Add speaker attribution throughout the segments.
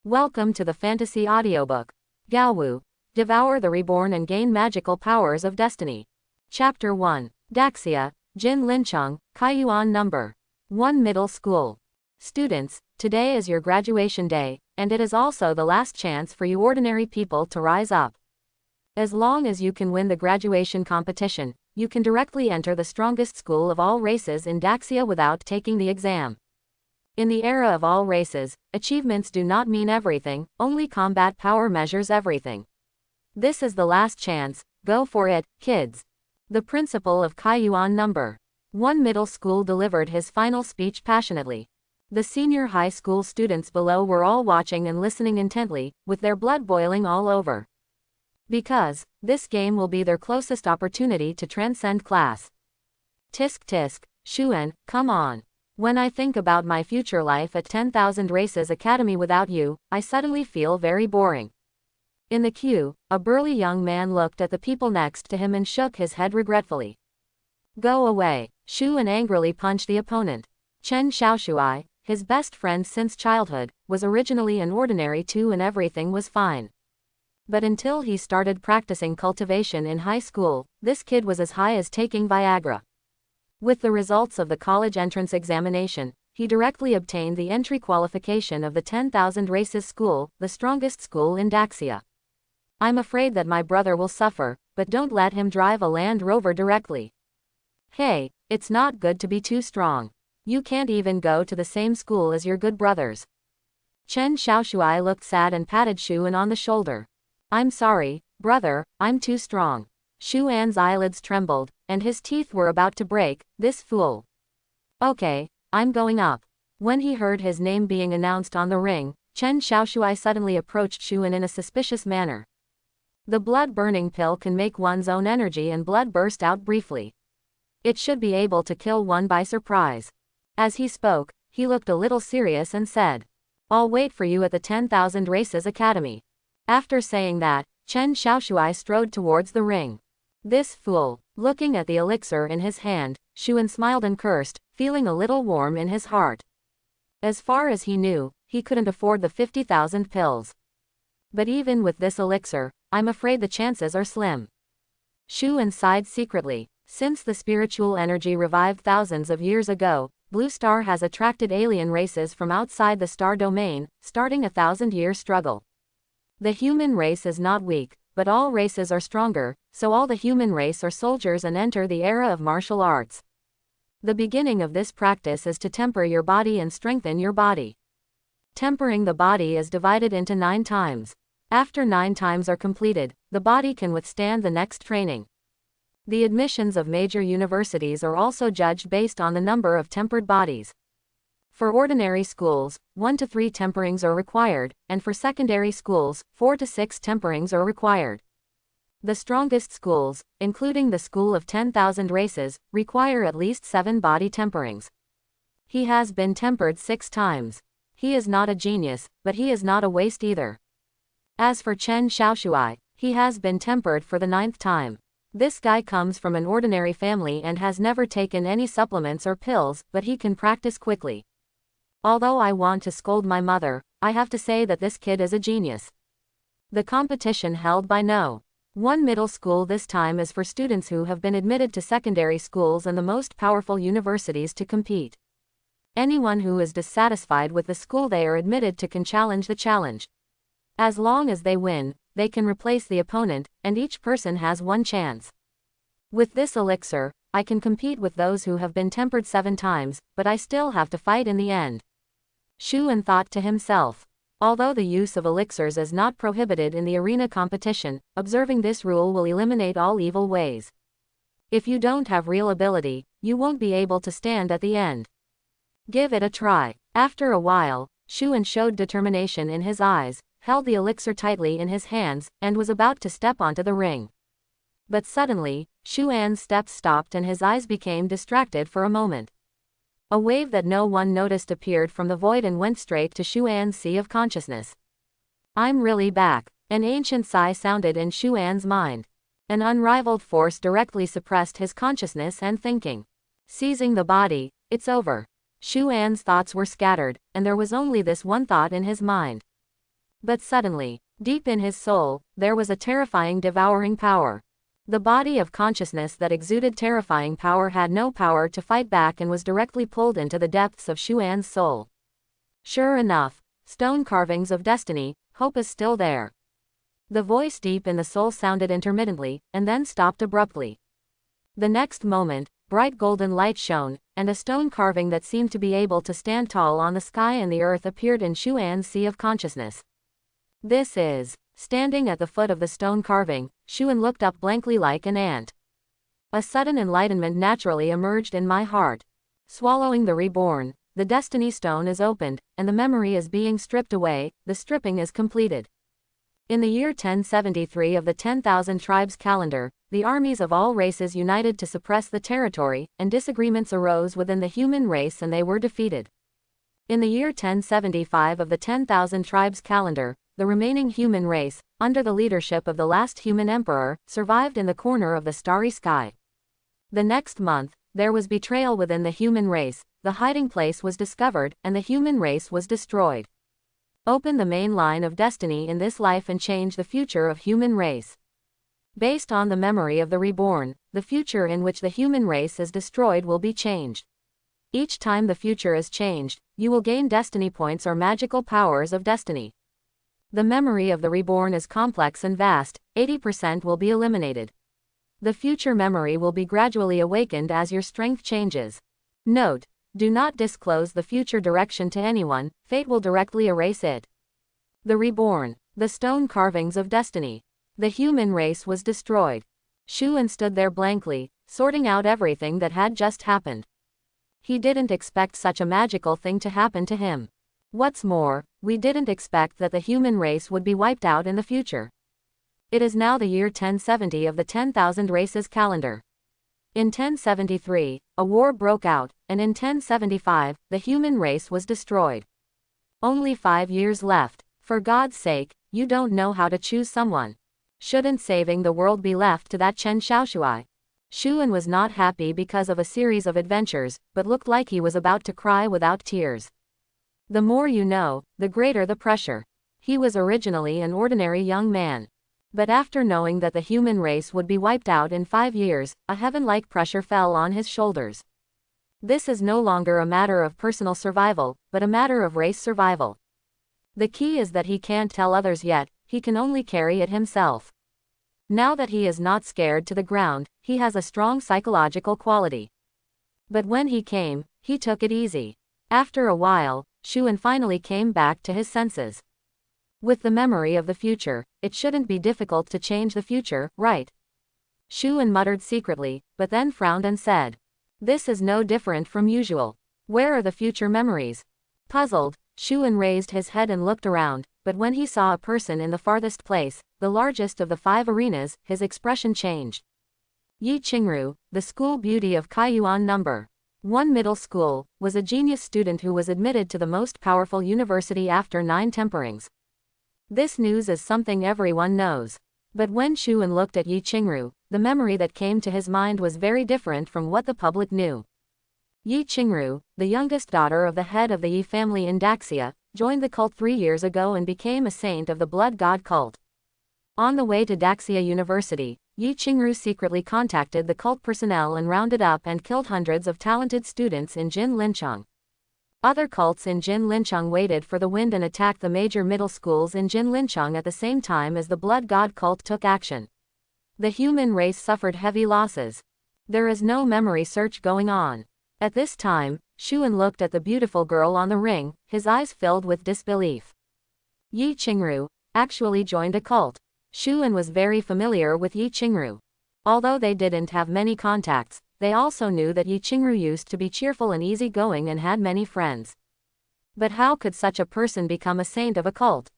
Speaker 1: Welcome to the fantasy audiobook. Gaowu, Devour the Reborn and Gain Magical Powers of Destiny. Chapter 1. Daxia, Jin Lincheng, Kaiyuan Number 1 Middle School. Students, today is your graduation day, and it is also the last chance for you ordinary people to rise up. As long as you can win the graduation competition, you can directly enter the strongest school of all races in Daxia without taking the exam. In the era of all races, achievements do not mean everything, only combat power measures everything. This is the last chance, go for it, kids. The principal of Kaiyuan Number 1 Middle School delivered his final speech passionately. The senior high school students below were all watching and listening intently, with their blood boiling all over. Because, this game will be their closest opportunity to transcend class. Tisk tisk, Xuan, come on. When I think about my future life at 10,000 Races Academy without you, I suddenly feel very boring. In the queue, a burly young man looked at the people next to him and shook his head regretfully. Go away, Xuan angrily punched the opponent. Chen Xiaoshuai, his best friend since childhood, was originally an ordinary too and everything was fine. But until he started practicing cultivation in high school, this kid was as high as taking Viagra. With the results of the college entrance examination, he directly obtained the entry qualification of the 10,000 Races School, the strongest school in Daxia. I'm afraid that my brother will suffer, but don't let him drive a Land Rover directly. Hey, it's not good to be too strong. You can't even go to the same school as your good brothers. Chen Xiaoshuai looked sad and patted Xuan on the shoulder. I'm sorry, brother, I'm too strong. Xuan's eyelids trembled, and his teeth were about to break. This fool. Okay, I'm going up. When he heard his name being announced on the ring, Chen Xiaoshuai suddenly approached Xuan in a suspicious manner. The blood-burning pill can make one's own energy and blood burst out briefly. It should be able to kill one by surprise. As he spoke, he looked a little serious and said, I'll wait for you at the 10,000 Races Academy. After saying that, Chen Xiaoshuai strode towards the ring. This fool. Looking at the elixir in his hand, Xuan smiled and cursed, feeling a little warm in his heart. As far as he knew, he couldn't afford the 50,000 pills. But even with this elixir, I'm afraid the chances are slim. Xuan sighed secretly. Since the spiritual energy revived thousands of years ago, Blue Star has attracted alien races from outside the star domain, starting a 1,000-year struggle. The human race is not weak, but all races are stronger, so all the human race are soldiers and enter the era of martial arts. The beginning of this practice is to temper your body and strengthen your body. Tempering the body is divided into 9 times. After 9 times are completed, the body can withstand the next training. The admissions of major universities are also judged based on the number of tempered bodies. For ordinary schools, 1 to 3 temperings are required, and for secondary schools, 4 to 6 temperings are required. The strongest schools, including the School of 10,000 Races, require at least 7 body temperings. He has been tempered 6 times. He is not a genius, but he is not a waste either. As for Chen Xiaoshuai, he has been tempered for the 9th time. This guy comes from an ordinary family and has never taken any supplements or pills, but he can practice quickly. Although I want to scold my mother, I have to say that this kid is a genius. The competition held by No. 1 Middle School this time is for students who have been admitted to secondary schools and the most powerful universities to compete. Anyone who is dissatisfied with the school they are admitted to can challenge the challenge. As long as they win, they can replace the opponent, and each person has 1 chance. With this elixir, I can compete with those who have been tempered 7 times, but I still have to fight in the end. Xuan thought to himself. Although the use of elixirs is not prohibited in the arena competition, observing this rule will eliminate all evil ways. If you don't have real ability, you won't be able to stand at the end. Give it a try. After a while, Xuan showed determination in his eyes, held the elixir tightly in his hands, and was about to step onto the ring. But suddenly, Xuan's steps stopped and his eyes became distracted for a moment. A wave that no one noticed appeared from the void and went straight to Xuan's sea of consciousness. I'm really back. An ancient sigh sounded in Xuan's mind. An unrivaled force directly suppressed his consciousness and thinking. Seizing the body, it's over. Xuan's thoughts were scattered, and there was only this one thought in his mind. But suddenly, deep in his soul, there was a terrifying devouring power. The body of consciousness that exuded terrifying power had no power to fight back and was directly pulled into the depths of Xuan's soul. Sure enough, stone carvings of destiny, hope is still there. The voice deep in the soul sounded intermittently, and then stopped abruptly. The next moment, bright golden light shone, and a stone carving that seemed to be able to stand tall on the sky and the earth appeared in Xuan's sea of consciousness. This is. Standing at the foot of the stone carving, Xuan looked up blankly like an ant. A sudden enlightenment naturally emerged in my heart. Swallowing the reborn, the destiny stone is opened, and the memory is being stripped away, the stripping is completed. In the year 1073 of the 10,000 tribes calendar, the armies of all races united to suppress the territory, and disagreements arose within the human race and they were defeated. In the year 1075 of the 10,000 tribes calendar, the remaining human race, under the leadership of the last human emperor, survived in the corner of the starry sky. The next month, there was betrayal within the human race, the hiding place was discovered, and the human race was destroyed. Open the main line of destiny in this life and change the future of human race. Based on the memory of the reborn, the future in which the human race is destroyed will be changed. Each time the future is changed, you will gain destiny points or magical powers of destiny. The memory of the reborn is complex and vast, 80% will be eliminated. The future memory will be gradually awakened as your strength changes. Note: do not disclose the future direction to anyone, fate will directly erase it. The reborn, the stone carvings of destiny. The human race was destroyed. Xuan stood there blankly, sorting out everything that had just happened. He didn't expect such a magical thing to happen to him. What's more, we didn't expect that the human race would be wiped out in the future. It is now the year 1070 of the 10,000 races calendar. In 1073, a war broke out, and in 1075, the human race was destroyed. Only 5 years left. For God's sake, you don't know how to choose someone. Shouldn't saving the world be left to that Chen Xiaoshuai? Xuan was not happy because of a series of adventures, but looked like he was about to cry without tears. The more you know, the greater the pressure. He was originally an ordinary young man. But after knowing that the human race would be wiped out in 5 years, a heaven-like pressure fell on his shoulders. This is no longer a matter of personal survival, but a matter of race survival. The key is that he can't tell others yet, he can only carry it himself. Now that he is not scared to the ground, he has a strong psychological quality. But when he came, he took it easy. After a while, Xuan finally came back to his senses. With the memory of the future, it shouldn't be difficult to change the future, right? Xuan muttered secretly, but then frowned and said, "This is no different from usual. Where are the future memories?" Puzzled, Xuan raised his head and looked around, but when he saw a person in the farthest place, the largest of the 5 arenas, his expression changed. Yi Qingru, the school beauty of Kaiyuan No. 1 Middle School, was a genius student who was admitted to the most powerful university after 9 temperings. This news is something everyone knows. But when Xuan looked at Yi Qingru, the memory that came to his mind was very different from what the public knew. Yi Qingru, the youngest daughter of the head of the Yi family in Daxia, joined the cult 3 years ago and became a saint of the blood god cult. On the way to Daxia University, Yi Qingru secretly contacted the cult personnel and rounded up and killed hundreds of talented students in Jin Lincheng. Other cults in Jin Lincheng waited for the wind and attacked the major middle schools in Jin Lincheng at the same time as the blood god cult took action. The human race suffered heavy losses. There is no memory search going on. At this time, Xuan looked at the beautiful girl on the ring, his eyes filled with disbelief. Yi Qingru actually joined a cult. Xuan was very familiar with Yi Qingru. Although they didn't have many contacts, they also knew that Yi Qingru used to be cheerful and easygoing and had many friends. But how could such a person become a saint of a cult?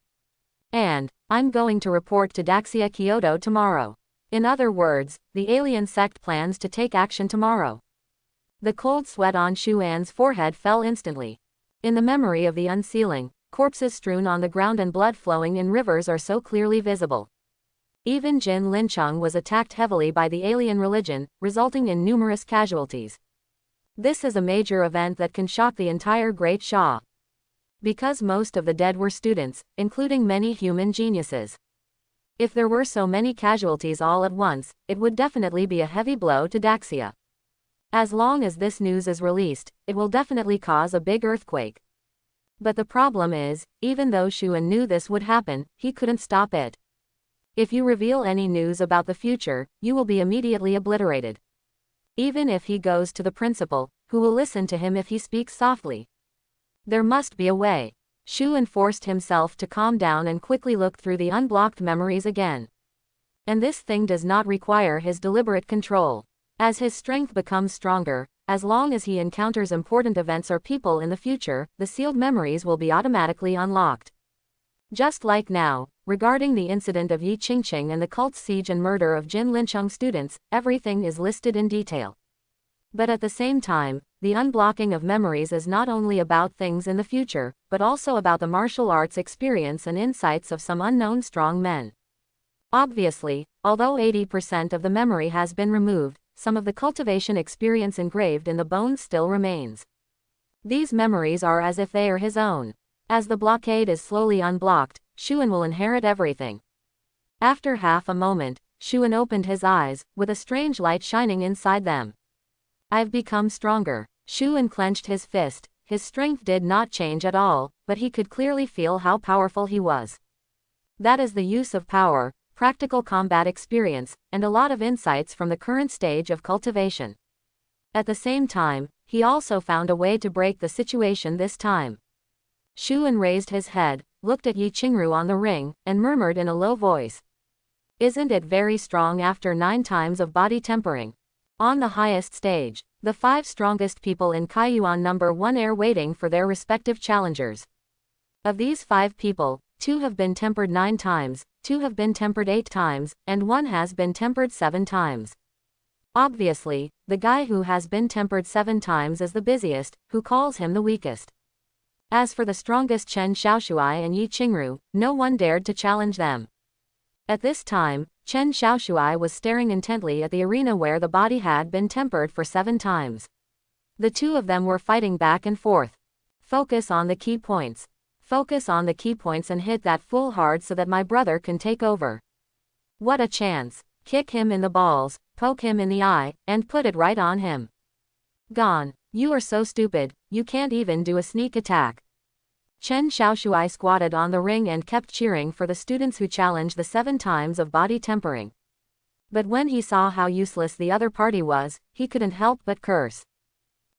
Speaker 1: And, I'm going to report to Daxia Kyoto tomorrow. In other words, the alien sect plans to take action tomorrow. The cold sweat on Xuan's forehead fell instantly. In the memory of the unsealing, corpses strewn on the ground and blood flowing in rivers are so clearly visible. Even Jin Lincheng was attacked heavily by the alien religion, resulting in numerous casualties. This is a major event that can shock the entire Great Sha. Because most of the dead were students, including many human geniuses. If there were so many casualties all at once, it would definitely be a heavy blow to Daxia. As long as this news is released, it will definitely cause a big earthquake. But the problem is, even though Shuan knew this would happen, he couldn't stop it. If you reveal any news about the future, you will be immediately obliterated. Even if he goes to the principal, who will listen to him if he speaks softly? There must be a way. Shuan forced himself to calm down and quickly looked through the unblocked memories again. And this thing does not require his deliberate control. As his strength becomes stronger, as long as he encounters important events or people in the future, the sealed memories will be automatically unlocked. Just like now, regarding the incident of Yi Qingqing and the cult's siege and murder of Jin Lincheng students, everything is listed in detail. But at the same time, the unblocking of memories is not only about things in the future, but also about the martial arts experience and insights of some unknown strong men. Obviously, although 80% of the memory has been removed, some of the cultivation experience engraved in the bones still remains. These memories are as if they are his own. As the blockade is slowly unblocked, Shuan will inherit everything. After half a moment, Shuan opened his eyes, with a strange light shining inside them. I've become stronger. Shuan clenched his fist. His strength did not change at all, but he could clearly feel how powerful he was. That is the use of power, practical combat experience, and a lot of insights from the current stage of cultivation. At the same time, he also found a way to break the situation this time. Shuan raised his head, looked at Yi Qingru on the ring, and murmured in a low voice. Isn't it very strong after 9 times of body tempering? On the highest stage, the 5 strongest people in Kaiyuan number 1 are waiting for their respective challengers. Of these 5 people, 2 have been tempered 9 times, 2 have been tempered 8 times, and 1 has been tempered 7 times. Obviously, the guy who has been tempered 7 times is the busiest, who calls him the weakest. As for the strongest Chen Xiaoshuai and Yi Qingru, no one dared to challenge them. At this time, Chen Xiaoshuai was staring intently at the arena where the body had been tempered for 7 times. The two of them were fighting back and forth. Focus on the key points. Focus on the key points and hit that fool hard so that my brother can take over. What a chance. Kick him in the balls, poke him in the eye, and put it right on him. Gone. You are so stupid, you can't even do a sneak attack. Chen Xiaoshuai squatted on the ring and kept cheering for the students who challenged the 7 times of body tempering. But when he saw how useless the other party was, he couldn't help but curse.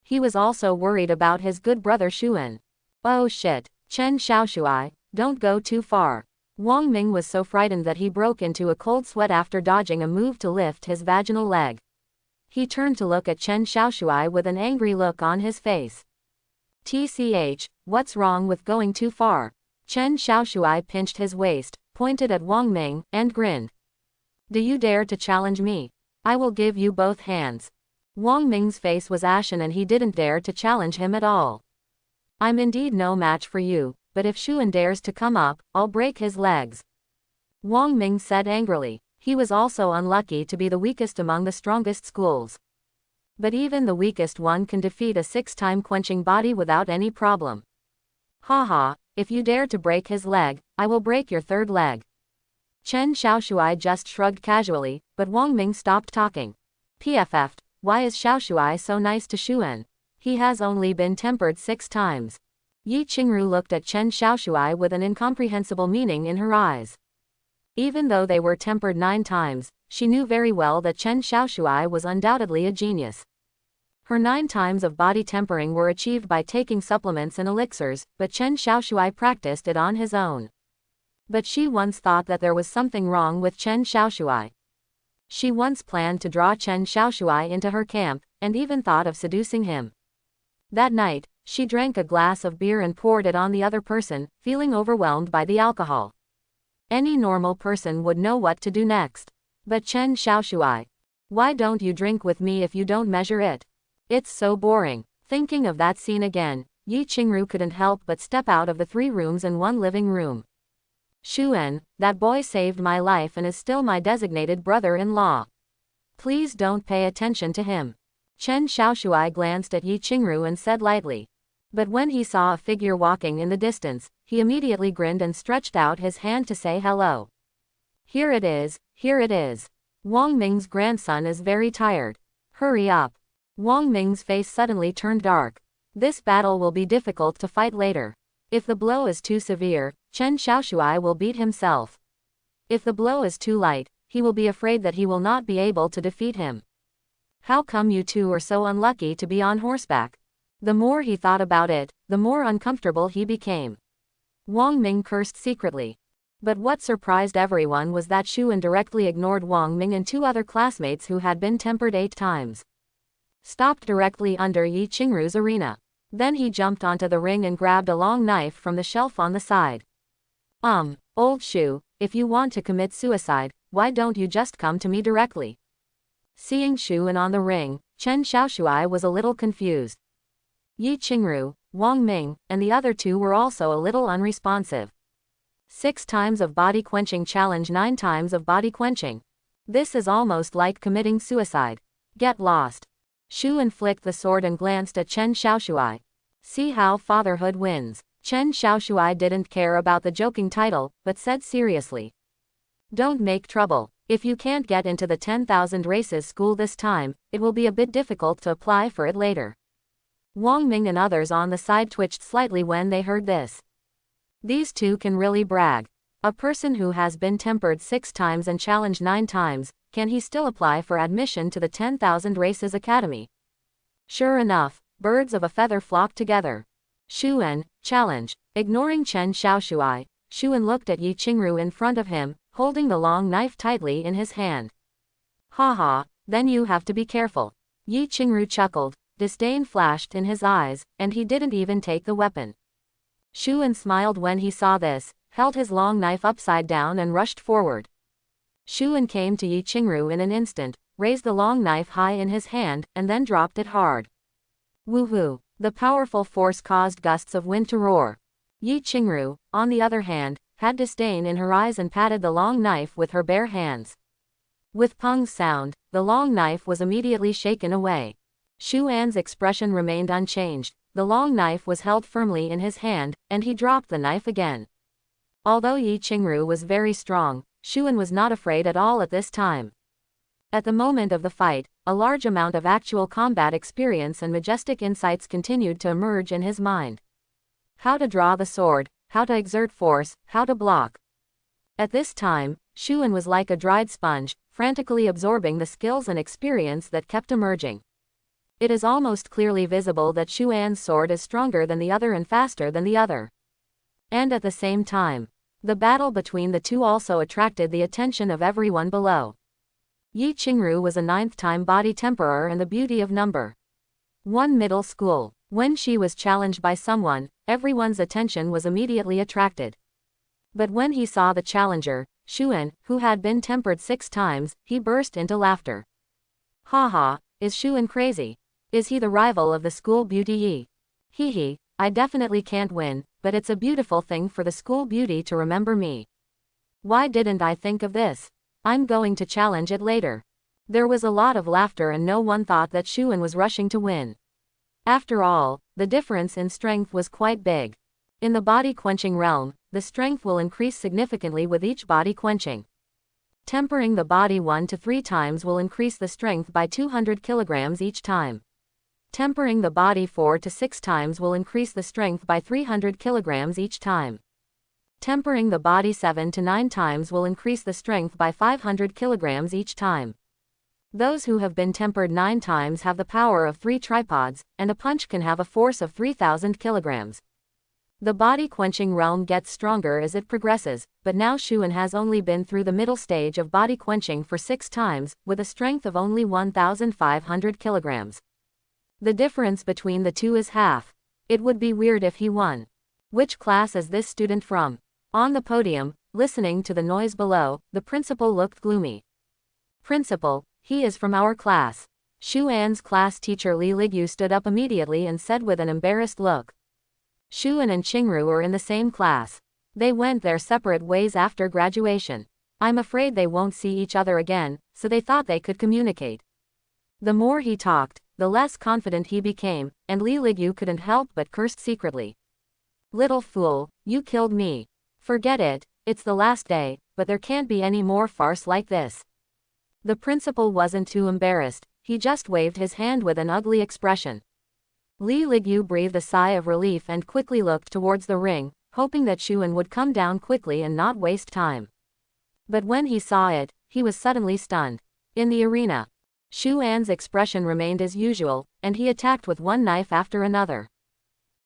Speaker 1: He was also worried about his good brother Shuan. Oh shit, Chen Xiaoshuai, don't go too far. Wang Ming was so frightened that he broke into a cold sweat after dodging a move to lift his vaginal leg. He turned to look at Chen Xiaoshuai with an angry look on his face. TCH, what's wrong with going too far? Chen Xiaoshuai pinched his waist, pointed at Wang Ming, and grinned. Do you dare to challenge me? I will give you both hands. Wang Ming's face was ashen and he didn't dare to challenge him at all. I'm indeed no match for you, but if Shuan dares to come up, I'll break his legs. Wang Ming said angrily. He was also unlucky to be the weakest among the strongest schools. But even the weakest one can defeat a 6-time quenching body without any problem. Haha, if you dare to break his leg, I will break your 3rd leg. Chen Xiaoshuai just shrugged casually, but Wang Ming stopped talking. PFF, why is Xiaoshuai so nice to Shuan? He has only been tempered 6 times. Yi Qingru looked at Chen Xiaoshuai with an incomprehensible meaning in her eyes. Even though they were tempered 9 times, she knew very well that Chen Xiaoshuai was undoubtedly a genius. Her 9 times of body tempering were achieved by taking supplements and elixirs, but Chen Xiaoshuai practiced it on his own. But she once thought that there was something wrong with Chen Xiaoshuai. She once planned to draw Chen Xiaoshuai into her camp, and even thought of seducing him. That night, she drank a glass of beer and poured it on the other person, feeling overwhelmed by the alcohol. Any normal person would know what to do next. But Chen Xiaoshuai, why don't you drink with me if you don't measure it? It's so boring. Thinking of that scene again, Yi Qingru couldn't help but step out of the 3 rooms and 1 living room. Shuan, that boy saved my life and is still my designated brother-in-law. Please don't pay attention to him. Chen Xiaoshuai glanced at Yi Qingru and said lightly. But when he saw a figure walking in the distance, he immediately grinned and stretched out his hand to say hello. Here it is, here it is. Wang Ming's grandson is very tired. Hurry up. Wang Ming's face suddenly turned dark. This battle will be difficult to fight later. If the blow is too severe, Chen Xiaoshui will beat himself. If the blow is too light, he will be afraid that he will not be able to defeat him. How come you two are so unlucky to be on horseback? The more he thought about it, the more uncomfortable he became. Wang Ming cursed secretly. But what surprised everyone was that Shuan directly ignored Wang Ming and 2 other classmates who had been tempered 8 times. Stopped directly under Yi Qingru's arena. Then he jumped onto the ring and grabbed a long knife from the shelf on the side. Old Shu, if you want to commit suicide, why don't you just come to me directly? Seeing Shuan on the ring, Chen Xiaoshui was a little confused. Yi Qingru, Wang Ming, and the other 2 were also a little unresponsive. 6 times of body quenching challenge 9 times of body quenching. This is almost like committing suicide. Get lost. Shuan flicked the sword and glanced at Chen Xiaoshui. See how fatherhood wins. Chen Xiaoshui didn't care about the joking title, but said seriously. Don't make trouble. If you can't get into the 10,000 races school this time, it will be a bit difficult to apply for it later. Wang Ming and others on the side twitched slightly when they heard this. These 2 can really brag. A person who has been tempered 6 times and challenged 9 times, can he still apply for admission to the 10,000 Races Academy? Sure enough, birds of a feather flocked together. Shuan, challenge. Ignoring Chen Xiaoshui, Shuan looked at Yi Qingru in front of him, holding the long knife tightly in his hand. Haha, then you have to be careful. Yi Qingru chuckled, disdain flashed in his eyes, and he didn't even take the weapon. Shuan smiled when he saw this, held his long knife upside down and rushed forward. Shuan came to Yi Qingru in an instant, raised the long knife high in his hand, and then dropped it hard. Woohoo! The powerful force caused gusts of wind to roar. Yi Qingru, on the other hand, had disdain in her eyes and patted the long knife with her bare hands. With Peng's sound, the long knife was immediately shaken away. Shuan's expression remained unchanged, the long knife was held firmly in his hand, and he dropped the knife again. Although Yi Qingru was very strong, Shuan was not afraid at all at this time. At the moment of the fight, a large amount of actual combat experience and majestic insights continued to emerge in his mind. How to draw the sword, how to exert force, how to block. At this time, Shuan was like a dried sponge, frantically absorbing the skills and experience that kept emerging. It is almost clearly visible that Shuan's sword is stronger than the other and faster than the other. And at the same time, the battle between the 2 also attracted the attention of everyone below. Yi Qingru was a 9th-time body temperer and the beauty of number 1 middle school. When she was challenged by someone, everyone's attention was immediately attracted. But when he saw the challenger, Shuan, who had been tempered 6 times, he burst into laughter. Haha, is Shuan crazy? Is he the rival of the school beauty Yi? Hee, I definitely can't win, but it's a beautiful thing for the school beauty to remember me. Why didn't I think of this? I'm going to challenge it later. There was a lot of laughter and no one thought that Shuan was rushing to win. After all, the difference in strength was quite big. In the body quenching realm, the strength will increase significantly with each body quenching. Tempering the body 1 to 3 times will increase the strength by 200 kilograms each time. Tempering the body 4 to 6 times will increase the strength by 300 kilograms each time. Tempering the body 7 to 9 times will increase the strength by 500 kilograms each time. Those who have been tempered 9 times have the power of 3 tripods, and a punch can have a force of 3,000 kilograms. The body quenching realm gets stronger as it progresses, but now Shuan has only been through the middle stage of body quenching for 6 times, with a strength of only 1,500 kilograms. The difference between the 2 is half. It would be weird if he won. Which class is this student from? On the podium, listening to the noise below, the principal looked gloomy. Principal, he is from our class. Shuan's class teacher Li Ligyu stood up immediately and said with an embarrassed look. Shuan and Qingru are in the same class. They went their separate ways after graduation. I'm afraid they won't see each other again, so they thought they could communicate. The more he talked, the less confident he became, and Li Ligyu couldn't help but curse secretly. Little fool, you killed me. Forget it, it's the last day, but there can't be any more farce like this. The principal wasn't too embarrassed, he just waved his hand with an ugly expression. Li Ligyu breathed a sigh of relief and quickly looked towards the ring, hoping that Xuan would come down quickly and not waste time. But when he saw it, he was suddenly stunned. In the arena, Xuan's expression remained as usual, and he attacked with one knife after another.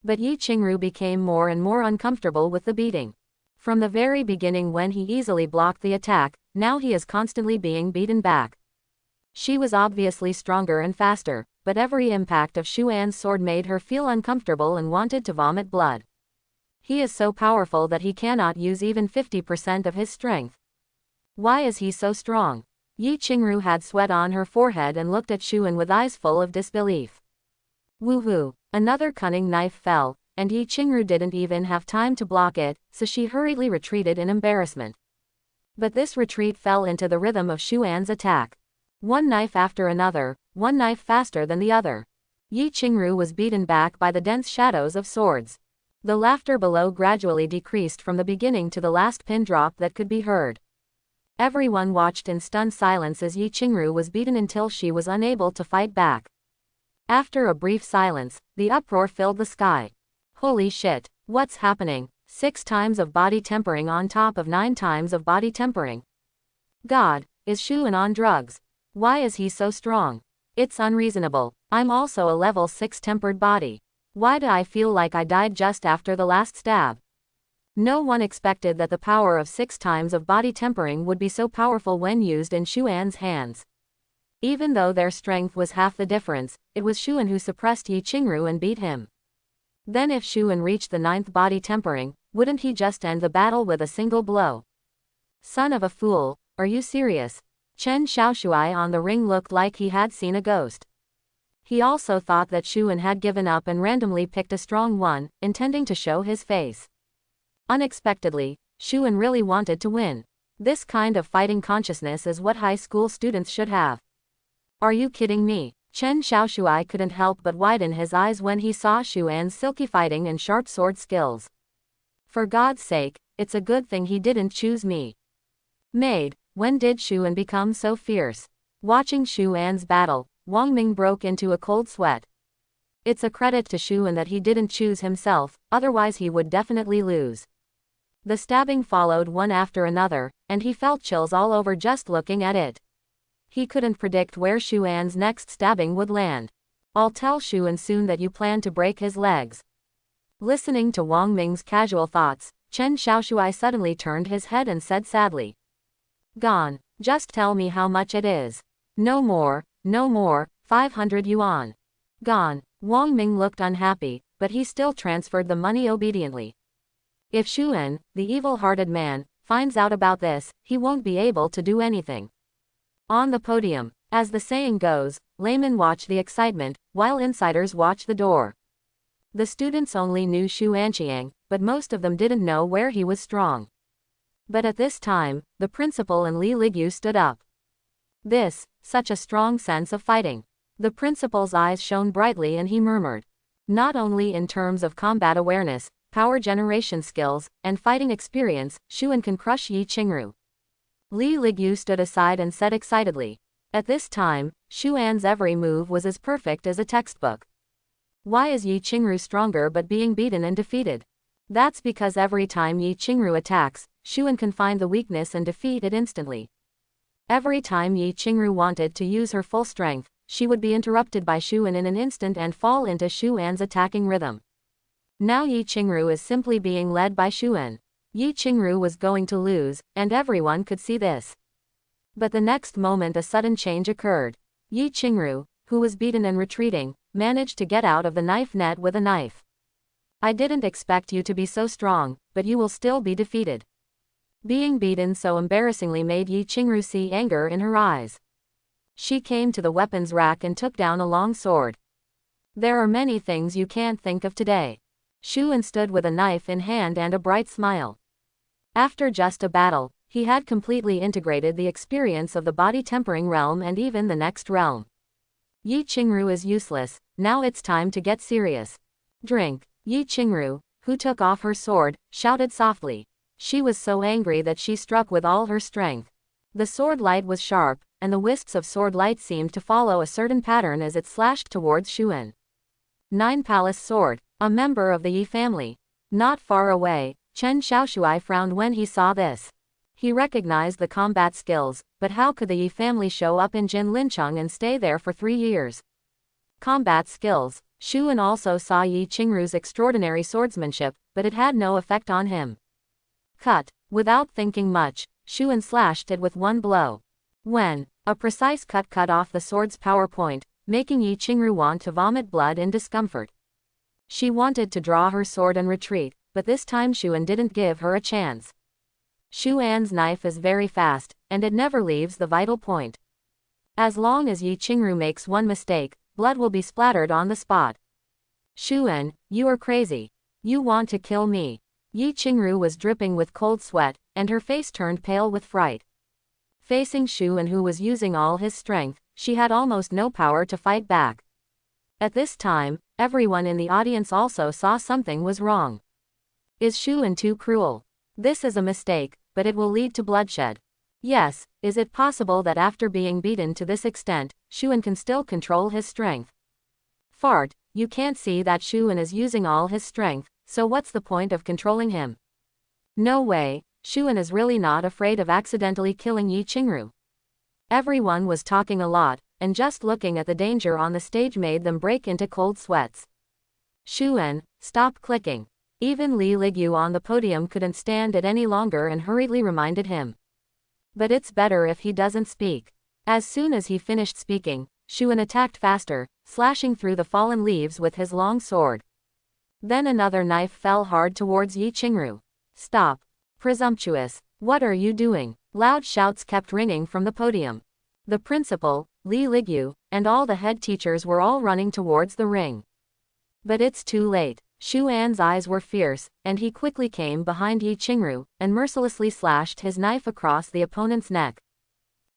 Speaker 1: But Yi Qingru became more and more uncomfortable with the beating. From the very beginning when he easily blocked the attack, now he is constantly being beaten back. She was obviously stronger and faster, but every impact of Xuan's sword made her feel uncomfortable and wanted to vomit blood. He is so powerful that he cannot use even 50% of his strength. Why is he so strong? Yi Qingru had sweat on her forehead and looked at Xuan with eyes full of disbelief. Woohoo! Another cunning knife fell, and Yi Qingru didn't even have time to block it, so she hurriedly retreated in embarrassment. But this retreat fell into the rhythm of Xuan's attack. One knife after another, one knife faster than the other. Yi Qingru was beaten back by the dense shadows of swords. The laughter below gradually decreased from the beginning to the last pin drop that could be heard. Everyone watched in stunned silence as Yi Qingru was beaten until she was unable to fight back. After a brief silence, the uproar filled the sky. Holy shit, what's happening? 6 times of body tempering on top of 9 times of body tempering. God, is Xuan on drugs? Why is he so strong? It's unreasonable. I'm also a level 6 tempered body. Why do I feel like I died just after the last stab? No one expected that the power of 6 times of body tempering would be so powerful when used in Xuan's hands. Even though their strength was half the difference, it was Xuan who suppressed Yi Qingru and beat him. Then if Xuan reached the 9th body tempering, wouldn't he just end the battle with a single blow? Son of a fool, are you serious? Chen Xiaoshui on the ring looked like he had seen a ghost. He also thought that Xuan had given up and randomly picked a strong one, intending to show his face. Unexpectedly, Xuan really wanted to win. This kind of fighting consciousness is what high school students should have. Are you kidding me? Chen Xiaoshui couldn't help but widen his eyes when he saw Xuan's silky fighting and sharp sword skills. For God's sake, it's a good thing he didn't choose me. Maid, when did Xuan become so fierce? Watching Xuan's battle, Wang Ming broke into a cold sweat. It's a credit to Xuan that he didn't choose himself, otherwise he would definitely lose. The stabbing followed one after another, and he felt chills all over just looking at it. He couldn't predict where Xuan's next stabbing would land. I'll tell Xuan soon that you plan to break his legs. Listening to Wang Ming's casual thoughts, Chen Xiaoshui suddenly turned his head and said sadly. Gone, just tell me how much it is. No more, 500 yuan. Gone. Wang Ming looked unhappy, but he still transferred the money obediently. If Xuan, the evil-hearted man, finds out about this, he won't be able to do anything. On the podium, as the saying goes, laymen watch the excitement, while insiders watch the door. The students only knew Xu Anqiang, but most of them didn't know where he was strong. But at this time, the principal and Li Ligyu stood up. Such a strong sense of fighting. The principal's eyes shone brightly and he murmured. Not only in terms of combat awareness, power generation skills, and fighting experience, Xuan can crush Yi Qingru. Li Ligyu stood aside and said excitedly. At this time, Xuan's every move was as perfect as a textbook. Why is Yi Qingru stronger but being beaten and defeated? That's because every time Yi Qingru attacks, Xuan can find the weakness and defeat it instantly. Every time Yi Qingru wanted to use her full strength, she would be interrupted by Xuan in an instant and fall into Xuan's attacking rhythm. Now Yi Qingru is simply being led by Xuan. Yi Qingru was going to lose, and everyone could see this. But the next moment a sudden change occurred. Yi Qingru, who was beaten and retreating, managed to get out of the knife net with a knife. I didn't expect you to be so strong, but you will still be defeated. Being beaten so embarrassingly made Yi Qingru see anger in her eyes. She came to the weapons rack and took down a long sword. There are many things you can't think of today. Xuan stood with a knife in hand and a bright smile. After just a battle, he had completely integrated the experience of the body tempering realm and even the next realm. Yi Qingru is useless, now it's time to get serious. Drink. Yi Qingru, who took off her sword, shouted softly. She was so angry that she struck with all her strength. The sword light was sharp, and the wisps of sword light seemed to follow a certain pattern as it slashed towards Xuan. Nine Palace Sword, a member of the Yi family. Not far away, Chen Xiaoshuai frowned when he saw this. He recognized the combat skills, but how could the Yi family show up in Jin Lincheng and stay there for 3 years? Combat skills. Xuan also saw Yi Qingru's extraordinary swordsmanship, but it had no effect on him. Cut. Without thinking much, Xuan slashed it with one blow. When a precise cut off the sword's power point, making Yi Qingru want to vomit blood in discomfort. She wanted to draw her sword and retreat, but this time Xuan didn't give her a chance. Xuan's knife is very fast, and it never leaves the vital point. As long as Yi Qingru makes one mistake, blood will be splattered on the spot. Xuan, you are crazy. You want to kill me. Yi Qingru was dripping with cold sweat, and her face turned pale with fright. Facing Xuan, who was using all his strength, she had almost no power to fight back. At this time, everyone in the audience also saw something was wrong. Is Xuan too cruel? This is a mistake, but it will lead to bloodshed. Yes, is it possible that after being beaten to this extent, Xuan can still control his strength? Fart, you can't see that Xuan is using all his strength, so what's the point of controlling him? No way, Xuan is really not afraid of accidentally killing Yi Qingru. Everyone was talking a lot, and just looking at the danger on the stage made them break into cold sweats. Xuan, stop clicking. Even Li Ligyu on the podium couldn't stand it any longer and hurriedly reminded him. But it's better if he doesn't speak. As soon as he finished speaking, Xuan attacked faster, slashing through the fallen leaves with his long sword. Then another knife fell hard towards Yi Qingru. Stop. Presumptuous. What are you doing? Loud shouts kept ringing from the podium. The principal, Li Ligyu, and all the head teachers were all running towards the ring. But it's too late. Xuan's eyes were fierce, and he quickly came behind Yi Qingru, and mercilessly slashed his knife across the opponent's neck.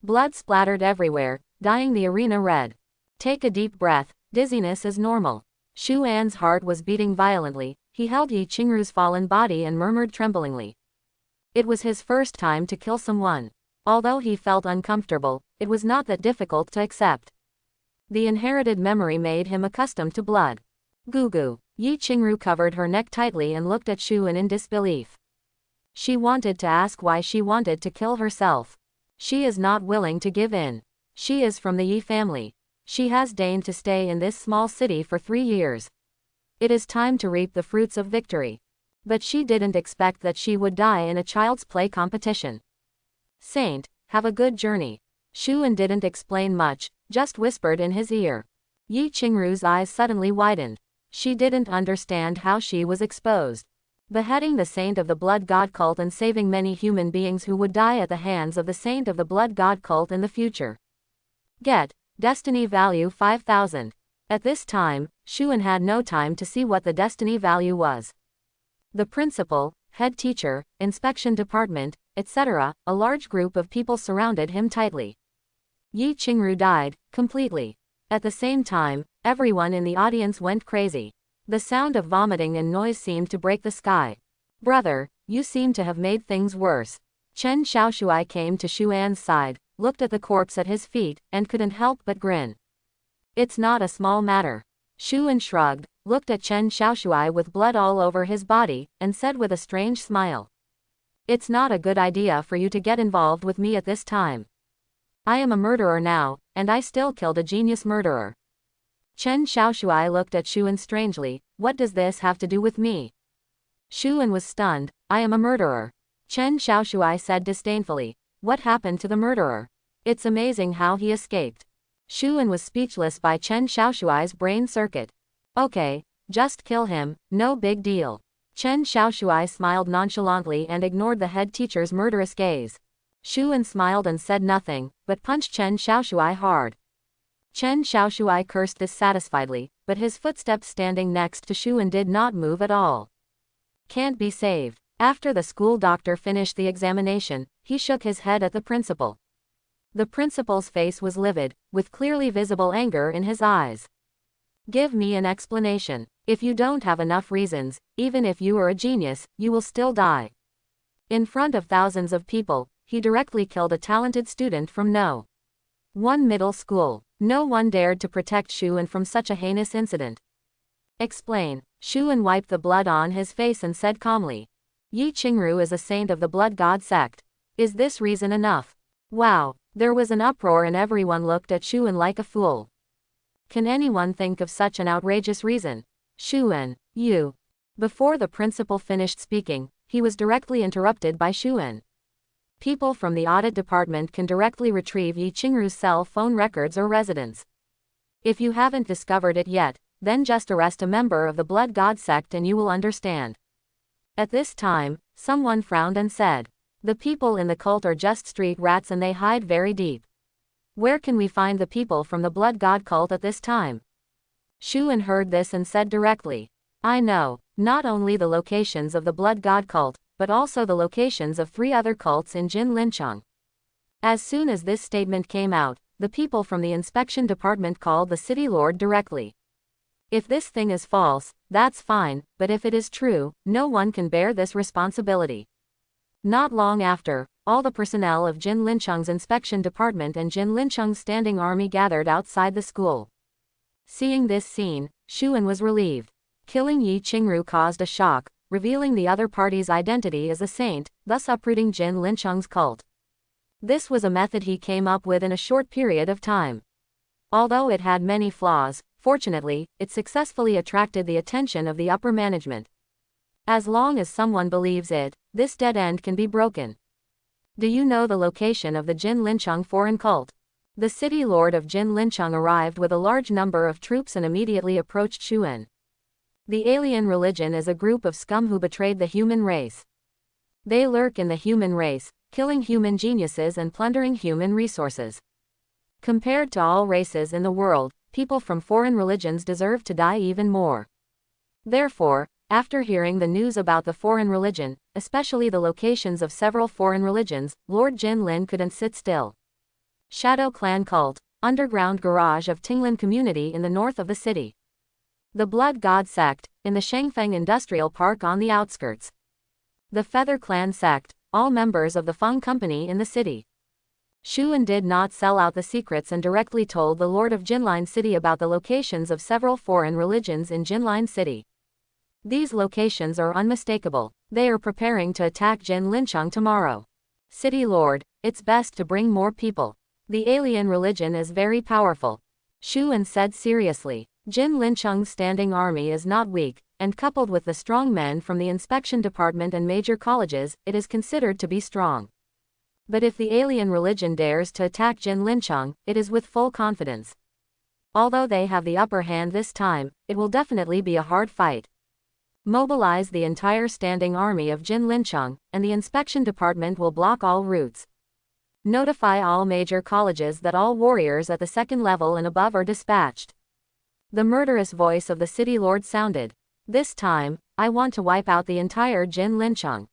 Speaker 1: Blood splattered everywhere, dyeing the arena red. Take a deep breath, dizziness is normal. Xuan's heart was beating violently, he held Yi Qingru's fallen body and murmured tremblingly. It was his first time to kill someone. Although he felt uncomfortable, it was not that difficult to accept. The inherited memory made him accustomed to blood. Gugu. Yi Qingru covered her neck tightly and looked at Xuan in disbelief. She wanted to ask why she wanted to kill herself. She is not willing to give in. She is from the Yi family. She has deigned to stay in this small city for 3 years. It is time to reap the fruits of victory. But she didn't expect that she would die in a child's play competition. Saint, have a good journey. Xuan didn't explain much, just whispered in his ear. Yi Qingru's eyes suddenly widened. She didn't understand how she was exposed. Beheading the saint of the blood god cult and saving many human beings who would die at the hands of the saint of the blood god cult in the future. Get. Destiny value 5,000. At this time, Xuan had no time to see what the destiny value was. The principal, head teacher, inspection department, etc., a large group of people surrounded him tightly. Yi Qingru died, completely. At the same time, everyone in the audience went crazy. The sound of vomiting and noise seemed to break the sky. Brother, you seem to have made things worse. Chen Xiaoshuai came to Xuan's side, looked at the corpse at his feet, and couldn't help but grin. It's not a small matter. Xuan shrugged, looked at Chen Xiaoshuai with blood all over his body, and said with a strange smile. It's not a good idea for you to get involved with me at this time. I am a murderer now, and I still killed a genius murderer. Chen Xiaoshuai looked at Xuan strangely. What does this have to do with me? Xuan was stunned. I am a murderer. Chen Xiaoshuai said disdainfully. What happened to the murderer? It's amazing how he escaped. Xuan was speechless by Chen Xiaoshuai's brain circuit. Okay, just kill him, no big deal. Chen Xiaoshuai smiled nonchalantly and ignored the head teacher's murderous gaze. Xuan smiled and said nothing, but punched Chen Xiaoshuai hard. Chen Xiaoshuai cursed dissatisfiedly, but his footsteps standing next to Xuan did not move at all. Can't be saved. After the school doctor finished the examination, he shook his head at the principal. The principal's face was livid, with clearly visible anger in his eyes. Give me an explanation. If you don't have enough reasons, even if you are a genius, you will still die. In front of thousands of people, he directly killed a talented student from No. 1 middle school. No one dared to protect Shuan from such a heinous incident. Explain. Shuan wiped the blood on his face and said calmly. Yi Qingru is a saint of the blood god sect. Is this reason enough? Wow. There was an uproar and everyone looked at Shuan like a fool. Can anyone think of such an outrageous reason? Shuan, you. Before the principal finished speaking, he was directly interrupted by Shuan. People from the audit department can directly retrieve Yi Qingru's cell phone records or residence. If you haven't discovered it yet, then just arrest a member of the blood god sect and you will understand. At this time, someone frowned and said, the people in the cult are just street rats and they hide very deep. Where can we find the people from the blood god cult at this time? Shuan heard this and said directly, I know, not only the locations of the blood god cult, but also the locations of 3 other cults in Jin Lincheng. As soon as this statement came out, the people from the inspection department called the city lord directly. If this thing is false, that's fine, but if it is true, no one can bear this responsibility. Not long after, all the personnel of Jin Lincheng's inspection department and Jin Lincheng's standing army gathered outside the school. Seeing this scene, Shuan was relieved. Killing Yi Qingru caused a shock, revealing the other party's identity as a saint, thus uprooting Jin Lincheng's cult. This was a method he came up with in a short period of time. Although it had many flaws, fortunately, it successfully attracted the attention of the upper management. As long as someone believes it, this dead end can be broken. Do you know the location of the Jin Lincheng foreign cult? The city lord of Jin Lincheng arrived with a large number of troops and immediately approached Shuan. The alien religion is a group of scum who betrayed the human race. They lurk in the human race, killing human geniuses and plundering human resources. Compared to all races in the world, people from foreign religions deserve to die even more. Therefore, after hearing the news about the foreign religion, especially the locations of several foreign religions, Lord Jin Lin couldn't sit still. Shadow Clan Cult, underground garage of Tinglin community in the north of the city. The Blood God Sect, in the Shangfeng Industrial Park on the outskirts. The Feather Clan Sect, all members of the Feng Company in the city. Shuan did not sell out the secrets and directly told the Lord of Jinline City about the locations of several foreign religions in Jinline City. These locations are unmistakable. They are preparing to attack Jin Lincheng tomorrow. City Lord, it's best to bring more people. The alien religion is very powerful. Shuan said seriously. Jin Lincheng's standing army is not weak, and coupled with the strong men from the inspection department and major colleges, it is considered to be strong. But if the alien religion dares to attack Jin Lincheng, it is with full confidence. Although they have the upper hand this time, it will definitely be a hard fight. Mobilize the entire standing army of Jin Lincheng, and the inspection department will block all routes. Notify all major colleges that all warriors at the second level and above are dispatched. The murderous voice of the city lord sounded. This time, I want to wipe out the entire Jin Lincheng.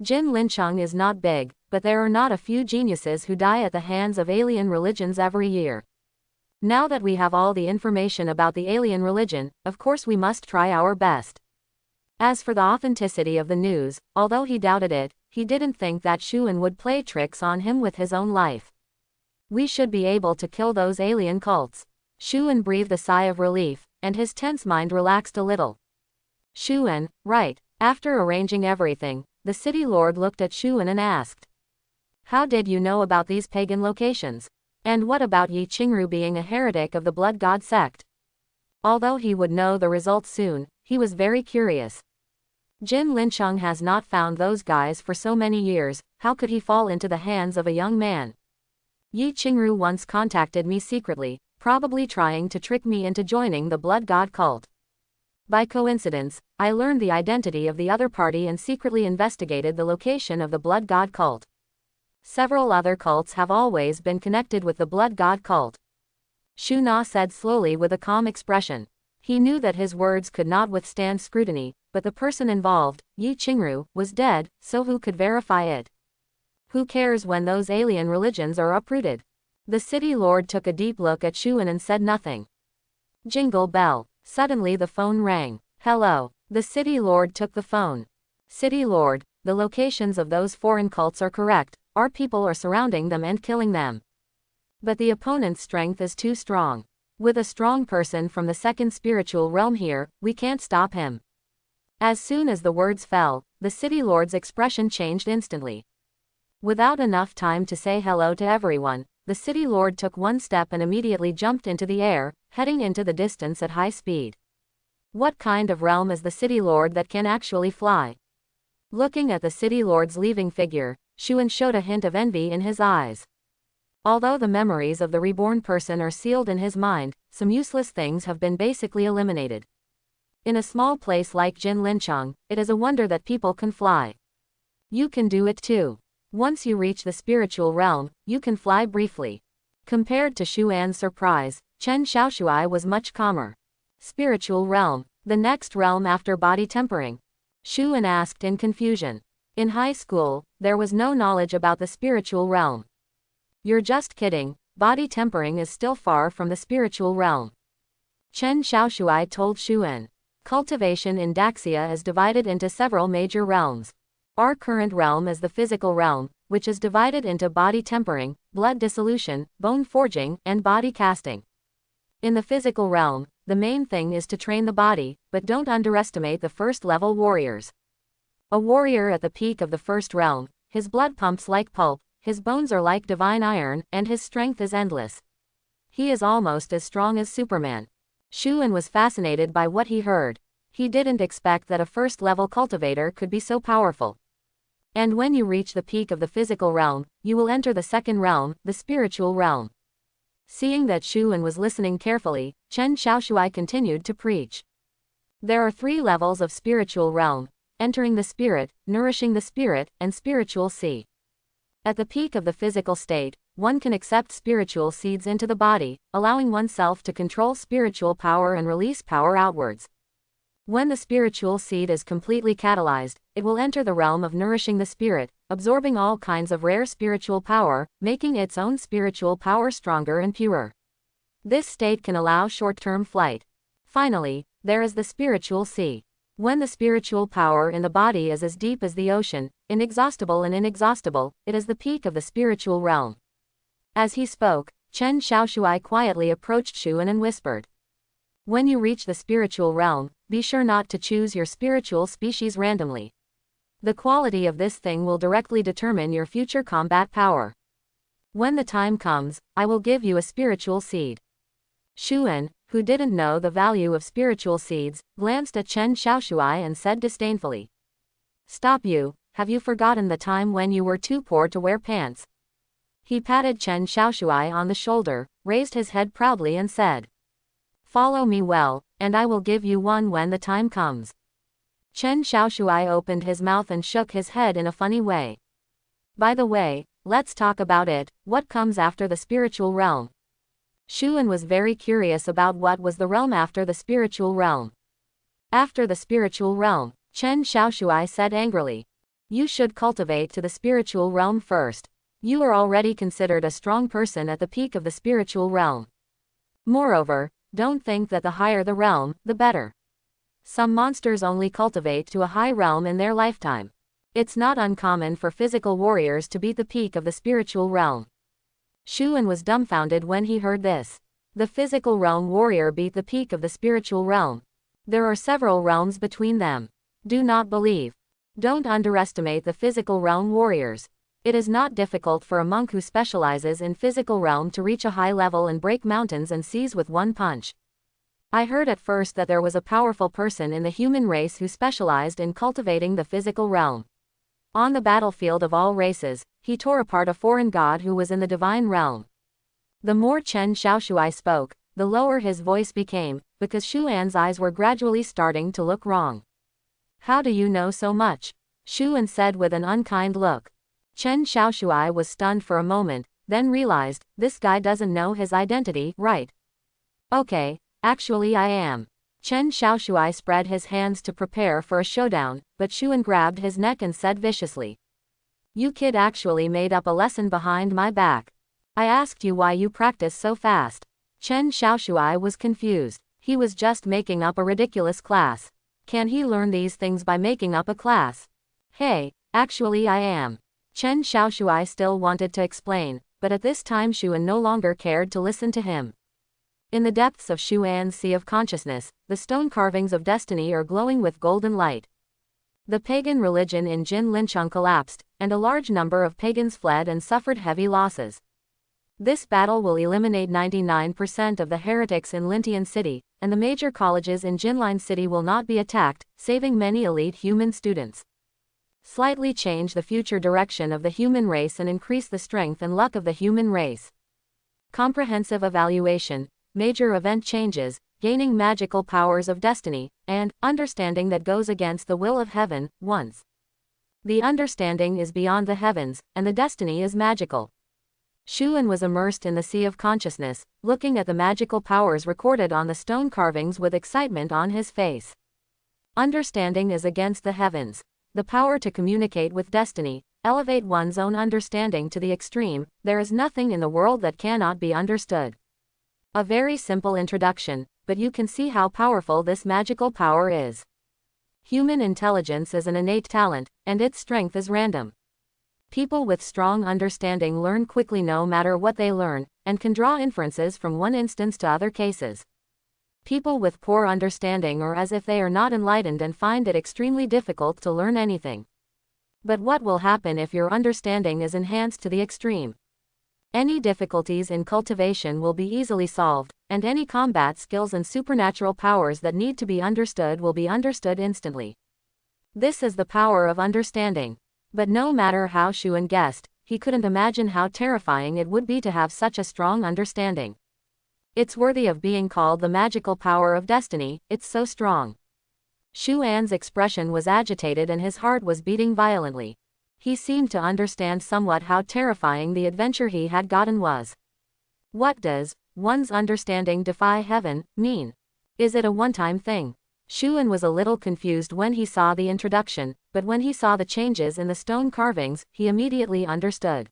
Speaker 1: Jin Lincheng is not big, but there are not a few geniuses who die at the hands of alien religions every year. Now that we have all the information about the alien religion, of course we must try our best. As for the authenticity of the news, although he doubted it, he didn't think that Shuan would play tricks on him with his own life. We should be able to kill those alien cults. Shuan breathed a sigh of relief, and his tense mind relaxed a little. Shuan, right. After arranging everything, the city lord looked at Shuan and asked, how did you know about these pagan locations? And what about Yi Qingru being a heretic of the blood god sect? Although he would know the results soon, he was very curious. Jin Lincheng has not found those guys for so many years, how could he fall into the hands of a young man? Yi Qingru once contacted me secretly, probably trying to trick me into joining the blood god cult. By coincidence, I learned the identity of the other party and secretly investigated the location of the blood god cult. Several other cults have always been connected with the blood god cult. Shu Na said slowly with a calm expression. He knew that his words could not withstand scrutiny, but the person involved, Yi Qingru, was dead, so who could verify it? Who cares when those alien religions are uprooted? The city lord took a deep look at Shuan and said nothing. Jingle bell. Suddenly the phone rang. Hello. The city lord took the phone. City lord, the locations of those foreign cults are correct. Our people are surrounding them and killing them. But the opponent's strength is too strong. With a strong person from the second spiritual realm here, we can't stop him. As soon as the words fell, the city lord's expression changed instantly. Without enough time to say hello to everyone, the city lord took one step and immediately jumped into the air, heading into the distance at high speed. What kind of realm is the city lord that can actually fly? Looking at the city lord's leaving figure, Shuan showed a hint of envy in his eyes. Although the memories of the reborn person are sealed in his mind, some useless things have been basically eliminated. In a small place like Jin Linchang, it is a wonder that people can fly. You can do it too. Once you reach the spiritual realm, you can fly briefly. Compared to Shuan's surprise, Chen Xiaoshui was much calmer. Spiritual realm, the next realm after body tempering? Shuan asked in confusion. In high school, there was no knowledge about the spiritual realm. You're just kidding, body tempering is still far from the spiritual realm. Chen Xiaoshui told Shuan. Cultivation in Daxia is divided into several major realms. Our current realm is the physical realm, which is divided into body tempering, blood dissolution, bone forging, and body casting. In the physical realm, the main thing is to train the body, but don't underestimate the first-level warriors. A warrior at the peak of the first realm, his blood pumps like pulp, his bones are like divine iron, and his strength is endless. He is almost as strong as Superman. Shuan was fascinated by what he heard. He didn't expect that a first-level cultivator could be so powerful. And when you reach the peak of the physical realm, you will enter the second realm, the spiritual realm. Seeing that Shuan was listening carefully, Chen Xiaoshui continued to preach. There are 3 levels of spiritual realm: entering the spirit, nourishing the spirit, and spiritual sea. At the peak of the physical state, one can accept spiritual seeds into the body, allowing oneself to control spiritual power and release power outwards. When the spiritual seed is completely catalyzed, it will enter the realm of nourishing the spirit, absorbing all kinds of rare spiritual power, making its own spiritual power stronger and purer. This state can allow short-term flight. Finally, there is the spiritual sea. When the spiritual power in the body is as deep as the ocean, inexhaustible and inexhaustible, it is the peak of the spiritual realm. As he spoke, Chen Xiaoshui quietly approached Shuan and whispered. When you reach the spiritual realm, be sure not to choose your spiritual species randomly. The quality of this thing will directly determine your future combat power. When the time comes, I will give you a spiritual seed. Shuan, who didn't know the value of spiritual seeds, glanced at Chen Xiaoshui and said disdainfully. Stop you, have you forgotten the time when you were too poor to wear pants? He patted Chen Xiaoshui on the shoulder, raised his head proudly and said. Follow me well, and I will give you one when the time comes. Chen Xiaoshui opened his mouth and shook his head in a funny way. By the way, let's talk about it. What comes after the spiritual realm? Shuan was very curious about what was the realm after the spiritual realm. After the spiritual realm, Chen Xiaoshui said angrily. You should cultivate to the spiritual realm first. You are already considered a strong person at the peak of the spiritual realm. Moreover, don't think that the higher the realm, the better. Some monsters only cultivate to a high realm in their lifetime. It's not uncommon for physical warriors to beat the peak of the spiritual realm. Shuan was dumbfounded when he heard this. The physical realm warrior beat the peak of the spiritual realm. There are several realms between them. Do not believe. Don't underestimate the physical realm warriors. It is not difficult for a monk who specializes in physical realm to reach a high level and break mountains and seas with one punch. I heard at first that there was a powerful person in the human race who specialized in cultivating the physical realm. On the battlefield of all races, he tore apart a foreign god who was in the divine realm. The more Chen Xiaoshui spoke, the lower his voice became, because Shuan's eyes were gradually starting to look wrong. How do you know so much? Shuan said with an unkind look. Chen Xiaoshui was stunned for a moment, then realized, this guy doesn't know his identity, right? Okay, actually I am. Chen Xiaoshui spread his hands to prepare for a showdown, but Shuan grabbed his neck and said viciously. You kid actually made up a lesson behind my back. I asked you why you practice so fast. Chen Xiaoshui was confused. He was just making up a ridiculous class. Can he learn these things by making up a class? Hey, actually I am. Chen Xiaoshui still wanted to explain, but at this time Xuan no longer cared to listen to him. In the depths of Xuan's sea of consciousness, the stone carvings of destiny are glowing with golden light. The pagan religion in Jin Lincheng collapsed, and a large number of pagans fled and suffered heavy losses. This battle will eliminate 99% of the heretics in Lintian City, and the major colleges in Jinlin City will not be attacked, saving many elite human students. Slightly change the future direction of the human race and increase the strength and luck of the human race. Comprehensive evaluation, major event changes, gaining magical powers of destiny, and understanding that goes against the will of heaven, once. The understanding is beyond the heavens, and the destiny is magical. Xuan was immersed in the sea of consciousness, looking at the magical powers recorded on the stone carvings with excitement on his face. Understanding is against the heavens. The power to communicate with destiny, elevate one's own understanding to the extreme. There is nothing in the world that cannot be understood. A very simple introduction, but you can see how powerful this magical power is. Human intelligence is an innate talent, and its strength is random. People with strong understanding learn quickly no matter what they learn, and can draw inferences from one instance to other cases. People with poor understanding are as if they are not enlightened and find it extremely difficult to learn anything. But what will happen if your understanding is enhanced to the extreme? Any difficulties in cultivation will be easily solved, and any combat skills and supernatural powers that need to be understood will be understood instantly. This is the power of understanding. But no matter how Xuan guessed, he couldn't imagine how terrifying it would be to have such a strong understanding. It's worthy of being called the magical power of destiny, it's so strong. Xuan's expression was agitated and his heart was beating violently. He seemed to understand somewhat how terrifying the adventure he had gotten was. What does one's understanding defy heaven mean? Is it a one-time thing? Xuan was a little confused when he saw the introduction, but when he saw the changes in the stone carvings, he immediately understood.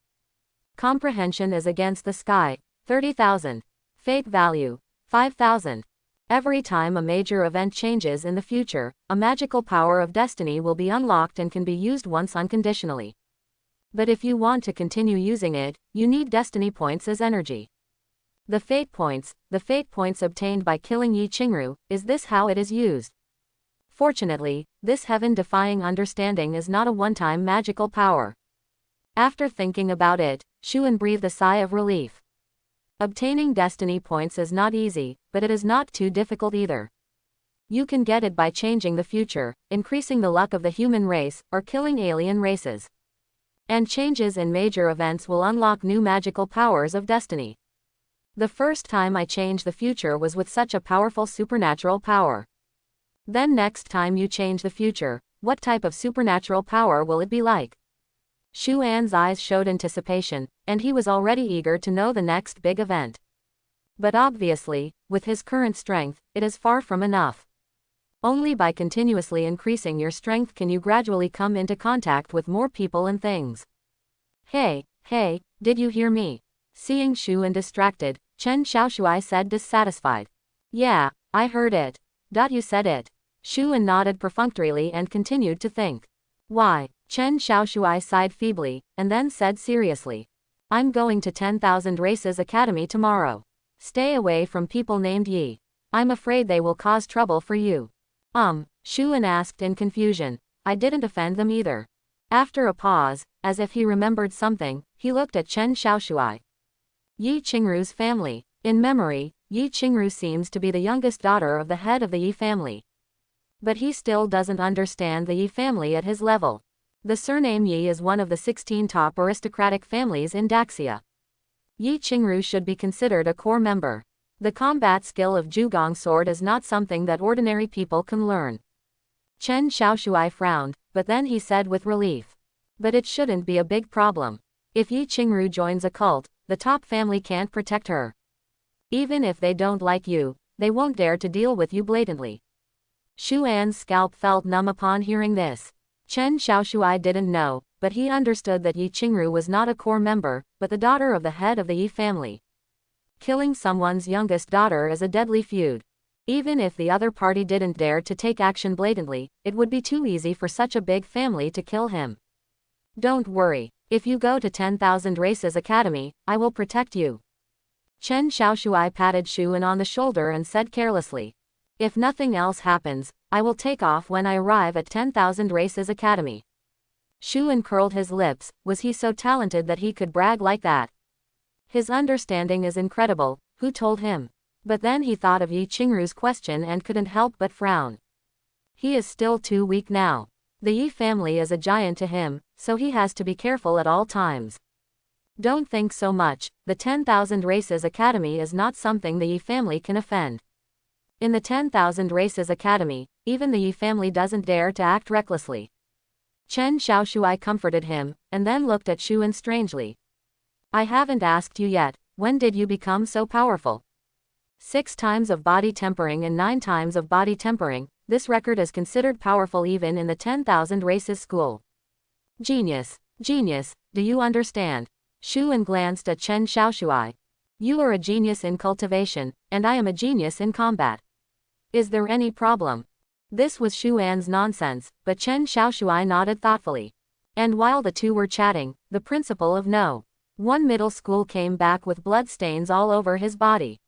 Speaker 1: Comprehension is against the sky, 30,000. Fate value, 5,000. Every time a major event changes in the future, a magical power of destiny will be unlocked and can be used once unconditionally. But if you want to continue using it, you need destiny points as energy. The fate points obtained by killing Yi Qingru, is this how it is used? Fortunately, this heaven-defying understanding is not a one-time magical power. After thinking about it, Xuan breathed a sigh of relief. Obtaining destiny points is not easy, but it is not too difficult either. You can get it by changing the future, increasing the luck of the human race, or killing alien races. And changes in major events will unlock new magical powers of destiny. The first time I changed the future was with such a powerful supernatural power. Then next time you change the future, what type of supernatural power will it be like? Xuan's eyes showed anticipation, and he was already eager to know the next big event. But obviously, with his current strength, it is far from enough. Only by continuously increasing your strength can you gradually come into contact with more people and things. Hey, did you hear me? Seeing Xuan distracted, Chen Xiaoshui said dissatisfied. Yeah, I heard it. You said it. Xuan nodded perfunctorily and continued to think. Why? Chen Xiaoshui sighed feebly, and then said seriously. I'm going to 10,000 Races Academy tomorrow. Stay away from people named Yi. I'm afraid they will cause trouble for you. Xuan asked in confusion. I didn't offend them either. After a pause, as if he remembered something, he looked at Chen Xiaoshui. Yi Qingru's family. In memory, Yi Qingru seems to be the youngest daughter of the head of the Yi family. But he still doesn't understand the Yi family at his level. The surname Yi is one of the 16 top aristocratic families in Daxia. Yi Qingru should be considered a core member. The combat skill of Zhugong sword is not something that ordinary people can learn. Chen Xiaoshui frowned, but then he said with relief. But it shouldn't be a big problem. If Yi Qingru joins a cult, the top family can't protect her. Even if they don't like you, they won't dare to deal with you blatantly. Xuan's scalp felt numb upon hearing this. Chen Xiaoshui didn't know, but he understood that Yi Qingru was not a core member, but the daughter of the head of the Yi family. Killing someone's youngest daughter is a deadly feud. Even if the other party didn't dare to take action blatantly, it would be too easy for such a big family to kill him. Don't worry. If you go to 10,000 Races Academy, I will protect you. Chen Xiaoshui patted Shuan on the shoulder and said carelessly. If nothing else happens, I will take off when I arrive at 10,000 Races Academy. Shuan curled his lips. Was he so talented that he could brag like that? His understanding is incredible. Who told him? But then he thought of Yi Qingru's question and couldn't help but frown. He is still too weak now. The Yi family is a giant to him, so he has to be careful at all times. Don't think so much. The 10,000 Races Academy is not something the Yi family can offend. In the 10,000 Races Academy, even the Yi family doesn't dare to act recklessly. Chen Xiaoshui comforted him, and then looked at Shuan strangely. I haven't asked you yet, when did you become so powerful? 6 times of body tempering and 9 times of body tempering, this record is considered powerful even in the 10,000 Races school. Genius. Genius, do you understand? Shuan glanced at Chen Xiaoshui. You are a genius in cultivation, and I am a genius in combat. Is there any problem? This was Shuan's nonsense, but Chen Xiaoshui nodded thoughtfully. And while the two were chatting, the principal of No. 1 middle school came back with blood stains all over his body.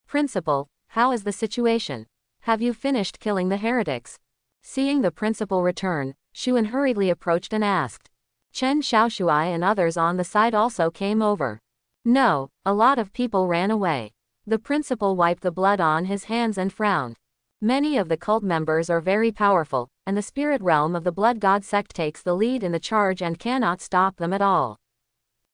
Speaker 1: Principal, how is the situation? Have you finished killing the heretics? Seeing the principal return, Shuan hurriedly approached and asked. Chen Xiaoshui and others on the side also came over. No, a lot of people ran away. The principal wiped the blood on his hands and frowned. Many of the cult members are very powerful, and the spirit realm of the blood god sect takes the lead in the charge and cannot stop them at all.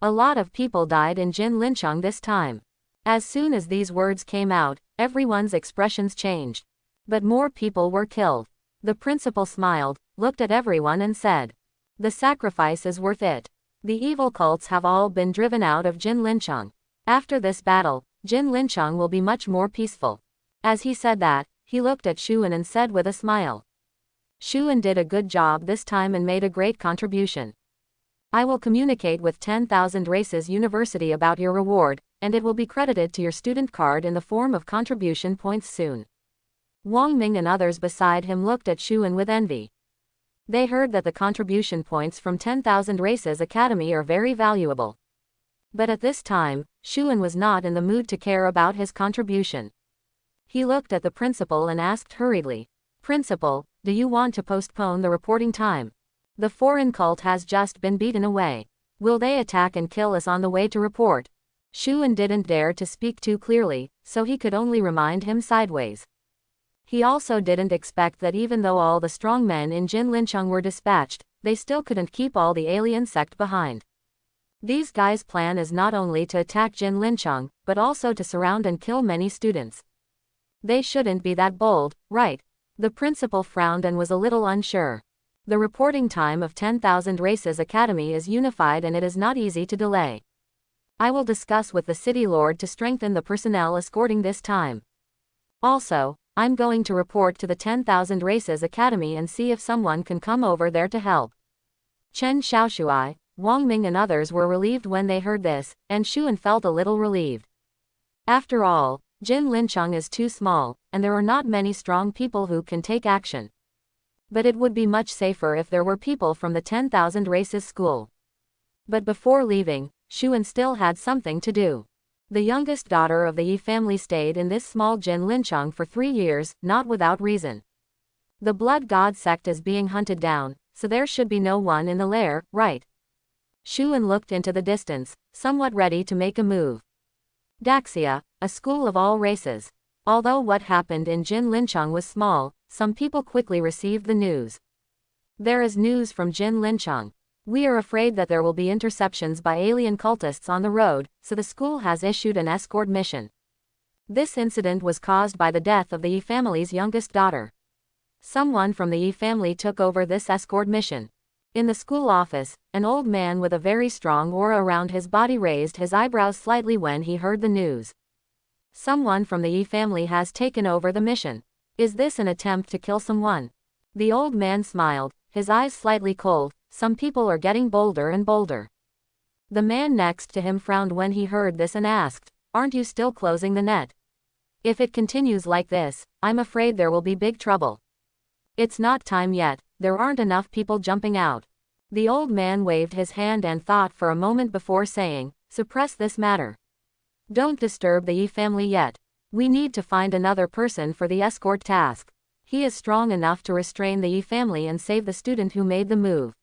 Speaker 1: A lot of people died in Jin Lincheng this time. As soon as these words came out, everyone's expressions changed. But more people were killed. The principal smiled, looked at everyone and said, the sacrifice is worth it. The evil cults have all been driven out of Jin Lincheng. After this battle, Jin Lincheng will be much more peaceful. As he said that, he looked at Shuan and said with a smile. Shuan did a good job this time and made a great contribution. I will communicate with 10,000 Races University about your reward, and it will be credited to your student card in the form of contribution points soon. Wang Ming and others beside him looked at Shuan with envy. They heard that the contribution points from 10,000 Races Academy are very valuable. But at this time, Shuan was not in the mood to care about his contribution. He looked at the principal and asked hurriedly, Principal, do you want to postpone the reporting time? The foreign cult has just been beaten away. Will they attack and kill us on the way to report? Shuan didn't dare to speak too clearly, so he could only remind him sideways. He also didn't expect that even though all the strong men in Jin Lincheng were dispatched, they still couldn't keep all the alien sect behind. These guys' plan is not only to attack Jin Lincheng, but also to surround and kill many students. They shouldn't be that bold, right? The principal frowned and was a little unsure. The reporting time of 10,000 Races Academy is unified and it is not easy to delay. I will discuss with the city lord to strengthen the personnel escorting this time. Also, I'm going to report to the 10,000 Races Academy and see if someone can come over there to help. Chen Xiaoshui, Wang Ming and others were relieved when they heard this, and Shuan felt a little relieved. After all, Jin Lincheng is too small, and there are not many strong people who can take action. But it would be much safer if there were people from the 10,000 Races school. But before leaving, Shuan still had something to do. The youngest daughter of the Yi family stayed in this small Jin Lincheng for 3 years, not without reason. The blood god sect is being hunted down, so there should be no one in the lair, right? Shuan looked into the distance, somewhat ready to make a move. Daxia, a school of all races. Although what happened in Jin Lincheng was small, some people quickly received the news. There is news from Jin Lincheng. We are afraid that there will be interceptions by alien cultists on the road, so the school has issued an escort mission. This incident was caused by the death of the Yi family's youngest daughter. Someone from the Yi family took over this escort mission. In the school office, an old man with a very strong aura around his body raised his eyebrows slightly when he heard the news. Someone from the Yi family has taken over the mission. Is this an attempt to kill someone? The old man smiled, his eyes slightly cold. Some people are getting bolder and bolder. The man next to him frowned when he heard this and asked, "Aren't you still closing the net? If it continues like this, I'm afraid there will be big trouble." "It's not time yet, there aren't enough people jumping out." The old man waved his hand and thought for a moment before saying, "Suppress this matter. Don't disturb the Yi family yet. We need to find another person for the escort task. He is strong enough to restrain the Yi family and save the student who made the move."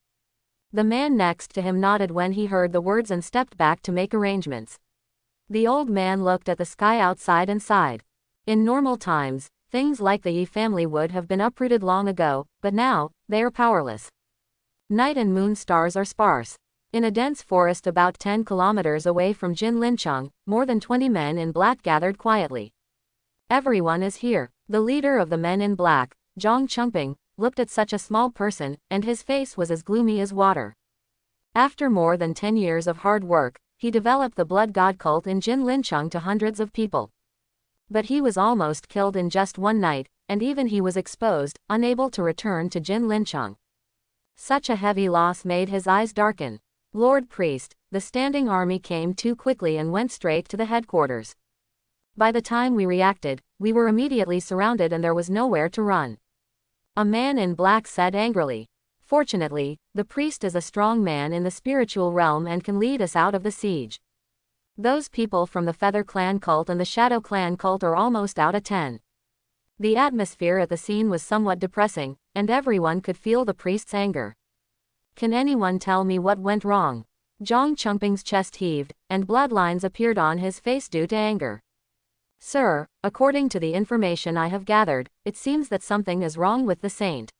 Speaker 1: The man next to him nodded when he heard the words and stepped back to make arrangements. The old man looked at the sky outside and sighed. In normal times, things like the Yi family would have been uprooted long ago, but now, they are powerless. Night and moon stars are sparse. In a dense forest about 10 kilometers away from Jin Lincheng, more than 20 men in black gathered quietly. Everyone is here. The leader of the men in black, Zhang Chengping, looked at such a small person, and his face was as gloomy as water. After more than 10 years of hard work, he developed the blood god cult in Jin Lincheng to hundreds of people. But he was almost killed in just one night, and even he was exposed, unable to return to Jin Lincheng. Such a heavy loss made his eyes darken. "Lord Priest, the standing army came too quickly and went straight to the headquarters. By the time we reacted, we were immediately surrounded and there was nowhere to run," a man in black said angrily. "Fortunately, the priest is a strong man in the spiritual realm and can lead us out of the siege. Those people from the Feather Clan cult and the Shadow Clan cult are almost out of 10. The atmosphere at the scene was somewhat depressing, and everyone could feel the priest's anger. "Can anyone tell me what went wrong?" Zhang Chengping's chest heaved, and bloodlines appeared on his face due to anger. "Sir, according to the information I have gathered, it seems that something is wrong with the saint."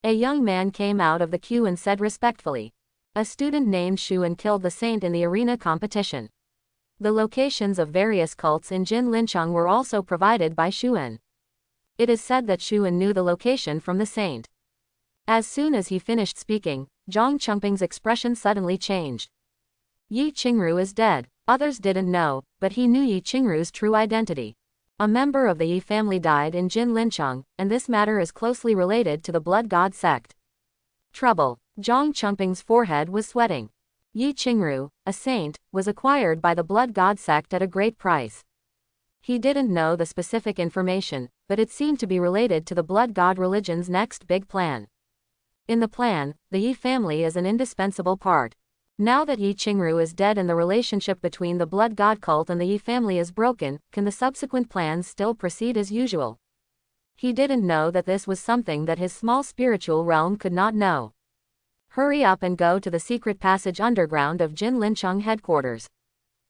Speaker 1: A young man came out of the queue and said respectfully, "A student named Shuan killed the saint in the arena competition." The locations of various cults in Jin Lincheng were also provided by Shuan. It is said that Shuan knew the location from the saint. As soon as he finished speaking, Zhang Chengping's expression suddenly changed. "Yi Qingru is dead." Others didn't know, but he knew Yi Qingru's true identity. A member of the Yi family died in Jin Lincheng, and this matter is closely related to the blood god sect. Trouble. Zhang Chengping's forehead was sweating. Yi Qingru, a saint, was acquired by the blood god sect at a great price. He didn't know the specific information, but it seemed to be related to the blood god religion's next big plan. In the plan, the Yi family is an indispensable part. Now that Yi Qingru is dead and the relationship between the blood god cult and the Yi family is broken, can the subsequent plans still proceed as usual? He didn't know that this was something that his small spiritual realm could not know. Hurry up and go to the secret passage underground of Jin Lincheng headquarters.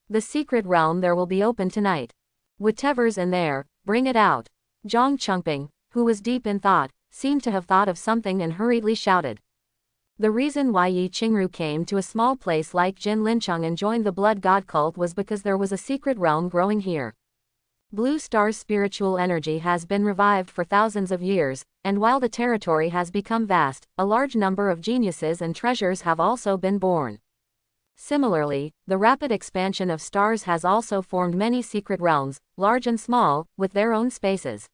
Speaker 1: The secret realm there will be open tonight. Whatever's in there, bring it out. Zhang Chengping, who was deep in thought, seemed to have thought of something and hurriedly shouted. The reason why Yi Qingru came to a small place like Jin Lincheng and joined the blood god cult was because there was a secret realm growing here. Blue Star's spiritual energy has been revived for thousands of years, and while the territory has become vast, a large number of geniuses and treasures have also been born. Similarly, the rapid expansion of stars has also formed many secret realms, large and small, with their own spaces.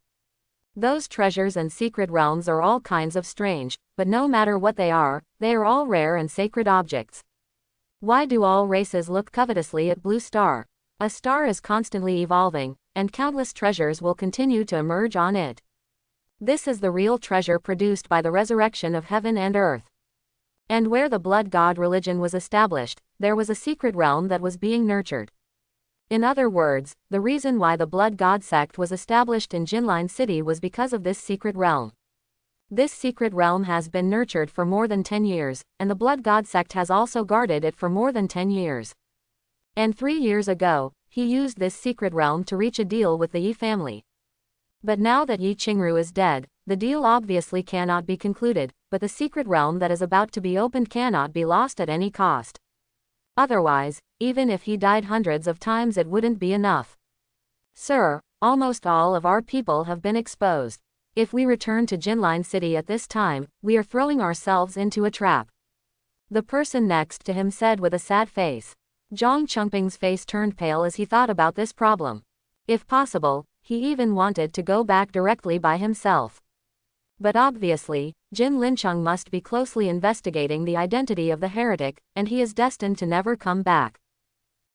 Speaker 1: Those treasures and secret realms are all kinds of strange, but no matter what they are all rare and sacred objects. Why do all races look covetously at Blue Star? A star is constantly evolving, and countless treasures will continue to emerge on it. This is the real treasure produced by the resurrection of heaven and earth. And where the blood god religion was established, there was a secret realm that was being nurtured. In other words, the reason why the blood god sect was established in Jinlin City was because of this secret realm. This secret realm has been nurtured for more than 10 years, and the blood god sect has also guarded it for more than 10 years. And 3 years ago, he used this secret realm to reach a deal with the Yi family. But now that Yi Qingru is dead, the deal obviously cannot be concluded, but the secret realm that is about to be opened cannot be lost at any cost. Otherwise, even if he died hundreds of times it wouldn't be enough. Sir, almost all of our people have been exposed. If we return to Jinlin City at this time, we are throwing ourselves into a trap. The person next to him said with a sad face. Zhang Chengping's face turned pale as he thought about this problem. If possible, he even wanted to go back directly by himself. But obviously, Jin Lincheng must be closely investigating the identity of the heretic, and he is destined to never come back.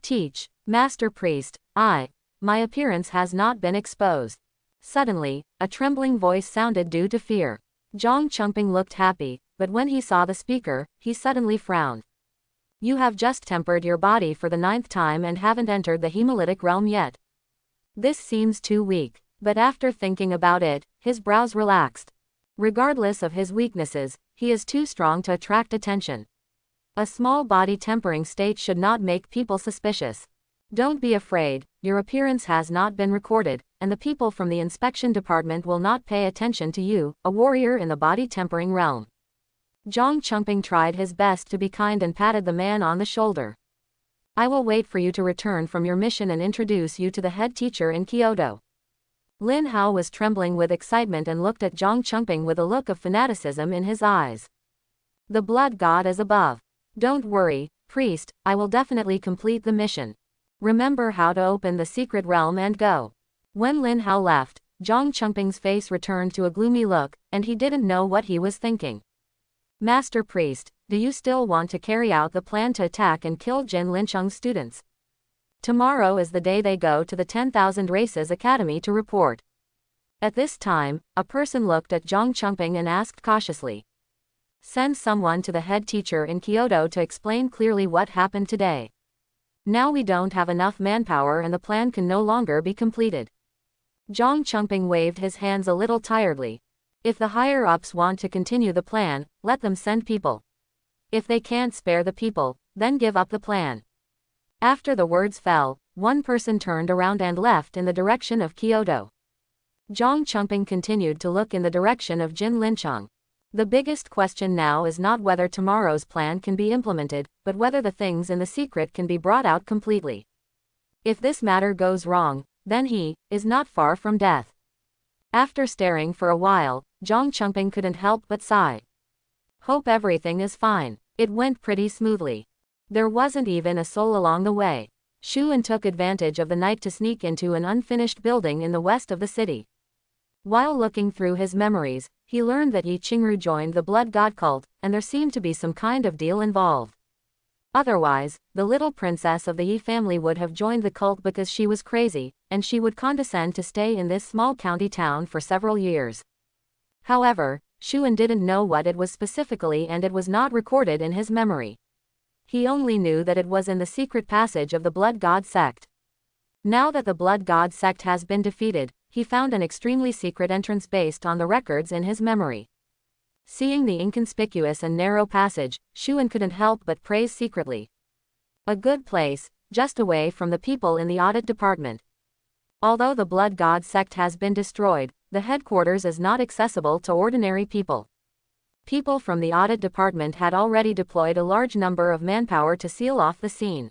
Speaker 1: Teach, Master Priest, my appearance has not been exposed. Suddenly, a trembling voice sounded due to fear. Zhang Chengping looked happy, but when he saw the speaker, he suddenly frowned. You have just tempered your body for the 9th time and haven't entered the hemolytic realm yet. This seems too weak, but after thinking about it, his brows relaxed. Regardless of his weaknesses, he is too strong to attract attention. A small body tempering state should not make people suspicious. Don't be afraid, your appearance has not been recorded, and the people from the inspection department will not pay attention to you, a warrior in the body tempering realm. Zhang Chengping tried his best to be kind and patted the man on the shoulder. I will wait for you to return from your mission and introduce you to the head teacher in Kyoto. Lin Hao was trembling with excitement and looked at Zhang Chengping with a look of fanaticism in his eyes. The blood god is above. Don't worry, priest, I will definitely complete the mission. Remember how to open the secret realm and go. When Lin Hao left, Zhang Chengping's face returned to a gloomy look, and he didn't know what he was thinking. Master Priest, do you still want to carry out the plan to attack and kill Jin Lincheng's students? Tomorrow is the day they go to the 10,000 Races Academy to report. At this time, a person looked at Zhang Chengping and asked cautiously. Send someone to the head teacher in Kyoto to explain clearly what happened today. Now we don't have enough manpower and the plan can no longer be completed. Zhang Chengping waved his hands a little tiredly. If the higher-ups want to continue the plan, let them send people. If they can't spare the people, then give up the plan. After the words fell, one person turned around and left in the direction of Kyoto. Zhang Chengping continued to look in the direction of Jin Lincheng. The biggest question now is not whether tomorrow's plan can be implemented, but whether the things in the secret can be brought out completely. If this matter goes wrong, then he is not far from death. After staring for a while, Zhang Chengping couldn't help but sigh. Hope everything is fine. It went pretty smoothly. There wasn't even a soul along the way. Shu En took advantage of the night to sneak into an unfinished building in the west of the city. While looking through his memories, he learned that Yi Qingru joined the blood god cult, and there seemed to be some kind of deal involved. Otherwise, the little princess of the Yi family would have joined the cult because she was crazy, and she would condescend to stay in this small county town for several years. However, Shu En didn't know what it was specifically and it was not recorded in his memory. He only knew that it was in the secret passage of the Blood God sect. Now that the Blood God sect has been defeated, he found an extremely secret entrance based on the records in his memory. Seeing the inconspicuous and narrow passage, Shu En couldn't help but praise secretly. A good place, just away from the people in the audit department. Although the Blood God sect has been destroyed, the headquarters is not accessible to ordinary people. People from the audit department had already deployed a large number of manpower to seal off the scene.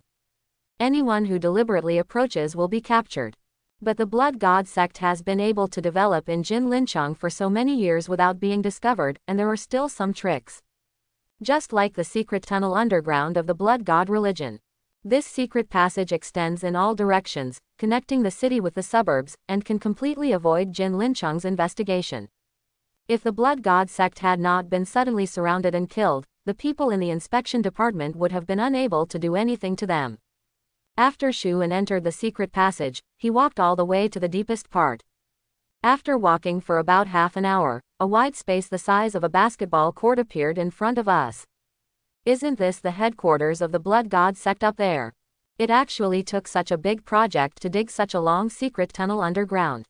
Speaker 1: Anyone who deliberately approaches will be captured. But the Blood God sect has been able to develop in Jin Lincheng for so many years without being discovered, and there are still some tricks. Just like the secret tunnel underground of the Blood God religion. This secret passage extends in all directions, connecting the city with the suburbs, and can completely avoid Jin Lincheng's investigation. If the Blood God sect had not been suddenly surrounded and killed, the people in the inspection department would have been unable to do anything to them. After Shu En entered the secret passage, he walked all the way to the deepest part. After walking for about half an hour, a wide space the size of a basketball court appeared in front of us. Isn't this the headquarters of the Blood God sect up there? It actually took such a big project to dig such a long secret tunnel underground.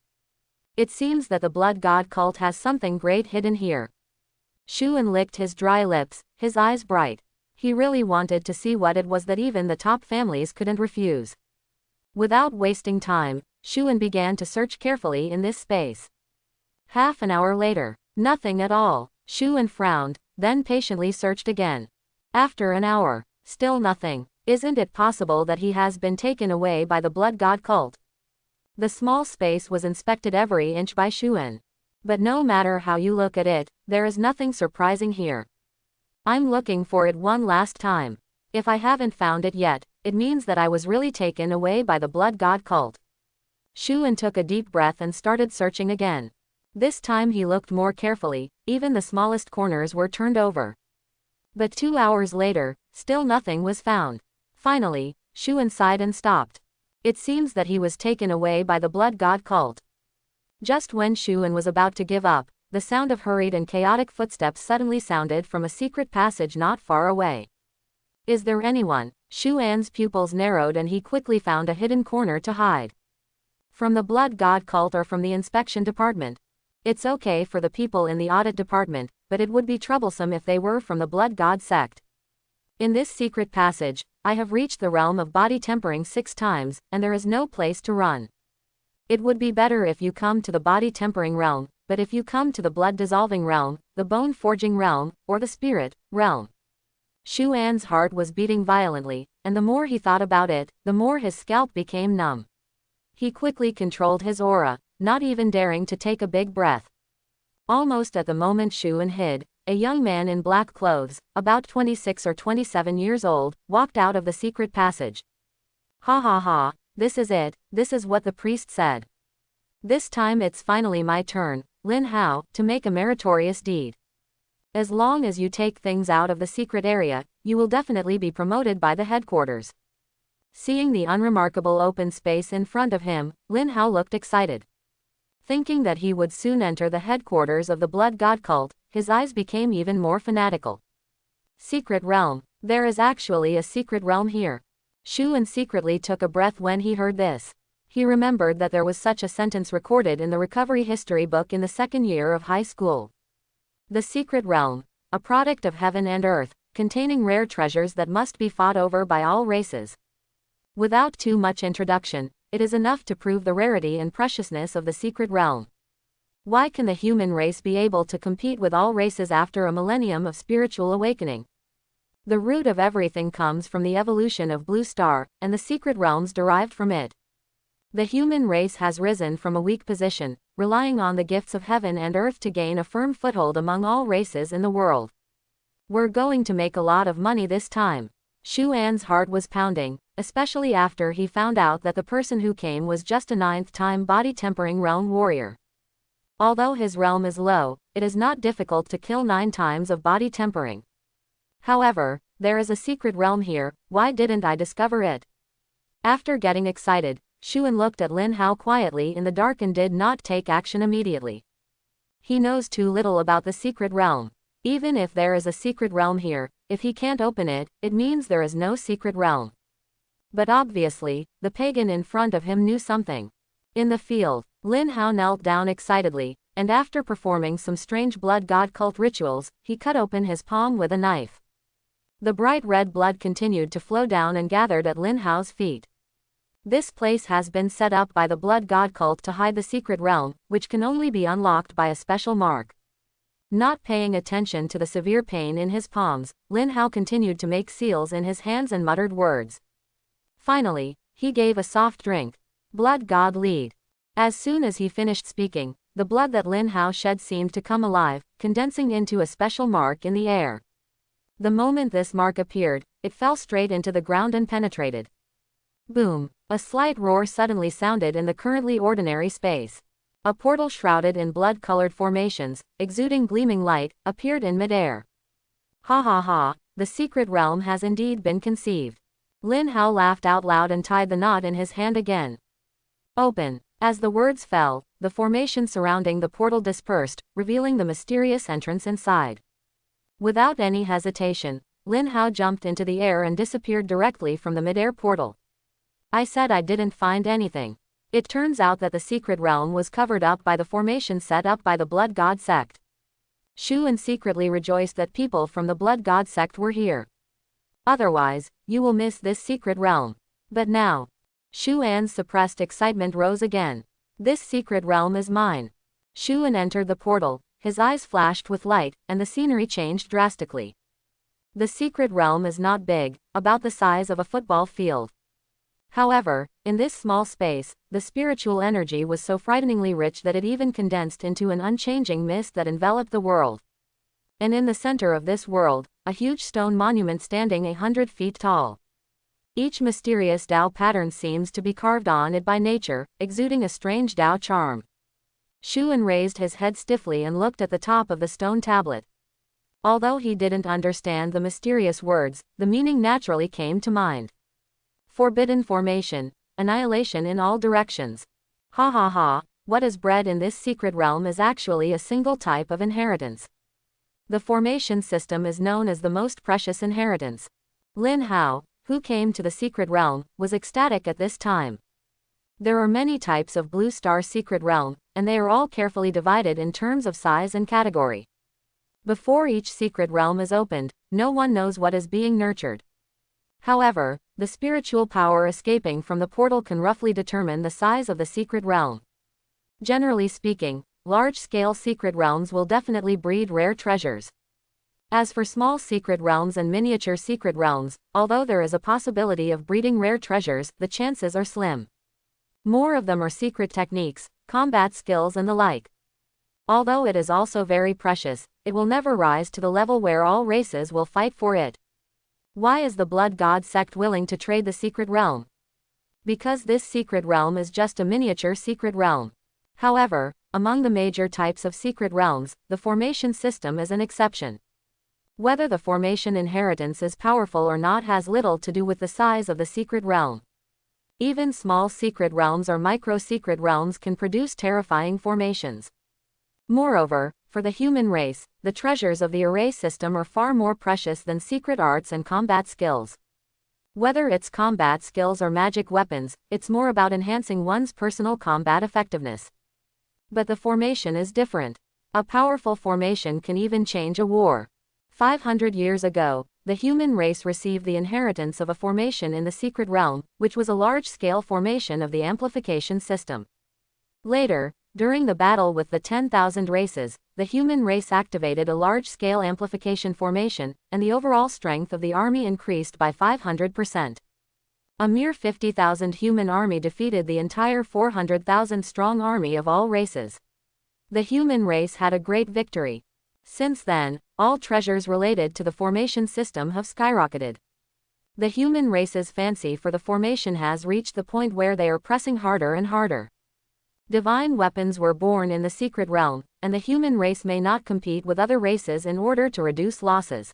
Speaker 1: It seems that the Blood God cult has something great hidden here. Shu En licked his dry lips, his eyes bright. He really wanted to see what it was that even the top families couldn't refuse. Without wasting time, Shu En began to search carefully in this space. Half an hour later, nothing at all. Shu En frowned, then patiently searched again. After an hour, still nothing. Isn't it possible that he has been taken away by the Blood God cult? The small space was inspected every inch by Shu En. But no matter how you look at it, there is nothing surprising here. I'm looking for it one last time. If I haven't found it yet, it means that I was really taken away by the Blood God cult. Shu En took a deep breath and started searching again. This time he looked more carefully, even the smallest corners were turned over. But 2 hours later, still nothing was found. Finally, Shuan sighed and stopped. It seems that he was taken away by the blood god cult. Just when Shuan was about to give up, the sound of hurried and chaotic footsteps suddenly sounded from a secret passage not far away. Is there anyone? Shuan's pupils narrowed and he quickly found a hidden corner to hide. From the blood god cult or from the inspection department? It's okay for the people in the audit department, but it would be troublesome if they were from the blood god sect. In this secret passage, I have reached the realm of body tempering 6 times, and there is no place to run. It would be better if you come to the body tempering realm, but if you come to the blood dissolving realm, the bone forging realm, or the spirit realm. Shuan's heart was beating violently, and the more he thought about it, the more his scalp became numb. He quickly controlled his aura, not even daring to take a big breath. Almost at the moment Shuan hid, a young man in black clothes, about 26 or 27 years old, walked out of the secret passage. Ha ha ha, this is it, this is what the priest said. This time it's finally my turn, Lin Hao, to make a meritorious deed. As long as you take things out of the secret area, you will definitely be promoted by the headquarters. Seeing the unremarkable open space in front of him, Lin Hao looked excited. Thinking that he would soon enter the headquarters of the blood god cult, his eyes became even more fanatical. Secret realm. There is actually a secret realm here. Shuan secretly took a breath when he heard this. He remembered that there was such a sentence recorded in the recovery history book in the 2nd year of high school. The secret realm. A product of heaven and earth, containing rare treasures that must be fought over by all races. Without too much introduction, it is enough to prove the rarity and preciousness of the secret realm. Why can the human race be able to compete with all races after a millennium of spiritual awakening? The root of everything comes from the evolution of Blue Star, and the secret realms derived from it. The human race has risen from a weak position, relying on the gifts of heaven and earth to gain a firm foothold among all races in the world. We're going to make a lot of money this time. Shuan's heart was pounding, especially after he found out that the person who came was just a 9th-time body tempering realm warrior. Although his realm is low, it is not difficult to kill 9 times of body tempering. However, there is a secret realm here, why didn't I discover it? After getting excited, Shuan looked at Lin Hao quietly in the dark and did not take action immediately. He knows too little about the secret realm. Even if there is a secret realm here, if he can't open it, it means there is no secret realm. But obviously, the pagan in front of him knew something. In the field, Lin Hao knelt down excitedly, and after performing some strange blood god cult rituals, he cut open his palm with a knife. The bright red blood continued to flow down and gathered at Lin Hao's feet. This place has been set up by the blood god cult to hide the secret realm, which can only be unlocked by a special mark. Not paying attention to the severe pain in his palms, Lin Hao continued to make seals in his hands and muttered words. Finally, he gave a soft drink. Blood god lead. As soon as he finished speaking, the blood that Lin Hao shed seemed to come alive, condensing into a special mark in the air. The moment this mark appeared, it fell straight into the ground and penetrated. Boom! A slight roar suddenly sounded in the currently ordinary space. A portal shrouded in blood-colored formations, exuding gleaming light, appeared in midair. Ha ha ha, the secret realm has indeed been conceived. Lin Hao laughed out loud and tied the knot in his hand again. Open. As the words fell, the formation surrounding the portal dispersed, revealing the mysterious entrance inside. Without any hesitation, Lin Hao jumped into the air and disappeared directly from the midair portal. I said I didn't find anything. It turns out that the secret realm was covered up by the formation set up by the Blood God sect. Shuan secretly rejoiced that people from the Blood God sect were here. Otherwise, you will miss this secret realm. But now, Shuan's suppressed excitement rose again. This secret realm is mine. Shuan entered the portal, his eyes flashed with light, and the scenery changed drastically. The secret realm is not big, about the size of a football field. However, in this small space, the spiritual energy was so frighteningly rich that it even condensed into an unchanging mist that enveloped the world. And in the center of this world, a huge stone monument standing 100 feet tall. Each mysterious Tao pattern seems to be carved on it by nature, exuding a strange Tao charm. Shuan raised his head stiffly and looked at the top of the stone tablet. Although he didn't understand the mysterious words, the meaning naturally came to mind. Forbidden formation, annihilation in all directions. Ha ha ha, what is bred in this secret realm is actually a single type of inheritance. The formation system is known as the most precious inheritance. Lin Hao, who came to the secret realm, was ecstatic at this time. There are many types of Blue Star secret realm, and they are all carefully divided in terms of size and category. Before each secret realm is opened, no one knows what is being nurtured. However, the spiritual power escaping from the portal can roughly determine the size of the secret realm. Generally speaking, large-scale secret realms will definitely breed rare treasures. As for small secret realms and miniature secret realms, although there is a possibility of breeding rare treasures, the chances are slim. More of them are secret techniques, combat skills and the like. Although it is also very precious, it will never rise to the level where all races will fight for it. Why is the Blood God sect willing to trade the secret realm? Because this secret realm is just a miniature secret realm. However, among the major types of secret realms, the formation system is an exception. Whether the formation inheritance is powerful or not has little to do with the size of the secret realm. Even small secret realms or micro-secret realms can produce terrifying formations. Moreover, for the human race, the treasures of the array system are far more precious than secret arts and combat skills. Whether it's combat skills or magic weapons, it's more about enhancing one's personal combat effectiveness. But the formation is different. A powerful formation can even change a war. 500 years ago, the human race received the inheritance of a formation in the secret realm, which was a large-scale formation of the amplification system. Later, during the battle with the 10,000 races, the human race activated a large-scale amplification formation, and the overall strength of the army increased by 500%. A mere 50,000 human army defeated the entire 400,000 strong army of all races. The human race had a great victory. Since then, all treasures related to the formation system have skyrocketed. The human race's fancy for the formation has reached the point where they are pressing harder and harder. Divine weapons were born in the secret realm, and the human race may not compete with other races in order to reduce losses.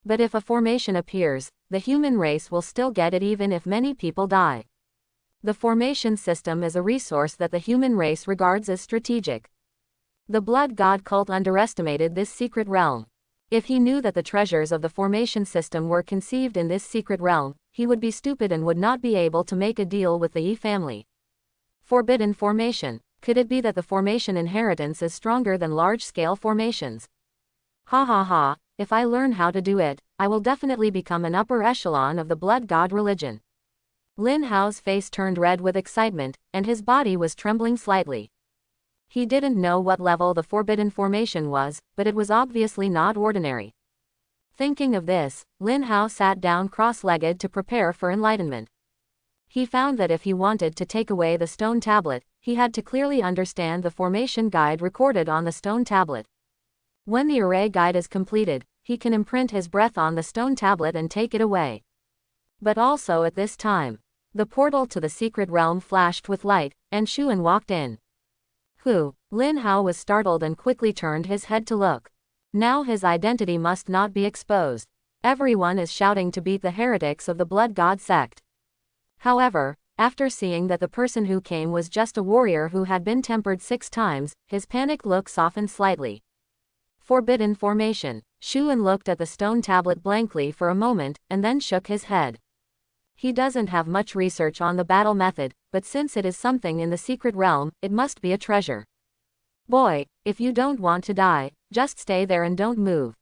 Speaker 1: But if a formation appears, the human race will still get it even if many people die. The formation system is a resource that the human race regards as strategic. The Blood God cult underestimated this secret realm. If he knew that the treasures of the formation system were conceived in this secret realm, he would be stupid and would not be able to make a deal with the Yi family. Forbidden formation. Could it be that the formation inheritance is stronger than large-scale formations? Ha ha ha, if I learn how to do it, I will definitely become an upper echelon of the Blood God religion. Lin Hao's face turned red with excitement, and his body was trembling slightly. He didn't know what level the forbidden formation was, but it was obviously not ordinary. Thinking of this, Lin Hao sat down cross-legged to prepare for enlightenment. He found that if he wanted to take away the stone tablet, he had to clearly understand the formation guide recorded on the stone tablet. When the array guide is completed, he can imprint his breath on the stone tablet and take it away. But also at this time, the portal to the secret realm flashed with light, and Shuan walked in. Who? Lin Hao was startled and quickly turned his head to look. Now his identity must not be exposed. Everyone is shouting to beat the heretics of the Blood God sect. However, after seeing that the person who came was just a warrior who had been tempered 6 times, his panicked look softened slightly. Forbidden formation. Shuan looked at the stone tablet blankly for a moment, and then shook his head. He doesn't have much research on the battle method, but since it is something in the secret realm, it must be a treasure. Boy, if you don't want to die, just stay there and don't move.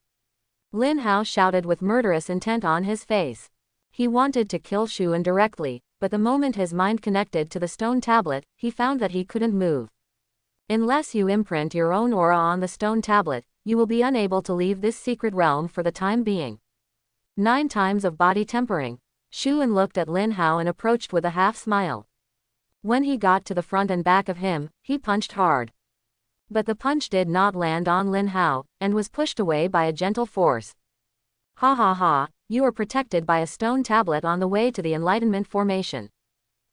Speaker 1: Lin Hao shouted with murderous intent on his face. He wanted to kill Shuan directly, but the moment his mind connected to the stone tablet, he found that he couldn't move. Unless you imprint your own aura on the stone tablet, you will be unable to leave this secret realm for the time being. 9 times of body tempering. Shuan looked at Lin Hao and approached with a half-smile. When he got to the front and back of him, he punched hard. But the punch did not land on Lin Hao, and was pushed away by a gentle force. Ha ha ha, you are protected by a stone tablet on the way to the enlightenment formation.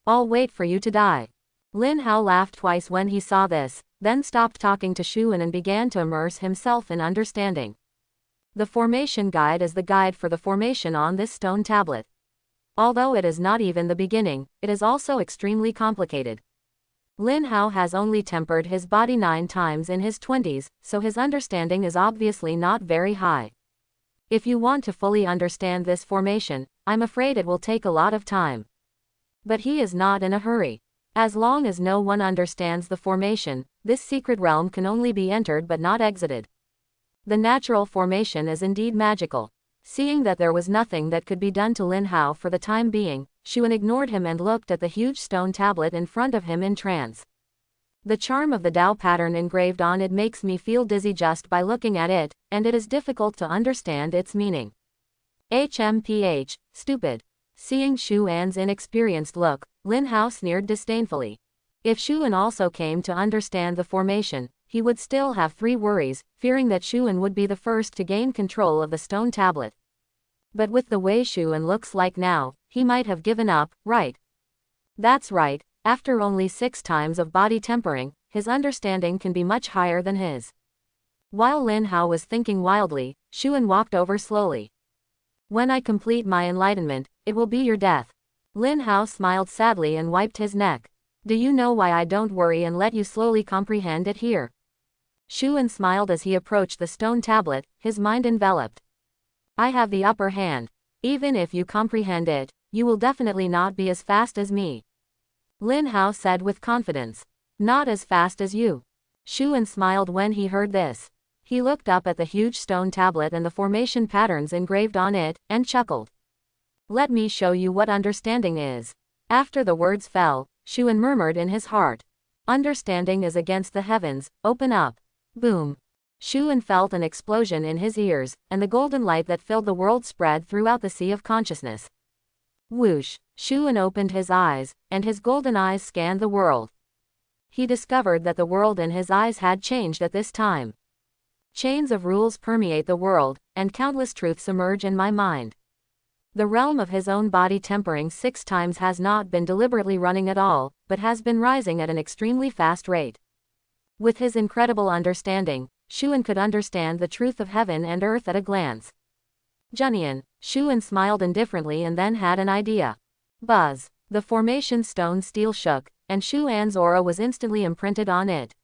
Speaker 1: I'll wait for you to die. Lin Hao laughed twice when he saw this, then stopped talking to Shuan and began to immerse himself in understanding. The formation guide is the guide for the formation on this stone tablet. Although it is not even the beginning, it is also extremely complicated. Lin Hao has only tempered his body 9 times in his 20s, so his understanding is obviously not very high. If you want to fully understand this formation, I'm afraid it will take a lot of time. But he is not in a hurry. As long as no one understands the formation, this secret realm can only be entered but not exited. The natural formation is indeed magical. Seeing that there was nothing that could be done to Lin Hao for the time being, Shuan ignored him and looked at the huge stone tablet in front of him in trance. The charm of the Tao pattern engraved on it makes me feel dizzy just by looking at it, and it is difficult to understand its meaning. HMPH, stupid. Seeing Shuan's inexperienced look, Lin Hao sneered disdainfully. If Shuan also came to understand the formation, he would still have 3 worries, fearing that Shuan would be the first to gain control of the stone tablet. But with the way Shuan looks like now, he might have given up, right? That's right, after only 6 times of body tempering, his understanding can be much higher than his. While Lin Hao was thinking wildly, Shuan walked over slowly. When I complete my enlightenment, it will be your death. Lin Hao smiled sadly and wiped his neck. Do you know why I don't worry and let you slowly comprehend it here? Shuan smiled as he approached the stone tablet, his mind enveloped. I have the upper hand. Even if you comprehend it, you will definitely not be as fast as me. Lin Hao said with confidence. Not as fast as you. Shuan smiled when he heard this. He looked up at the huge stone tablet and the formation patterns engraved on it, and chuckled. Let me show you what understanding is. After the words fell, Shuan murmured in his heart. Understanding is against the heavens, open up. Boom. Shuan felt an explosion in his ears, and the golden light that filled the world spread throughout the sea of consciousness. Whoosh. Shuan opened his eyes, and his golden eyes scanned the world. He discovered that the world in his eyes had changed at this time. Chains of rules permeate the world, and countless truths emerge in my mind. The realm of his own body tempering 6 times has not been deliberately running at all, but has been rising at an extremely fast rate. With his incredible understanding, Shuan could understand the truth of heaven and earth at a glance. Junian, Shuan smiled indifferently and then had an idea. Buzz. The formation stone steel shook, and Shuan's aura was instantly imprinted on it.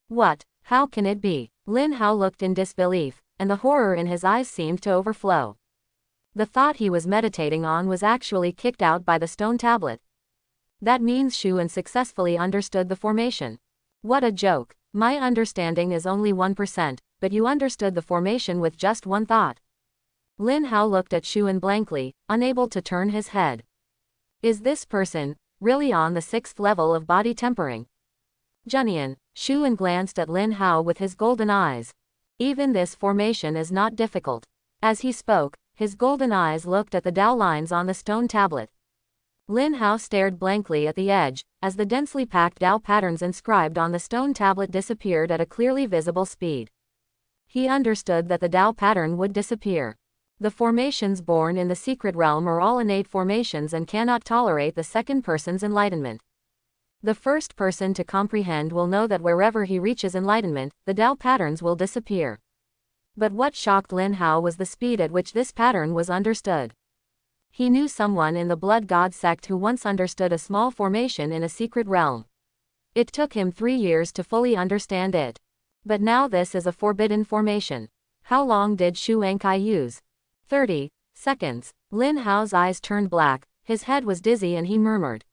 Speaker 1: What? How can it be? Lin Hao looked in disbelief, and the horror in his eyes seemed to overflow. The thought he was meditating on was actually kicked out by the stone tablet. That means Shuan successfully understood the formation. What a joke. My understanding is only 1%, but you understood the formation with just 1 thought. Lin Hao looked at Shuan blankly, unable to turn his head. Is this person really on the 6th level of body tempering? Junian, Shuan glanced at Lin Hao with his golden eyes. Even this formation is not difficult. As he spoke, his golden eyes looked at the Tao lines on the stone tablet. Lin Hao stared blankly at the edge, as the densely packed Tao patterns inscribed on the stone tablet disappeared at a clearly visible speed. He understood that the Tao pattern would disappear. The formations born in the secret realm are all innate formations and cannot tolerate the second person's enlightenment. The first person to comprehend will know that wherever he reaches enlightenment, the Tao patterns will disappear. But what shocked Lin Hao was the speed at which this pattern was understood. He knew someone in the Blood God sect who once understood a small formation in a secret realm. It took him 3 years to fully understand it. But now this is a forbidden formation. How long did Shu Enkai use? 30 seconds. Lin Hao's eyes turned black, his head was dizzy and he murmured.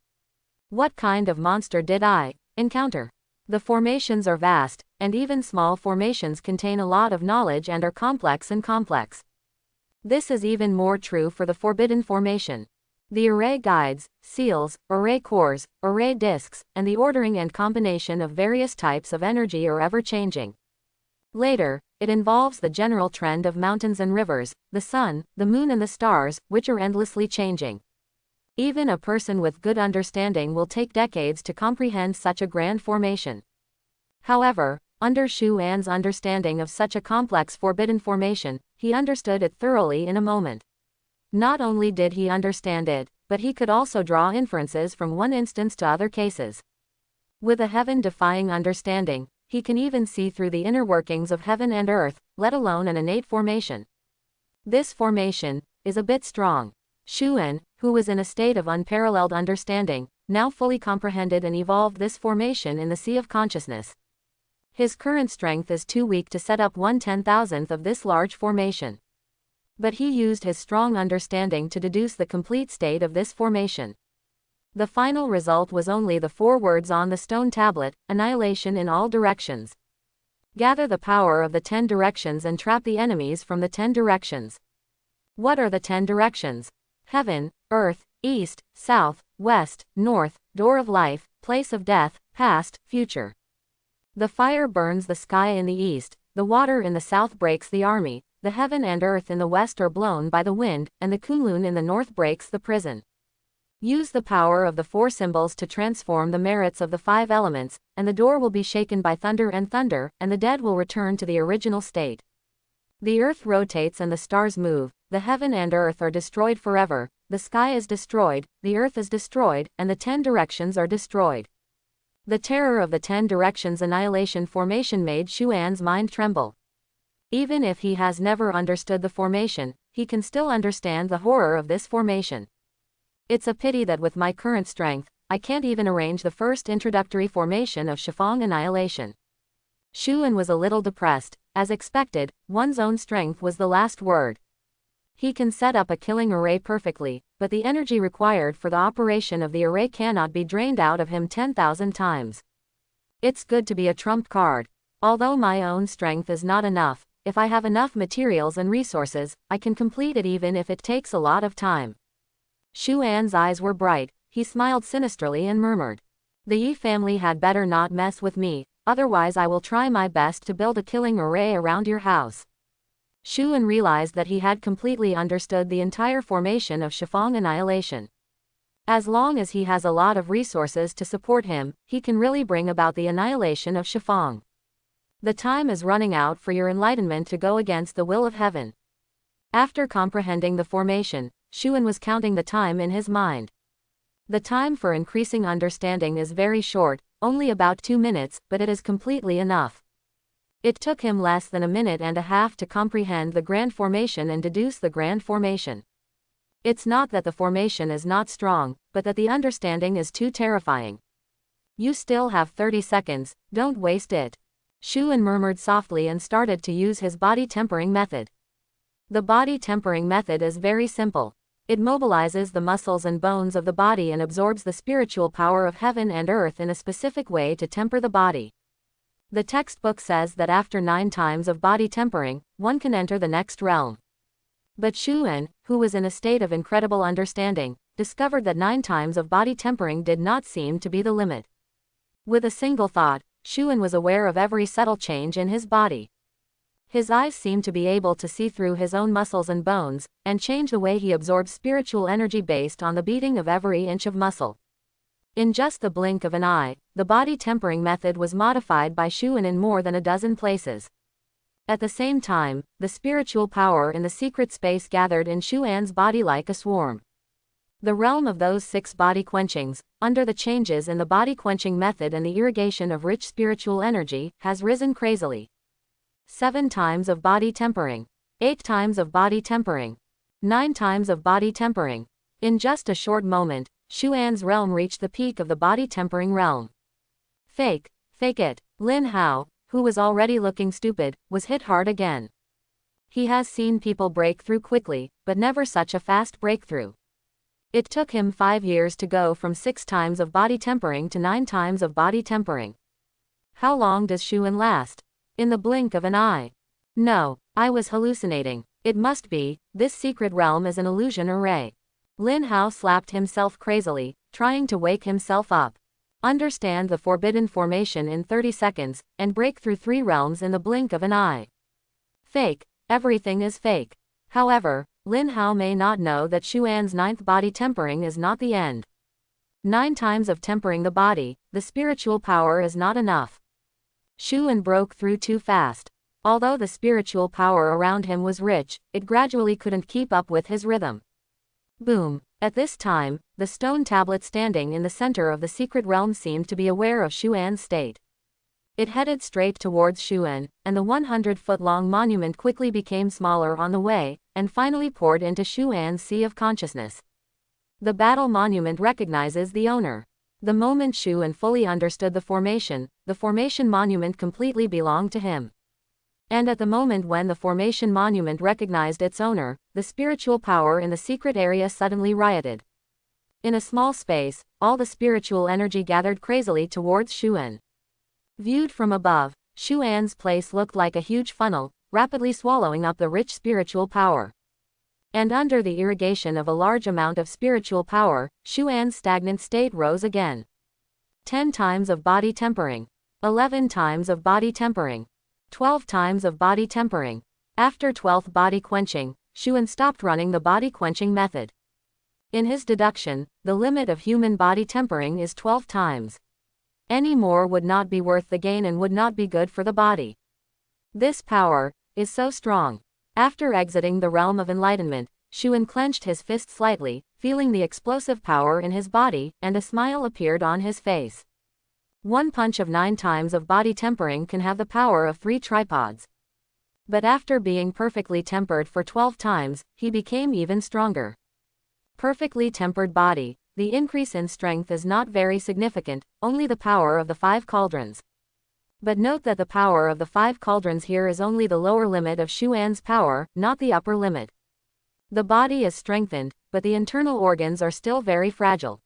Speaker 1: What kind of monster did I encounter? The formations are vast, and even small formations contain a lot of knowledge and are complex. This is even more true for the forbidden formation. The array guides, seals, array cores, array disks, and the ordering and combination of various types of energy are ever-changing. Later, it involves the general trend of mountains and rivers, the sun, the moon and the stars, which are endlessly changing. Even a person with good understanding will take decades to comprehend such a grand formation. However, under Shu An's understanding of such a complex forbidden formation, he understood it thoroughly in a moment. Not only did he understand it, but he could also draw inferences from one instance to other cases. With a heaven-defying understanding, he can even see through the inner workings of heaven and earth, let alone an innate formation. This formation is a bit strong. Xuan, who was in a state of unparalleled understanding, now fully comprehended and evolved this formation in the sea of consciousness. His current strength is too weak to set up 1/10,000th of this large formation. But he used his strong understanding to deduce the complete state of this formation. The final result was only the 4 words on the stone tablet: annihilation in all directions. Gather the power of the 10 directions and trap the enemies from the 10 directions. What are the 10 directions? Heaven, earth, east, south, west, north, door of life, place of death, past, future. The fire burns the sky in the east, the water in the south breaks the army, the heaven and earth in the west are blown by the wind, and the kunlun in the north breaks the prison. Use the power of the 4 symbols to transform the merits of the 5 elements, and the door will be shaken by thunder, and the dead will return to the original state. The earth rotates and the stars move, the heaven and earth are destroyed forever, the sky is destroyed, the earth is destroyed, and the 10 directions are destroyed. The terror of the 10 directions annihilation formation made Xuan's mind tremble. Even if he has never understood the formation, he can still understand the horror of this formation. It's a pity that with my current strength, I can't even arrange the first introductory formation of Shifang annihilation. Xuan was a little depressed. As expected, one's own strength was the last word. He can set up a killing array perfectly, but the energy required for the operation of the array cannot be drained out of him 10,000 times. It's good to be a trump card. Although my own strength is not enough, if I have enough materials and resources, I can complete it even if it takes a lot of time. Xuan's eyes were bright, he smiled sinisterly and murmured. The Yi family had better not mess with me, otherwise I will try my best to build a killing array around your house. Xuan realized that he had completely understood the entire formation of Shifang annihilation. As long as he has a lot of resources to support him, he can really bring about the annihilation of Shifang. The time is running out for your enlightenment to go against the will of heaven. After comprehending the formation, Xuan was counting the time in his mind. The time for increasing understanding is very short, only about 2 minutes, but it is completely enough. It took him less than a minute and a half to comprehend the grand formation and deduce the grand formation. It's not that the formation is not strong, but that the understanding is too terrifying. You still have 30 seconds, don't waste it. Xuan murmured softly and started to use his body tempering method. The body tempering method is very simple. It mobilizes the muscles and bones of the body and absorbs the spiritual power of heaven and earth in a specific way to temper the body. The textbook says that after 9 times of body tempering, one can enter the next realm. But Xuan, who was in a state of incredible understanding, discovered that 9 times of body tempering did not seem to be the limit. With a single thought, Xuan was aware of every subtle change in his body. His eyes seemed to be able to see through his own muscles and bones, and change the way he absorbs spiritual energy based on the beating of every inch of muscle. In just the blink of an eye, the body tempering method was modified by Xuan in more than a dozen places. At the same time, the spiritual power in the secret space gathered in Xuan's body like a swarm. The realm of those 6 body quenchings, under the changes in the body quenching method and the irrigation of rich spiritual energy, has risen crazily. 7 times of body tempering. 8 times of body tempering. 9 times of body tempering. In just a short moment, Xuan's realm reached the peak of the body tempering realm. Fake it. Lin Hao, who was already looking stupid, was hit hard again. He has seen people break through quickly, but never such a fast breakthrough. It took him 5 years to go from 6 times of body tempering to 9 times of body tempering. How long does Xuan last? In the blink of an eye. No, I was hallucinating. It must be, this secret realm is an illusion array. Lin Hao slapped himself crazily, trying to wake himself up. Understand the forbidden formation in 30 seconds, and break through 3 realms in the blink of an eye. Fake, everything is fake. However, Lin Hao may not know that Xuan's 9th body tempering is not the end. 9 times of tempering the body, the spiritual power is not enough. Xuan broke through too fast. Although the spiritual power around him was rich, it gradually couldn't keep up with his rhythm. Boom, At this time, the stone tablet standing in the center of the secret realm seemed to be aware of Xuan's state. It headed straight towards Xuan, and the 100-foot-long monument quickly became smaller on the way, and finally poured into Xuan's sea of consciousness. The battle monument recognizes the owner. The moment Xuan fully understood the formation monument completely belonged to him. And at the moment when the formation monument recognized its owner, the spiritual power in the secret area suddenly rioted. In a small space, all the spiritual energy gathered crazily towards Xuan. Viewed from above, Xuan's place looked like a huge funnel, rapidly swallowing up the rich spiritual power. And under the irrigation of a large amount of spiritual power, Xuan's stagnant state rose again. 10 times of body tempering. 11 times of body tempering. 12 times of body tempering. After 12th body quenching, Xuan stopped running the body quenching method. In his deduction, the limit of human body tempering is 12 times. Any more would not be worth the gain and would not be good for the body. This power is so strong. After exiting the realm of enlightenment, Xuan clenched his fist slightly, feeling the explosive power in his body, and a smile appeared on his face. One punch of 9 times of body tempering can have the power of 3 tripods. But after being perfectly tempered for 12 times, he became even stronger. Perfectly tempered body. The increase in strength is not very significant, only the power of the 5 cauldrons. But note that the power of the 5 cauldrons here is only the lower limit of Xuan's power, not the upper limit. The body is strengthened, but the internal organs are still very fragile.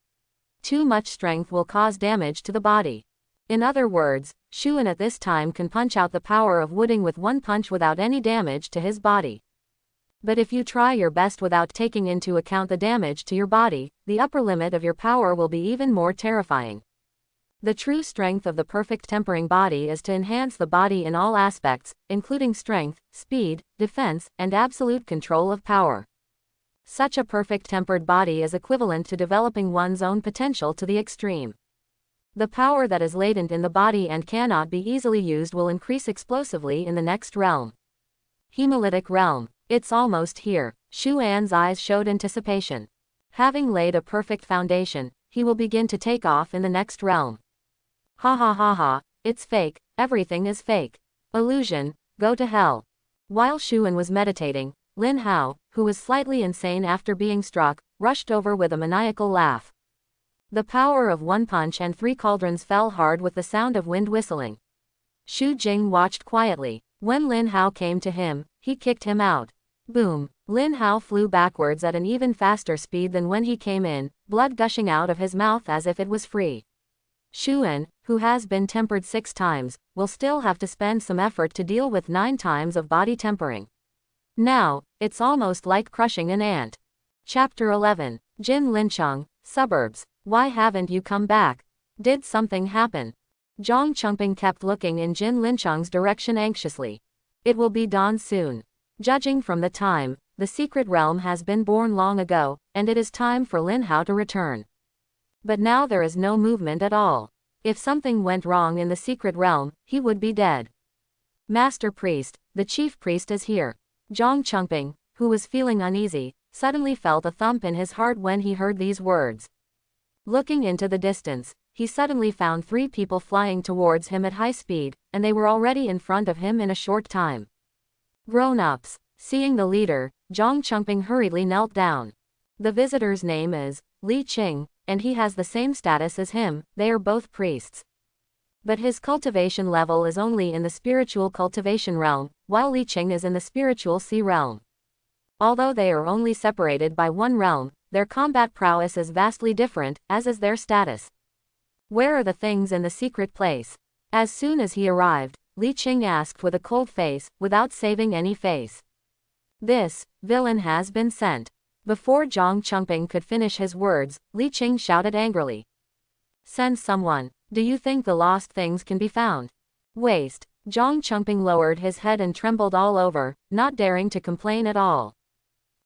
Speaker 1: Too much strength will cause damage to the body. In other words, Xuan at this time can punch out the power of wooding with one punch without any damage to his body. But if you try your best without taking into account the damage to your body, the upper limit of your power will be even more terrifying. The true strength of the perfect tempering body is to enhance the body in all aspects, including strength, speed, defense, and absolute control of power. Such a perfect tempered body is equivalent to developing one's own potential to the extreme. The power that is latent in the body and cannot be easily used will increase explosively in the next realm. Hemolytic realm. It's almost here. Xuan's eyes showed anticipation. Having laid a perfect foundation, he will begin to take off in the next realm. Ha ha ha ha, it's fake, everything is fake. Illusion, go to hell. While Xuan was meditating, Lin Hao, who was slightly insane after being struck, rushed over with a maniacal laugh. The power of 1 punch and 3 cauldrons fell hard with the sound of wind whistling. Xu Jing watched quietly. When Lin Hao came to him, he kicked him out. Boom! Lin Hao flew backwards at an even faster speed than when he came in, blood gushing out of his mouth as if it was free. Xuan, who has been tempered 6 times, will still have to spend some effort to deal with 9 times of body tempering. Now, it's almost like crushing an ant. Chapter 11. Jin Lincheng, Suburbs. Why haven't you come back? Did something happen? Zhang Chengping kept looking in Jin Lincheng's direction anxiously. It will be dawn soon. Judging from the time, the secret realm has been born long ago, and it is time for Lin Hao to return. But now there is no movement at all. If something went wrong in the secret realm, he would be dead. Master Priest, the chief priest is here. Zhang Chengping, who was feeling uneasy, suddenly felt a thump in his heart when he heard these words. Looking into the distance, he suddenly found 3 people flying towards him at high speed, and they were already in front of him in a short time. Grown-ups. Seeing the leader, Zhang Chengping hurriedly knelt down. The visitor's name is Li Qing, and he has the same status as him, they are both priests. But his cultivation level is only in the spiritual cultivation realm, while Li Qing is in the spiritual sea realm. Although they are only separated by 1 realm, their combat prowess is vastly different, as is their status. Where are the things in the secret place? As soon as he arrived, Li Qing asked with a cold face, without saving any face. This villain has been sent. Before Zhang Chengping could finish his words, Li Qing shouted angrily. Send someone. Do you think the lost things can be found? Waste. Zhang Chengping lowered his head and trembled all over, not daring to complain at all.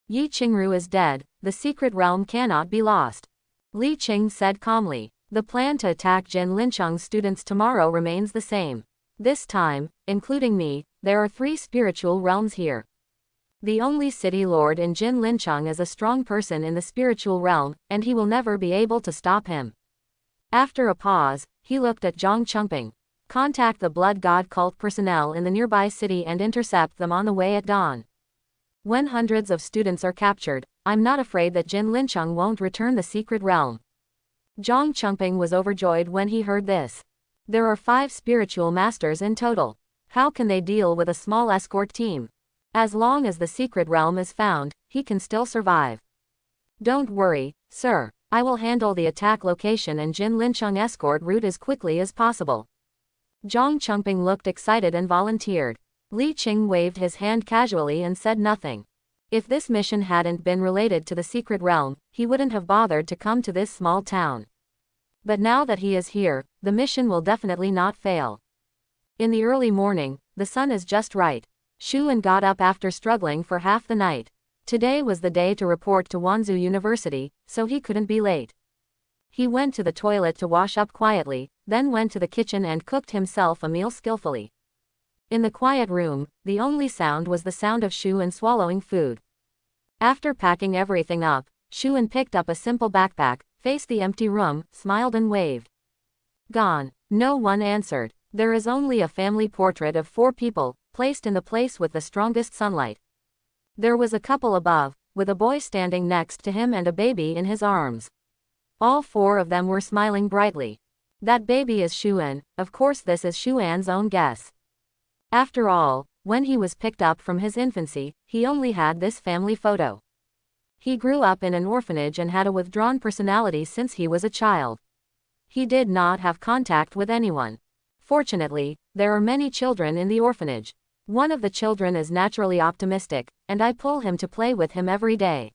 Speaker 1: Yi Qingru is dead, the secret realm cannot be lost. Li Qing said calmly. The plan to attack Jin Lincheng's students tomorrow remains the same. This time, including me, there are 3 spiritual realms here. The only city lord in Jin Lincheng is a strong person in the spiritual realm, and he will never be able to stop him. After a pause, he looked at Zhang Chengping. Contact the blood god cult personnel in the nearby city and intercept them on the way at dawn. When hundreds of students are captured, I'm not afraid that Jin Lincheng won't return the secret realm. Zhang Chengping was overjoyed when he heard this. There are 5 spiritual masters in total. How can they deal with a small escort team? As long as the secret realm is found, he can still survive. Don't worry, sir. I will handle the attack location and Jin Lincheng escort route as quickly as possible. Zhang Chengping looked excited and volunteered. Li Qing waved his hand casually and said nothing. If this mission hadn't been related to the secret realm, he wouldn't have bothered to come to this small town. But now that he is here, the mission will definitely not fail. In the early morning, the sun is just right. Shu En got up after struggling for half the night. Today was the day to report to Wanzhou University, so he couldn't be late. He went to the toilet to wash up quietly, then went to the kitchen and cooked himself a meal skillfully. In the quiet room, the only sound was the sound of Shu En swallowing food. After packing everything up, Shu En picked up a simple backpack, faced the empty room, smiled and waved. Gone. No one answered. There is only a family portrait of 4 people, placed in the place with the strongest sunlight. There was a couple above, with a boy standing next to him and a baby in his arms. All 4 of them were smiling brightly. That baby is Shu En. Of course this is Shu An's own guess. After all, when he was picked up from his infancy, he only had this family photo. He grew up in an orphanage and had a withdrawn personality since he was a child. He did not have contact with anyone. Fortunately, there are many children in the orphanage. One of the children is naturally optimistic, and I pull him to play with him every day.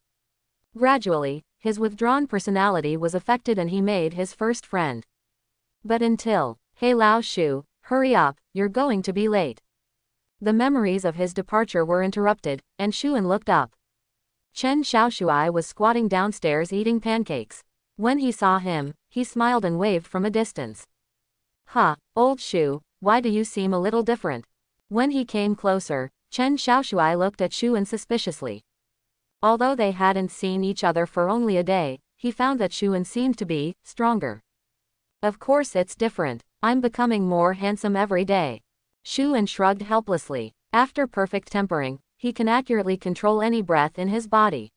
Speaker 1: Gradually, his withdrawn personality was affected and he made his first friend. But until, hey Lao Shu, hurry up, you're going to be late. The memories of his departure were interrupted, and Shu En looked up. Chen Xiaoshuai was squatting downstairs eating pancakes. When he saw him, he smiled and waved from a distance. Huh, old Shu, why do you seem a little different? When he came closer, Chen Xiaoshuai looked at Shu En suspiciously. Although they hadn't seen each other for only a day, he found that Shu En seemed to be stronger. Of course it's different. I'm becoming more handsome every day. Shu En shrugged helplessly. After perfect tempering, he can accurately control any breath in his body.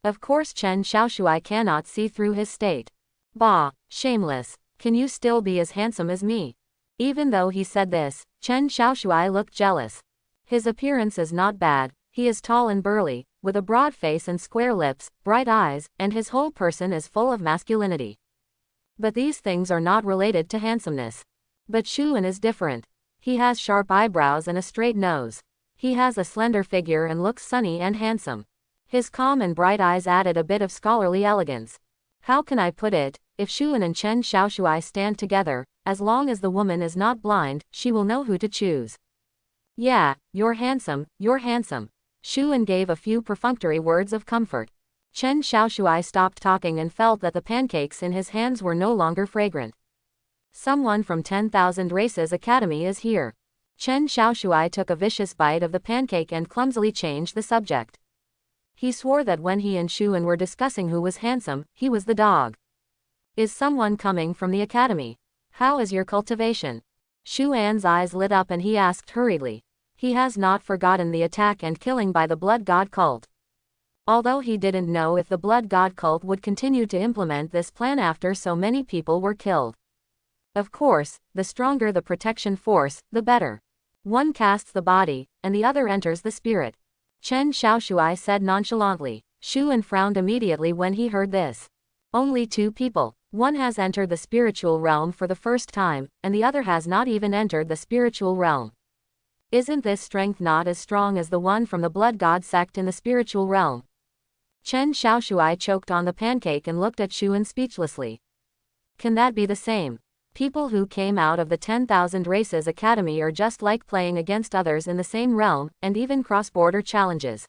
Speaker 1: Of course Chen Xiaoshuai cannot see through his state. Bah, shameless. Can you still be as handsome as me? Even though he said this, Chen Xiaoshuai looked jealous. His appearance is not bad. He is tall and burly, with a broad face and square lips, bright eyes, and his whole person is full of masculinity. But these things are not related to handsomeness. But Shu En is different. He has sharp eyebrows and a straight nose. He has a slender figure and looks sunny and handsome. His calm and bright eyes added a bit of scholarly elegance. How can I put it? If Shu En and Chen Xiaoshuai stand together, as long as the woman is not blind, she will know who to choose. Yeah, you're handsome, you're handsome. Shu En gave a few perfunctory words of comfort. Chen Xiaoshuai stopped talking and felt that the pancakes in his hands were no longer fragrant. Someone from 10,000 Races Academy is here. Chen Xiaoshuai took a vicious bite of the pancake and clumsily changed the subject. He swore that when he and Shu En were discussing who was handsome, he was the dog. Is someone coming from the academy? How is your cultivation? Shu An's eyes lit up and he asked hurriedly. He has not forgotten the attack and killing by the blood god cult. Although he didn't know if the blood god cult would continue to implement this plan after so many people were killed. Of course, the stronger the protection force, the better. One casts the body, and the other enters the spirit. Chen Xiaoshuai said nonchalantly. Shu En frowned immediately when he heard this. Only 2 people. One has entered the spiritual realm for the first time, and the other has not even entered the spiritual realm. Isn't this strength not as strong as the one from the blood god sect in the spiritual realm? Chen Xiaoshuai choked on the pancake and looked at Shu En speechlessly. Can that be the same? People who came out of the 10,000 Races Academy are just like playing against others in the same realm, and even cross-border challenges.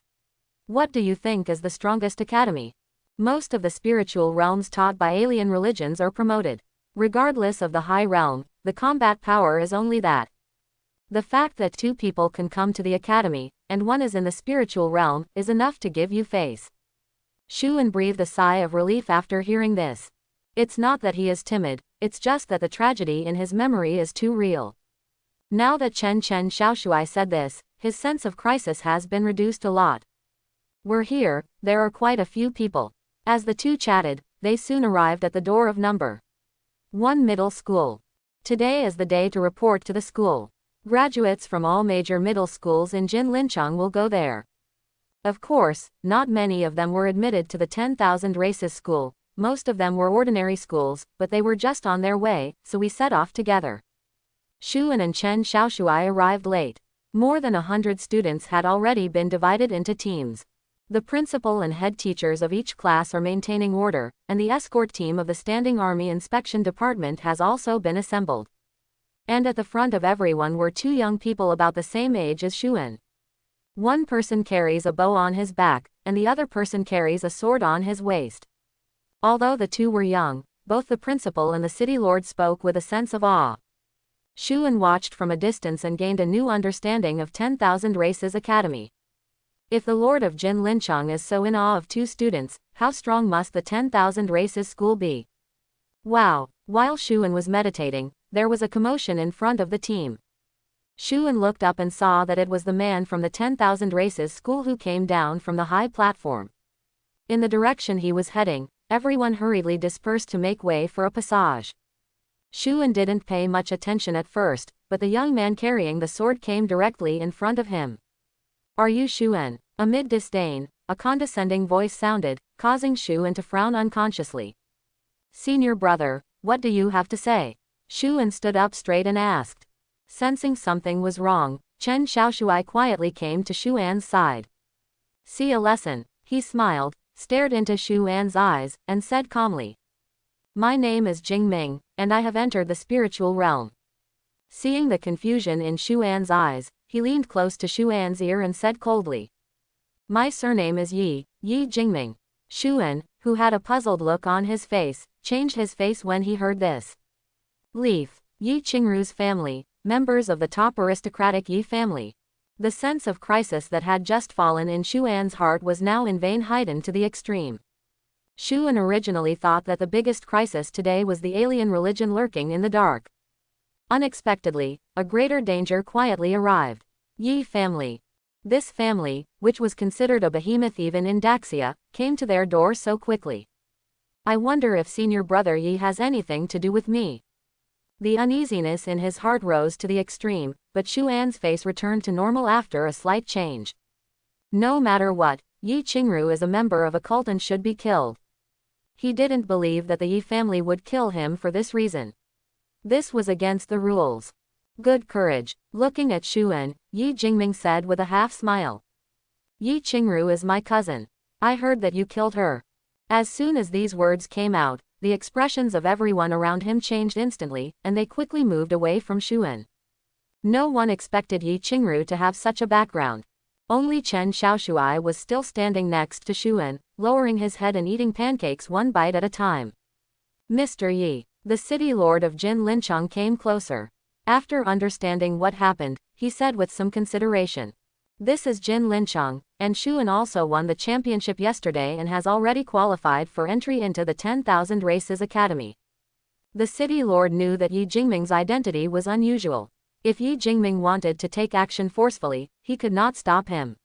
Speaker 1: What do you think is the strongest academy? Most of the spiritual realms taught by alien religions are promoted. Regardless of the high realm, the combat power is only that. The fact that 2 people can come to the academy, and one is in the spiritual realm, is enough to give you face. Shuan breathed a sigh of relief after hearing this. It's not that he is timid, it's just that the tragedy in his memory is too real. Now that Chen Xiaoshui said this, his sense of crisis has been reduced a lot. We're here, there are quite a few people. As the two chatted, they soon arrived at the door of number 1 middle school. Today is the day to report to the school. Graduates from all major middle schools in Jinlincheng will go there. Of course, not many of them were admitted to the 10,000 races school, most of them were ordinary schools, but they were just on their way, so we set off together. Shuan and Chen Xiaoshui arrived late. More than 100 students had already been divided into teams. The principal and head teachers of each class are maintaining order, and the escort team of the Standing Army Inspection Department has also been assembled. And at the front of everyone were two young people about the same age as Shuan. One person carries a bow on his back, and the other person carries a sword on his waist. Although the two were young, both the principal and the city lord spoke with a sense of awe. Shuan watched from a distance and gained a new understanding of 10,000 Races Academy. If the lord of Jinlincheng is so in awe of two students, how strong must the 10,000 Races school be? Wow! While Shuan was meditating, there was a commotion in front of the team. Shuan looked up and saw that it was the man from the 10,000 Races school who came down from the high platform. In the direction he was heading, everyone hurriedly dispersed to make way for a passage. Shuan didn't pay much attention at first, but the young man carrying the sword came directly in front of him. Are you Shuan? Amid disdain, a condescending voice sounded, causing Shuan to frown unconsciously. Senior brother, what do you have to say? Shuan stood up straight and asked. Sensing something was wrong, Chen Xiaoshui quietly came to Shuan's side. See a lesson, he smiled, stared into Shuan's eyes, and said calmly. My name is Jingming, and I have entered the spiritual realm. Seeing the confusion in Shuan's eyes, he leaned close to Shuan's ear and said coldly. My surname is Yi Jingming. Shuan, who had a puzzled look on his face, changed his face when he heard this. Leaf, Yi Qingru's family, members of the top aristocratic Yi family. The sense of crisis that had just fallen in Shuan's heart was now in vain heightened to the extreme. Shuan originally thought that the biggest crisis today was the alien religion lurking in the dark. Unexpectedly, a greater danger quietly arrived. Yi family. This family, which was considered a behemoth even in Daxia, came to their door so quickly. I wonder if senior brother Yi has anything to do with me. The uneasiness in his heart rose to the extreme, but Shuan's face returned to normal after a slight change. No matter what, Yi Qingru is a member of a cult and should be killed. He didn't believe that the Yi family would kill him for this reason. This was against the rules. Good courage. Looking at Shuan, Yi Jingming said with a half smile. Yi Qingru is my cousin. I heard that you killed her. As soon as these words came out, the expressions of everyone around him changed instantly, and they quickly moved away from Shuan. No one expected Yi Qingru to have such a background. Only Chen Xiaoshui was still standing next to Shuan, lowering his head and eating pancakes one bite at a time. Mr. Yi. The city lord of Jinlincheng came closer. After understanding what happened, he said with some consideration. This is Jinlincheng, and Shuan also won the championship yesterday and has already qualified for entry into the 10,000 Races Academy. The city lord knew that Yi Jingming's identity was unusual. If Yi Jingming wanted to take action forcefully, he could not stop him.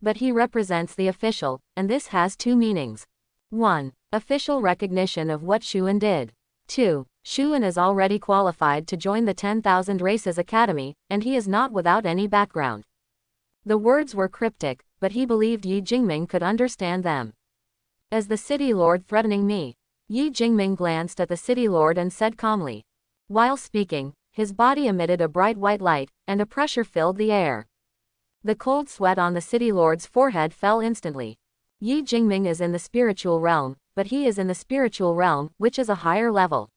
Speaker 1: But he represents the official, and this has two meanings. 1. Official recognition of what Shuan did. 2. Shuan is already qualified to join the 10,000 Races Academy, and he is not without any background. The words were cryptic, but he believed Yi Jingming could understand them. As the city lord threatening me? Yi Jingming glanced at the city lord and said calmly. While speaking, his body emitted a bright white light, and a pressure filled the air. The cold sweat on the city lord's forehead fell instantly. Yi Jingming is in the spiritual realm, but he is in the spiritual realm, which is a higher level.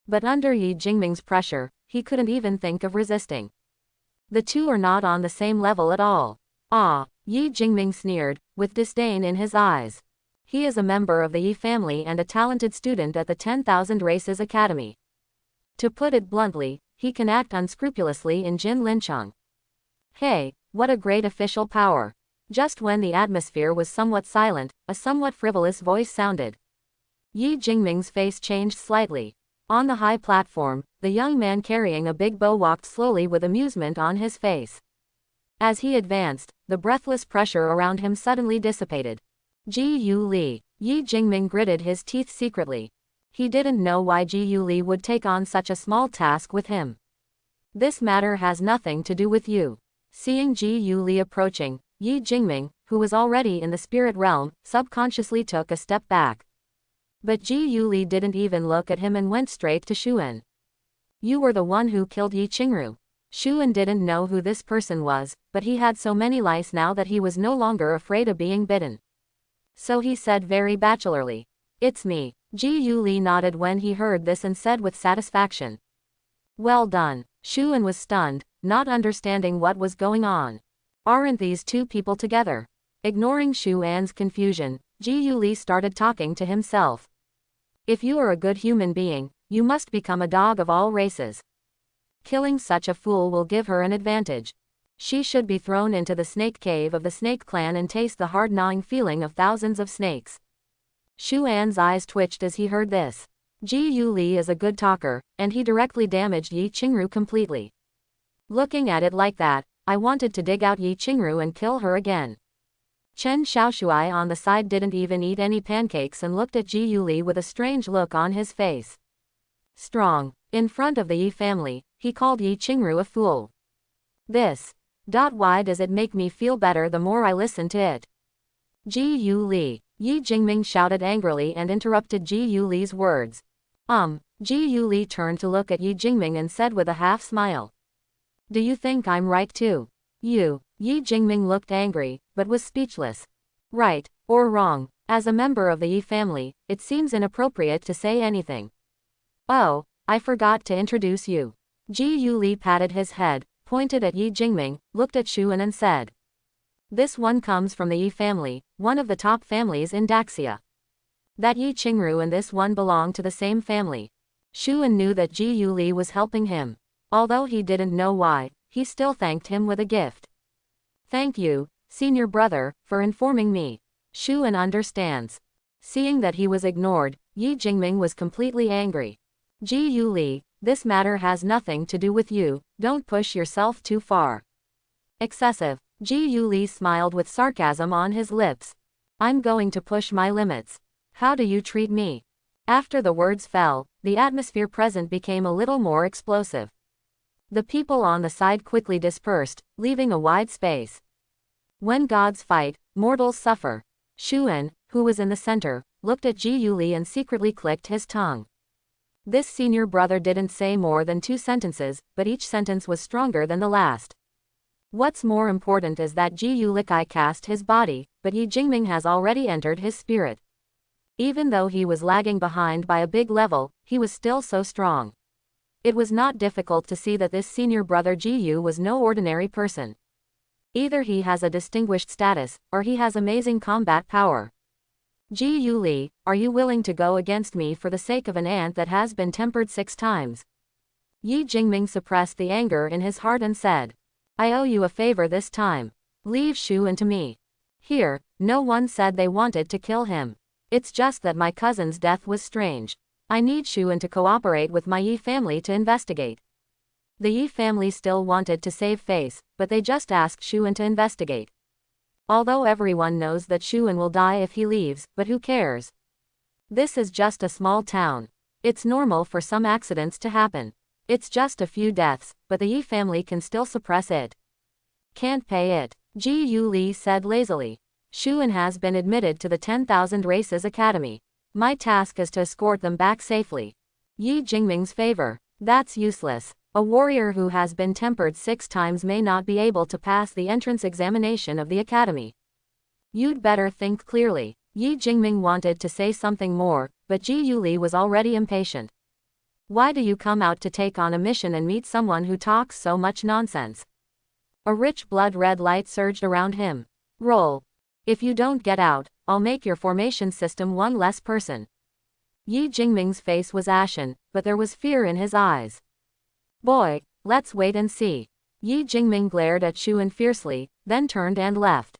Speaker 1: But under Yi Jingming's pressure, he couldn't even think of resisting. The two are not on the same level at all. Ah, Yi Jingming sneered, with disdain in his eyes. He is a member of the Yi family and a talented student at the 10,000 Races Academy. To put it bluntly, he can act unscrupulously in Jinlincheng. Hey, what a great official power. Just when the atmosphere was somewhat silent, a somewhat frivolous voice sounded. Yi Jingming's face changed slightly. On the high platform, the young man carrying a big bow walked slowly with amusement on his face. As he advanced, the breathless pressure around him suddenly dissipated. Ji Yu Li. Yi Jingming gritted his teeth secretly. He didn't know why Ji Yu Li would take on such a small task with him. This matter has nothing to do with you. Seeing Ji Yu Li approaching, Yi Jingming, who was already in the spirit realm, subconsciously took a step back. But Ji Yu Li didn't even look at him and went straight to Xuan. You were the one who killed Yi Qingru. Xuan didn't know who this person was, but he had so many lice now that he was no longer afraid of being bitten. So he said very bachelorly, "It's me." Ji Yu Li nodded when he heard this and said with satisfaction, "Well done." Xuan was stunned, not understanding what was going on. Aren't these two people together? Ignoring Xuan's confusion, Ji Yu Li started talking to himself. If you are a good human being, you must become a dog of all races. Killing such a fool will give her an advantage. She should be thrown into the snake cave of the snake clan and taste the hard gnawing feeling of thousands of snakes. Xuan's eyes twitched as he heard this. Ji Yu Li is a good talker, and he directly damaged Yi Qingru completely. Looking at it like that, I wanted to dig out Yi Qingru and kill her again. Chen Xiaoshui on the side didn't even eat any pancakes and looked at Ji Yu Li with a strange look on his face. Strong. In front of the Yi family, he called Yi Qingru a fool. Why does it make me feel better the more I listen to it? Ji Yu Li. Yi Jingming shouted angrily and interrupted Ji Yu Li's words. Ji Yu Li turned to look at Yi Jingming and said with a half smile. Do you think I'm right too? Yi Jingming looked angry, but was speechless. Right, or wrong, as a member of the Yi family, it seems inappropriate to say anything. Oh, I forgot to introduce you. Ji Yu Li patted his head, pointed at Yi Jingming, looked at Xuan and said. This one comes from the Yi family, one of the top families in Daxia. That Yi Qingru and this one belong to the same family. Xuan knew that Ji Yu Li was helping him. Although he didn't know why, he still thanked him with a gift. Thank you, senior brother, for informing me. Xuan understands. Seeing that he was ignored, Yi Jingming was completely angry. Ji Yu Li, this matter has nothing to do with you, don't push yourself too far. Excessive. Ji Yu Li smiled with sarcasm on his lips. I'm going to push my limits. How do you treat me? After the words fell, the atmosphere present became a little more explosive. The people on the side quickly dispersed, leaving a wide space. When gods fight, mortals suffer. Xuan, who was in the center, looked at Ji Yu Li and secretly clicked his tongue. This senior brother didn't say more than 2 sentences, but each sentence was stronger than the last. What's more important is that Ji Yu Li cast his body, but Yi Jingming has already entered his spirit. Even though he was lagging behind by a big level, he was still so strong. It was not difficult to see that this senior brother Ji Yu was no ordinary person. Either he has a distinguished status, or he has amazing combat power. Ji Yu Li, are you willing to go against me for the sake of an ant that has been tempered 6 times? Yi Jingming suppressed the anger in his heart and said. I owe you a favor this time. Leave Xuan to me. Here, no one said they wanted to kill him. It's just that my cousin's death was strange. I need Xuan to cooperate with my Yi family to investigate. The Yi family still wanted to save face, but they just asked Xuan to investigate. Although everyone knows that Xuan will die if he leaves, but who cares? This is just a small town. It's normal for some accidents to happen. It's just a few deaths, but the Yi family can still suppress it. Can't pay it, Ji Yu Li said lazily. Xuan has been admitted to the 10,000 Races Academy. My task is to escort them back safely. Yi Jingming's favor. That's useless. A warrior who has been tempered 6 times may not be able to pass the entrance examination of the academy. You'd better think clearly. Yi Jingming wanted to say something more, but Ji Yu Li was already impatient. Why do you come out to take on a mission and meet someone who talks so much nonsense? A rich blood-red light surged around him. Roll. If you don't get out, I'll make your formation system one less person. Yi Jingming's face was ashen, but there was fear in his eyes. Boy, let's wait and see. Yi Jingming glared at Shuan fiercely, then turned and left.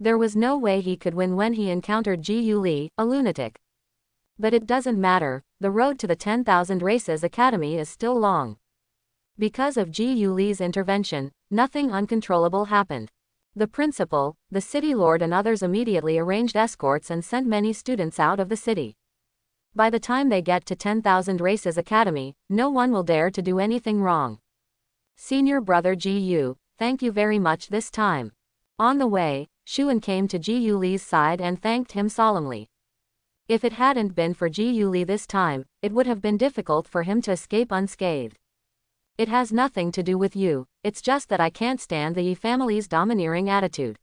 Speaker 1: There was no way he could win when he encountered Ji Yuli, a lunatic. But it doesn't matter, the road to the 10,000 Races Academy is still long. Because of Ji Yuli's intervention, nothing uncontrollable happened. The principal, the city lord and others immediately arranged escorts and sent many students out of the city. By the time they get to 10,000 Races Academy, no one will dare to do anything wrong. Senior brother Ji Yu, thank you very much this time. On the way, Shuan came to Ji Yuli's side and thanked him solemnly. If it hadn't been for Ji Yuli this time, it would have been difficult for him to escape unscathed. It has nothing to do with you, it's just that I can't stand the Yi family's domineering attitude.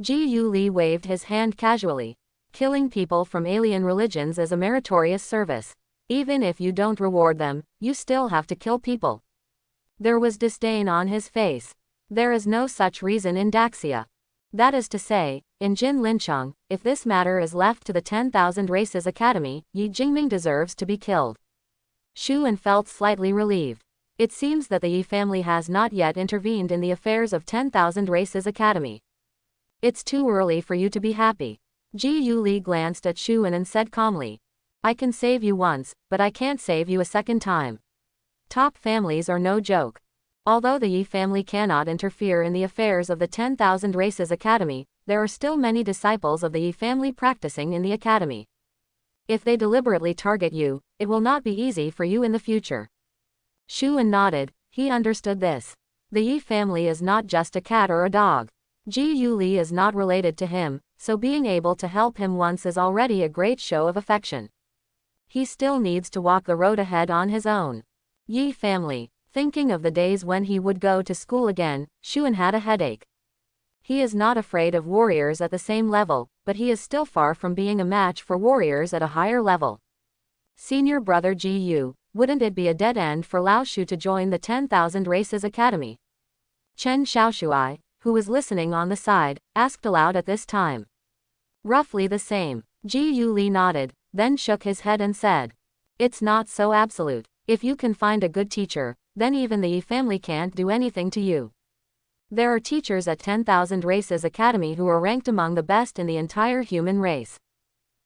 Speaker 1: Ji Yuli waved his hand casually. Killing people from alien religions is a meritorious service. Even if you don't reward them, you still have to kill people. There was disdain on his face. There is no such reason in Daxia. That is to say, in Jin Lincheng, if this matter is left to the 10,000 Races Academy, Yi Jingming deserves to be killed. Shuan felt slightly relieved. It seems that the Yi family has not yet intervened in the affairs of 10,000 Races Academy. It's too early for you to be happy. Ji Yuli glanced at Shuan and said calmly. I can save you once, but I can't save you a second time. Top families are no joke. Although the Yi family cannot interfere in the affairs of the 10,000 Races Academy, there are still many disciples of the Yi family practicing in the academy. If they deliberately target you, it will not be easy for you in the future. Shuan nodded, he understood this. The Yi family is not just a cat or a dog. Ji Yuli is not related to him, so being able to help him once is already a great show of affection. He still needs to walk the road ahead on his own. Yi family. Thinking of the days when he would go to school again, Shuan had a headache. He is not afraid of warriors at the same level, but he is still far from being a match for warriors at a higher level. Senior brother Ji Yu, wouldn't it be a dead end for Lao Shu to join the 10,000 Races Academy? Chen Xiaoshuai, who was listening on the side, asked aloud at this time. Roughly the same. Ji Yuli nodded, then shook his head and said. It's not so absolute. If you can find a good teacher, then even the Yi family can't do anything to you. There are teachers at 10,000 Races Academy who are ranked among the best in the entire human race.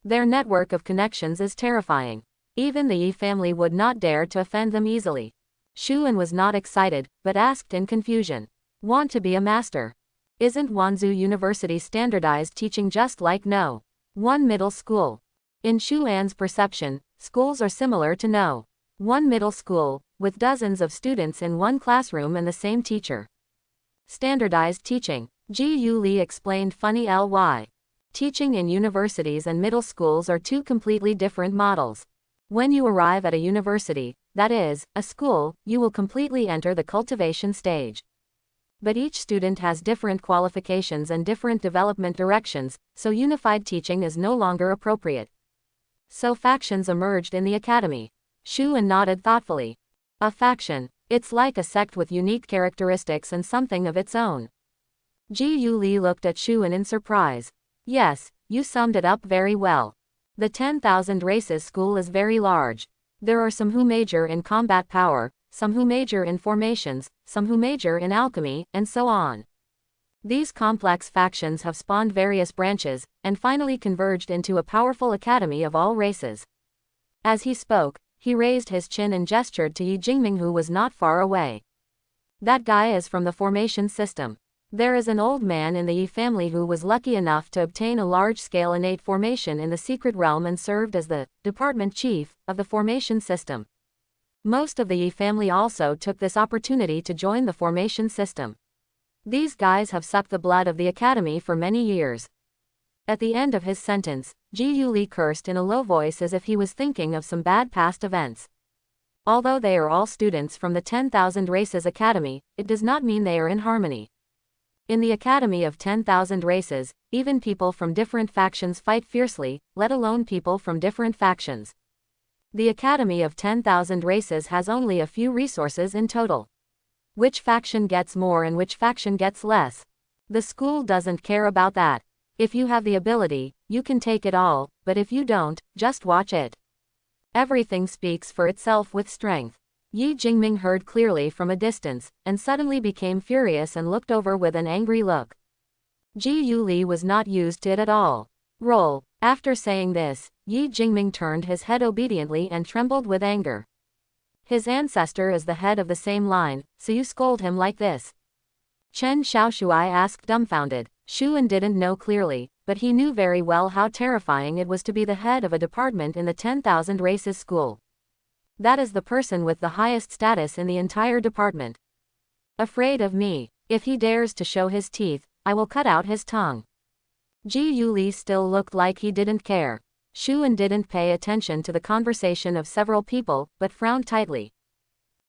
Speaker 1: Their network of connections is terrifying. Even the Yi family would not dare to offend them easily. Shuan was not excited, but asked in confusion. Want to be a master? Isn't Wanzhou University standardized teaching just like No. 1 middle school? In Shuan's perception, schools are similar to No. 1 middle school, with dozens of students in one classroom and the same teacher. Standardized teaching. Ji Yuli explained funny ly. Teaching in universities and middle schools are two completely different models. When you arrive at a university, that is, a school, you will completely enter the cultivation stage. But each student has different qualifications and different development directions, so unified teaching is no longer appropriate. So factions emerged in the academy. Shuan nodded thoughtfully. A faction. It's like a sect with unique characteristics and something of its own. Ji Yuli looked at Shuan in surprise. Yes, you summed it up very well. The 10,000 Races School is very large. There are some who major in combat power, some who major in formations, some who major in alchemy, and so on. These complex factions have spawned various branches, and finally converged into a powerful academy of all races. As he spoke, he raised his chin and gestured to Yi Jingming, who was not far away. That guy is from the formation system. There is an old man in the Yi family who was lucky enough to obtain a large-scale innate formation in the secret realm and served as the department chief of the formation system. Most of the Yi family also took this opportunity to join the formation system. These guys have sucked the blood of the academy for many years. At the end of his sentence, Ji Yuli cursed in a low voice as if he was thinking of some bad past events. Although they are all students from the 10,000 Races Academy, it does not mean they are in harmony. In the Academy of 10,000 Races, even people from different factions fight fiercely, let alone people from different factions. The Academy of 10,000 Races has only a few resources in total. Which faction gets more and which faction gets less? The school doesn't care about that. If you have the ability, you can take it all, but if you don't, just watch it. Everything speaks for itself with strength. Yi Jingming heard clearly from a distance, and suddenly became furious and looked over with an angry look. Ji Yuli was not used to it at all. Roll. After saying this, Yi Jingming turned his head obediently and trembled with anger. His ancestor is the head of the same line, so you scold him like this? Chen Xiaoshuai asked dumbfounded. Shuan didn't know clearly, but he knew very well how terrifying it was to be the head of a department in the 10,000 Races school. That is the person with the highest status in the entire department. Afraid of me. If he dares to show his teeth, I will cut out his tongue. Ji Yuli still looked like he didn't care. Shuan didn't pay attention to the conversation of several people, but frowned tightly.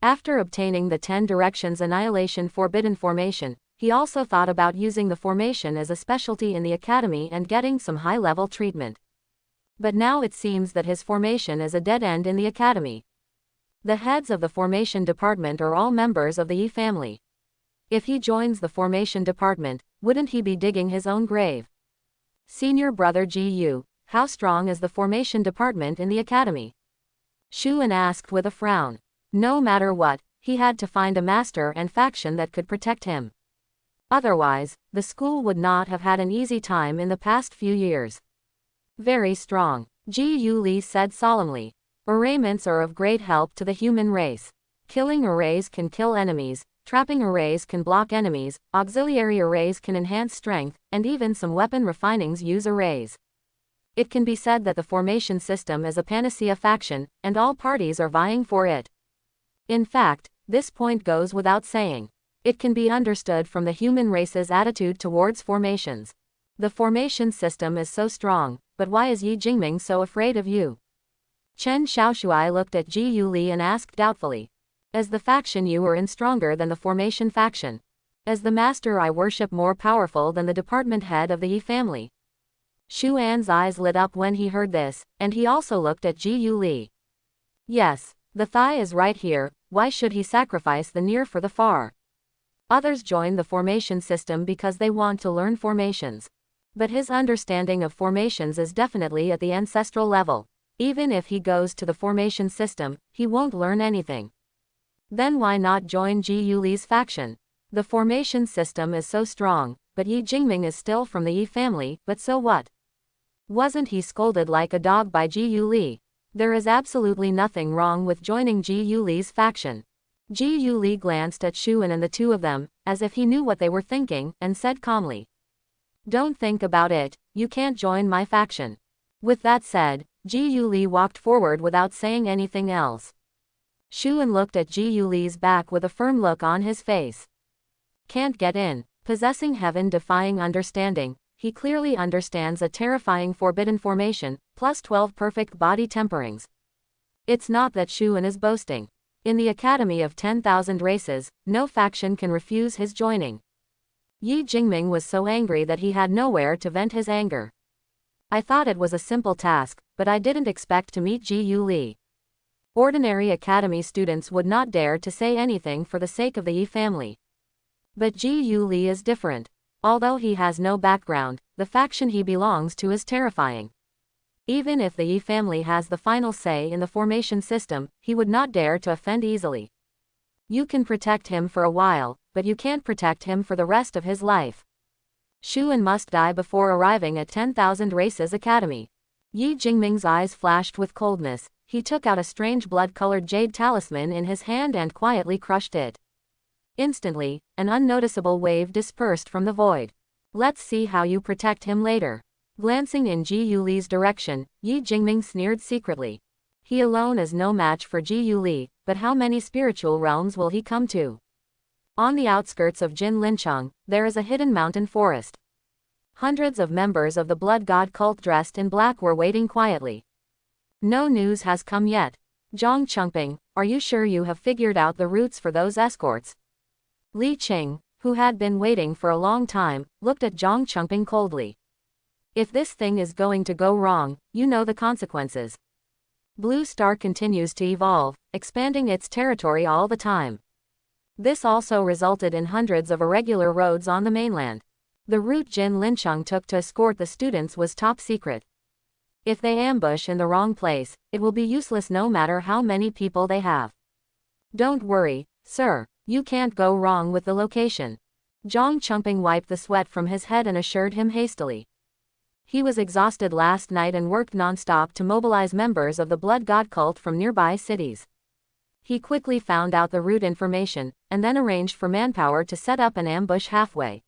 Speaker 1: After obtaining the 10 Directions Annihilation Forbidden Formation, he also thought about using the formation as a specialty in the academy and getting some high-level treatment. But now it seems that his formation is a dead end in the academy. The heads of the formation department are all members of the Yi family. If he joins the formation department, wouldn't he be digging his own grave? Senior brother Ji Yu, how strong is the formation department in the academy? Shuan asked with a frown. No matter what, he had to find a master and faction that could protect him. Otherwise, the school would not have had an easy time in the past few years. Very strong, Ji Yuli said solemnly. Arrayments are of great help to the human race. Killing arrays can kill enemies, trapping arrays can block enemies, auxiliary arrays can enhance strength, and even some weapon refinings use arrays. It can be said that the formation system is a panacea faction, and all parties are vying for it. In fact, this point goes without saying. It can be understood from the human race's attitude towards formations. The formation system is so strong, but why is Yi Jingming so afraid of you? Chen Xiaoshuai looked at Ji Yuli and asked doubtfully. As the faction you are in stronger than the formation faction. As the master I worship more powerful than the department head of the Yi family. Shu An's eyes lit up when he heard this, and he also looked at Ji Yuli. Yes, the thigh is right here, why should he sacrifice the near for the far? Others join the formation system because they want to learn formations. But his understanding of formations is definitely at the ancestral level. Even if he goes to the formation system, he won't learn anything. Then why not join Ji Yuli's faction? The formation system is so strong, but Yi Jingming is still from the Yi family, but so what? Wasn't he scolded like a dog by Ji Yuli? There is absolutely nothing wrong with joining Ji Yuli's faction. Ji Yuli glanced at Shuan and the two of them, as if he knew what they were thinking, and said calmly. Don't think about it, you can't join my faction. With that said, Ji Yuli walked forward without saying anything else. Shuan looked at Ji Yuli's back with a firm look on his face. Can't get in. Possessing heaven-defying understanding, he clearly understands a terrifying forbidden formation, plus 12 perfect body temperings. It's not that Shuan is boasting. In the Academy of 10,000 Races, no faction can refuse his joining. Yi Jingming was so angry that he had nowhere to vent his anger. I thought it was a simple task, but I didn't expect to meet Ji Yuli. Ordinary academy students would not dare to say anything for the sake of the Yi family. But Ji Yuli is different. Although he has no background, the faction he belongs to is terrifying. Even if the Yi family has the final say in the formation system, he would not dare to offend easily. You can protect him for a while, but you can't protect him for the rest of his life. Shuan must die before arriving at 10,000 Races Academy. Yi Jingming's eyes flashed with coldness. He took out a strange blood-colored jade talisman in his hand and quietly crushed it. Instantly, an unnoticeable wave dispersed from the void. Let's see how you protect him later. Glancing in Ji Yuli's direction, Yi Jingming sneered secretly. He alone is no match for Ji Yuli, but how many spiritual realms will he come to? On the outskirts of Jin Lincheng, there is a hidden mountain forest. Hundreds of members of the blood god cult dressed in black were waiting quietly. No news has come yet. Zhang Chengping, are you sure you have figured out the routes for those escorts? Li Qing, who had been waiting for a long time, looked at Zhang Chengping coldly. If this thing is going to go wrong, you know the consequences. Blue Star continues to evolve, expanding its territory all the time. This also resulted in hundreds of irregular roads on the mainland. The route Jin Lincheng took to escort the students was top secret. If they ambush in the wrong place, it will be useless no matter how many people they have. Don't worry, sir, you can't go wrong with the location. Zhang Chengping wiped the sweat from his head and assured him hastily. He was exhausted last night and worked non-stop to mobilize members of the Blood God cult from nearby cities. He quickly found out the route information, and then arranged for manpower to set up an ambush halfway.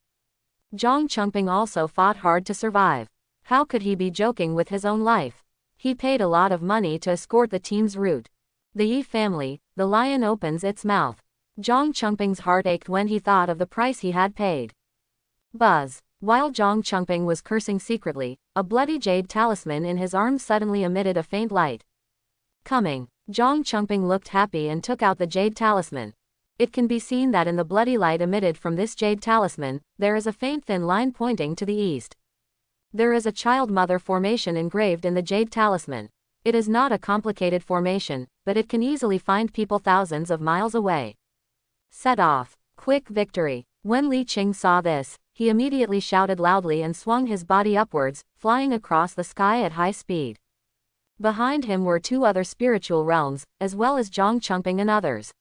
Speaker 1: Zhang Chengping also fought hard to survive. How could he be joking with his own life? He paid a lot of money to escort the team's route. The Yi family, the lion opens its mouth. Zhang Chengping's heart ached when he thought of the price he had paid. Buzz. While Zhang Chengping was cursing secretly, a bloody jade talisman in his arm suddenly emitted a faint light. Coming. Zhang Chengping looked happy and took out the jade talisman. It can be seen that in the bloody light emitted from this jade talisman, there is a faint thin line pointing to the east. There is a child-mother formation engraved in the jade talisman. It is not a complicated formation, but it can easily find people thousands of miles away. Set off. Quick victory. When Li Qing saw this, he immediately shouted loudly and swung his body upwards, flying across the sky at high speed. Behind him were two other spiritual realms, as well as Zhang Chengping and others.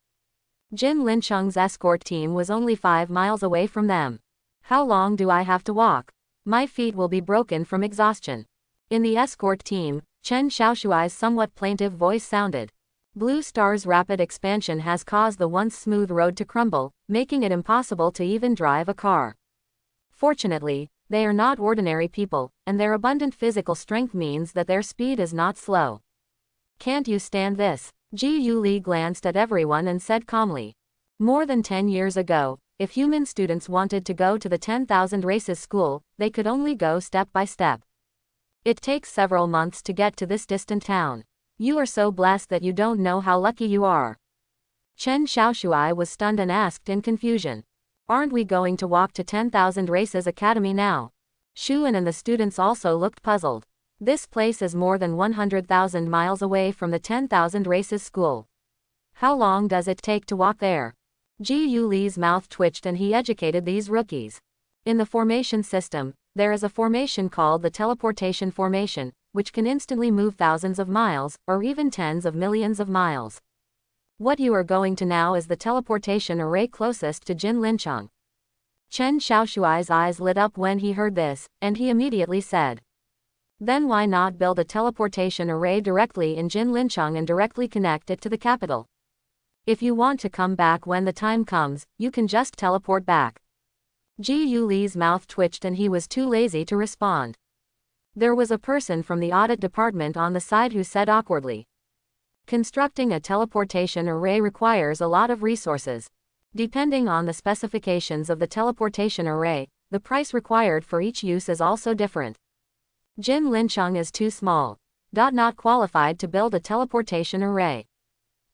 Speaker 1: Jin Lincheng's escort team was only 5 miles away from them. How long do I have to walk? My feet will be broken from exhaustion. In the escort team, Chen Xiaoshuai's somewhat plaintive voice sounded. Blue Star's rapid expansion has caused the once smooth road to crumble, making it impossible to even drive a car. Fortunately, they are not ordinary people, and their abundant physical strength means that their speed is not slow. Can't you stand this? Ji Yuli glanced at everyone and said calmly. More than 10 years ago, if human students wanted to go to the 10,000 Races school, they could only go step by step. It takes several months to get to this distant town. You are so blessed that you don't know how lucky you are. Chen Xiaoshuai was stunned and asked in confusion. Aren't we going to walk to 10,000 Races Academy now? Shuan and the students also looked puzzled. This place is more than 100,000 miles away from the 10,000 Races school. How long does it take to walk there? Ji Yuli's mouth twitched and he educated these rookies. In the formation system, there is a formation called the teleportation formation, which can instantly move thousands of miles, or even tens of millions of miles. What you are going to now is the teleportation array closest to Jin Lincheng. Chen Xiaoshuai's eyes lit up when he heard this, and he immediately said. Then why not build a teleportation array directly in Jin Lincheng and directly connect it to the capital? If you want to come back when the time comes, you can just teleport back. Ji Yuli's mouth twitched and he was too lazy to respond. There was a person from the audit department on the side who said awkwardly. Constructing a teleportation array requires a lot of resources. Depending on the specifications of the teleportation array, the price required for each use is also different. Jin Lincheng is too small. Not qualified to build a teleportation array.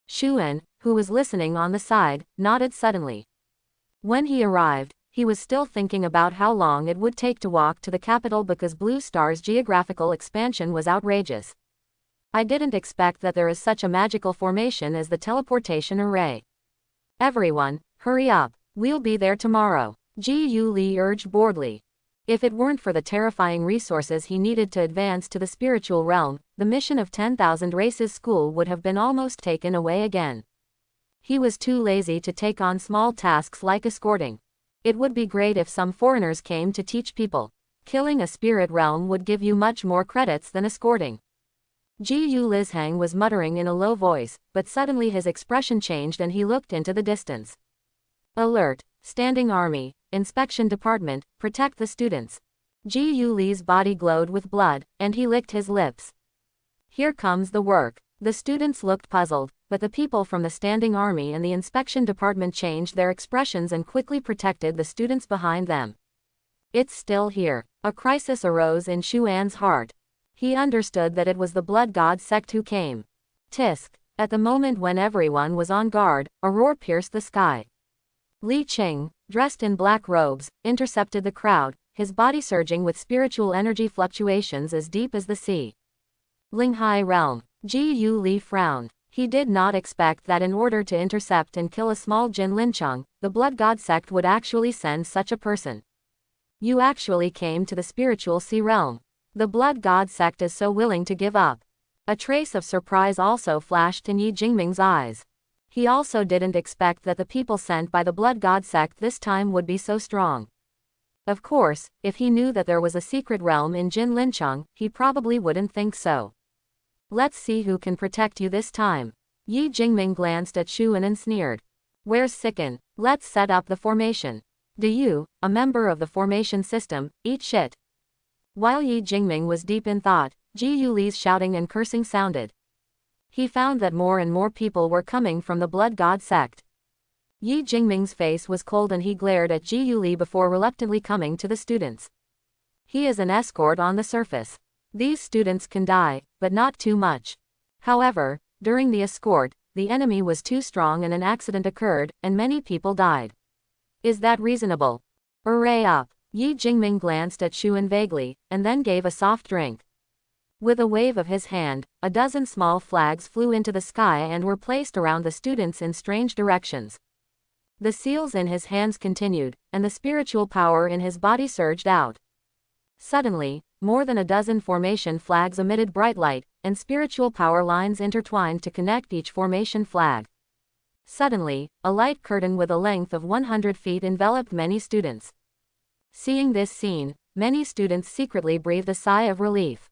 Speaker 1: Shuan, who was listening on the side, nodded suddenly. When he arrived, he was still thinking about how long it would take to walk to the capital because Blue Star's geographical expansion was outrageous. I didn't expect that there is such a magical formation as the teleportation array. Everyone, hurry up, we'll be there tomorrow, Ji Yuli urged boredly. If it weren't for the terrifying resources he needed to advance to the spiritual realm, the mission of 10,000 Races school would have been almost taken away again. He was too lazy to take on small tasks like escorting. It would be great if some foreigners came to teach people. Killing a spirit realm would give you much more credits than escorting. Ji Yu Lizhang was muttering in a low voice, but suddenly his expression changed and he looked into the distance. Alert, Standing Army, Inspection Department, protect the students. Ji Yu Li's body glowed with blood, and he licked his lips. Here comes the work. The students looked puzzled, but the people from the Standing Army and the Inspection Department changed their expressions and quickly protected the students behind them. It's still here. A crisis arose in Xuan's heart. He understood that it was the Blood God sect who came. Tisk. At the moment when everyone was on guard, a roar pierced the sky. Li Qing, dressed in black robes, intercepted the crowd, his body surging with spiritual energy fluctuations as deep as the sea. Linghai Realm. Ji Yu Li frowned. He did not expect that in order to intercept and kill a small Jin Lincheng, the Blood God sect would actually send such a person. You actually came to the spiritual sea realm. The Blood God sect is so willing to give up. A trace of surprise also flashed in Yi Jingming's eyes. He also didn't expect that the people sent by the Blood God sect this time would be so strong. Of course, if he knew that there was a secret realm in Jin Lincheng, he probably wouldn't think so. Let's see who can protect you this time. Yi Jingming glanced at Xuan and sneered. Where's Sicken? Let's set up the formation. Do you, a member of the formation system, eat shit? While Yi Jingming was deep in thought, Ji Yuli's shouting and cursing sounded. He found that more and more people were coming from the Blood God sect. Yi Jingming's face was cold and he glared at Ji Yuli before reluctantly coming to the students. He is an escort on the surface. These students can die, but not too much. However, during the escort, the enemy was too strong and an accident occurred, and many people died. Is that reasonable? Array up. Yi Jingming glanced at Xuan vaguely, and then gave a soft drink. With a wave of his hand, a dozen small flags flew into the sky and were placed around the students in strange directions. The seals in his hands continued, and the spiritual power in his body surged out. Suddenly, more than a dozen formation flags emitted bright light, and spiritual power lines intertwined to connect each formation flag. Suddenly, a light curtain with a length of 100 feet enveloped many students. Seeing this scene, many students secretly breathed a sigh of relief.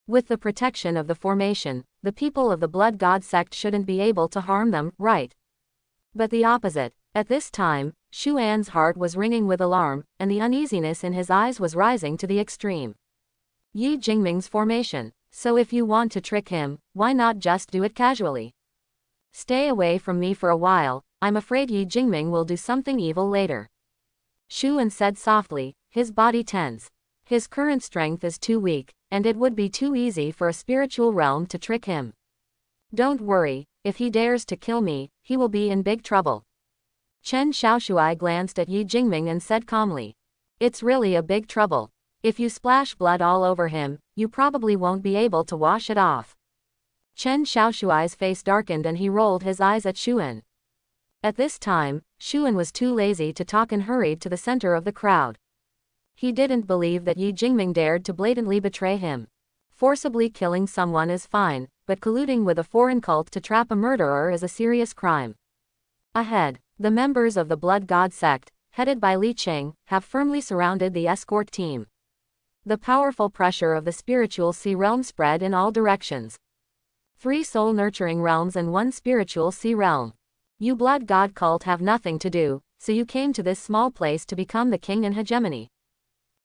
Speaker 1: With the protection of the formation, the people of the Blood God sect shouldn't be able to harm them, right? But the opposite. At this time, Xuan's heart was ringing with alarm, and the uneasiness in his eyes was rising to the extreme. Yi Jingming's formation. So if you want to trick him, why not just do it casually? Stay away from me for a while, I'm afraid Yi Jingming will do something evil later. Xuan said softly, his body tense. His current strength is too weak, and it would be too easy for a spiritual realm to trick him. Don't worry, if he dares to kill me, he will be in big trouble. Chen Xiaoshui glanced at Yi Jingming and said calmly. It's really a big trouble. If you splash blood all over him, you probably won't be able to wash it off. Chen Xiaoshui's face darkened and he rolled his eyes at Xuan. At this time, Xuan was too lazy to talk and hurried to the center of the crowd. He didn't believe that Yi Jingming dared to blatantly betray him. Forcibly killing someone is fine, but colluding with a foreign cult to trap a murderer is a serious crime. Ahead, the members of the Blood God sect, headed by Li Qing, have firmly surrounded the escort team. The powerful pressure of the spiritual sea realm spread in all directions. 3 soul-nurturing realms and 1 spiritual sea realm. You Blood God cult have nothing to do, so you came to this small place to become the king and hegemony.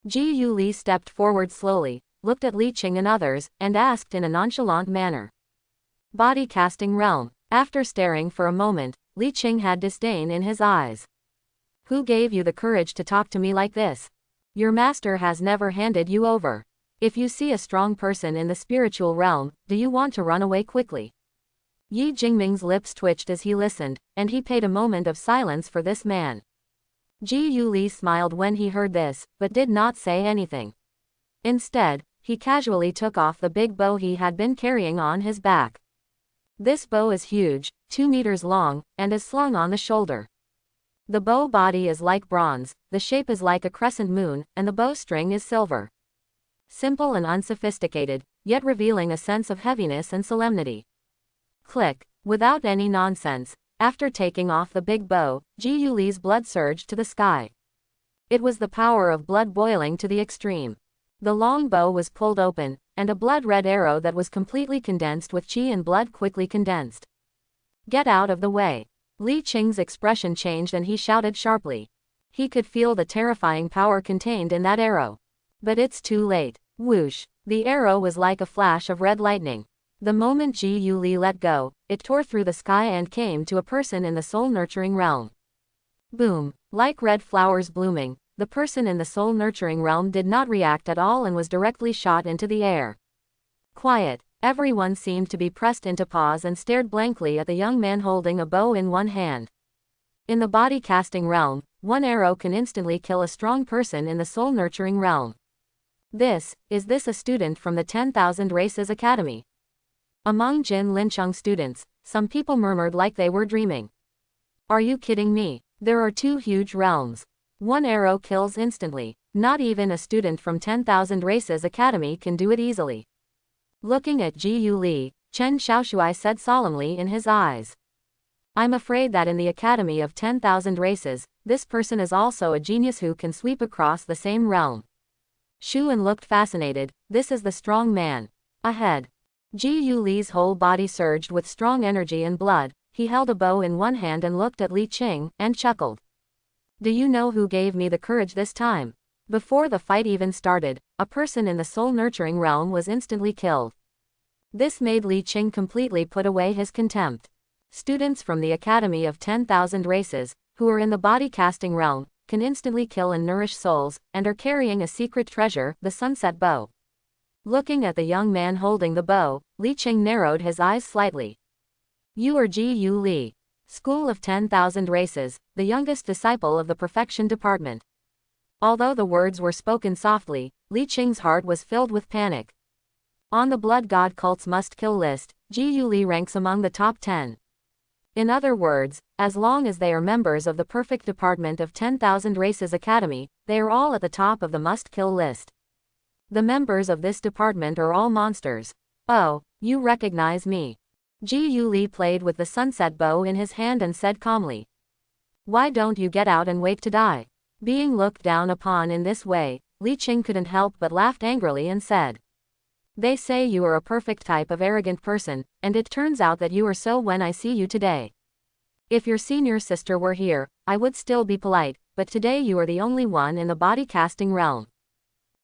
Speaker 1: Ji Yuli stepped forward slowly, looked at Li Qing and others, and asked in a nonchalant manner. Body casting realm. After staring for a moment, Li Qing had disdain in his eyes. Who gave you the courage to talk to me like this? Your master has never handed you over. If you see a strong person in the spiritual realm, do you want to run away quickly? Yi Jingming's lips twitched as he listened, and he paid a moment of silence for this man. Ji Yuli smiled when he heard this, but did not say anything. Instead, he casually took off the big bow he had been carrying on his back. This bow is huge, 2 meters long, and is slung on the shoulder. The bow body is like bronze, the shape is like a crescent moon, and the bowstring is silver. Simple and unsophisticated, yet revealing a sense of heaviness and solemnity. Click. Without any nonsense, after taking off the big bow, Ji Yuli's blood surged to the sky. It was the power of blood boiling to the extreme. The long bow was pulled open, and a blood-red arrow that was completely condensed with qi and blood quickly condensed. Get out of the way. Li Qing's expression changed and he shouted sharply. He could feel the terrifying power contained in that arrow. But it's too late. Whoosh. The arrow was like a flash of red lightning. The moment Ji Yuli let go, it tore through the sky and came to a person in the soul-nurturing realm. Boom. Like red flowers blooming, the person in the soul-nurturing realm did not react at all and was directly shot into the air. Quiet. Everyone seemed to be pressed into pause and stared blankly at the young man holding a bow in one hand. In the body-casting realm, 1 arrow can instantly kill a strong person in the soul-nurturing realm. Is this a student from the 10,000 Races Academy? Among Jin Lincheng students, some people murmured like they were dreaming. Are you kidding me? There are 2 huge realms. 1 arrow kills instantly. Not even a student from 10,000 Races Academy can do it easily. Looking at Ji Yuli, Chen Xiaoshui said solemnly in his eyes. I'm afraid that in the Academy of 10,000 Races, this person is also a genius who can sweep across the same realm. Shuan looked fascinated. This is the strong man. Ahead. Ji Yu Li's whole body surged with strong energy and blood. He held a bow in one hand and looked at Li Qing, and chuckled. Do you know who gave me the courage this time? Before the fight even started, a person in the soul-nurturing realm was instantly killed. This made Li Qing completely put away his contempt. Students from the Academy of 10,000 Races, who are in the body-casting realm, can instantly kill and nourish souls, and are carrying a secret treasure, the sunset bow. Looking at the young man holding the bow, Li Qing narrowed his eyes slightly. You are Ji Yu Li. School of 10,000 Races, the youngest disciple of the Perfection Department. Although the words were spoken softly, Li Qing's heart was filled with panic. On the Blood God cult's must-kill list, Ji Yu Li ranks among the top 10. In other words, as long as they are members of the Perfect Department of 10,000 Races Academy, they are all at the top of the must-kill list. The members of this department are all monsters. Oh, you recognize me. Ji Yu Li played with the sunset bow in his hand and said calmly. Why don't you get out and wait to die? Being looked down upon in this way, Li Qing couldn't help but laughed angrily and said. They say you are a perfect type of arrogant person, and it turns out that you are so when I see you today. If your senior sister were here, I would still be polite, but today you are the only one in the body-casting realm.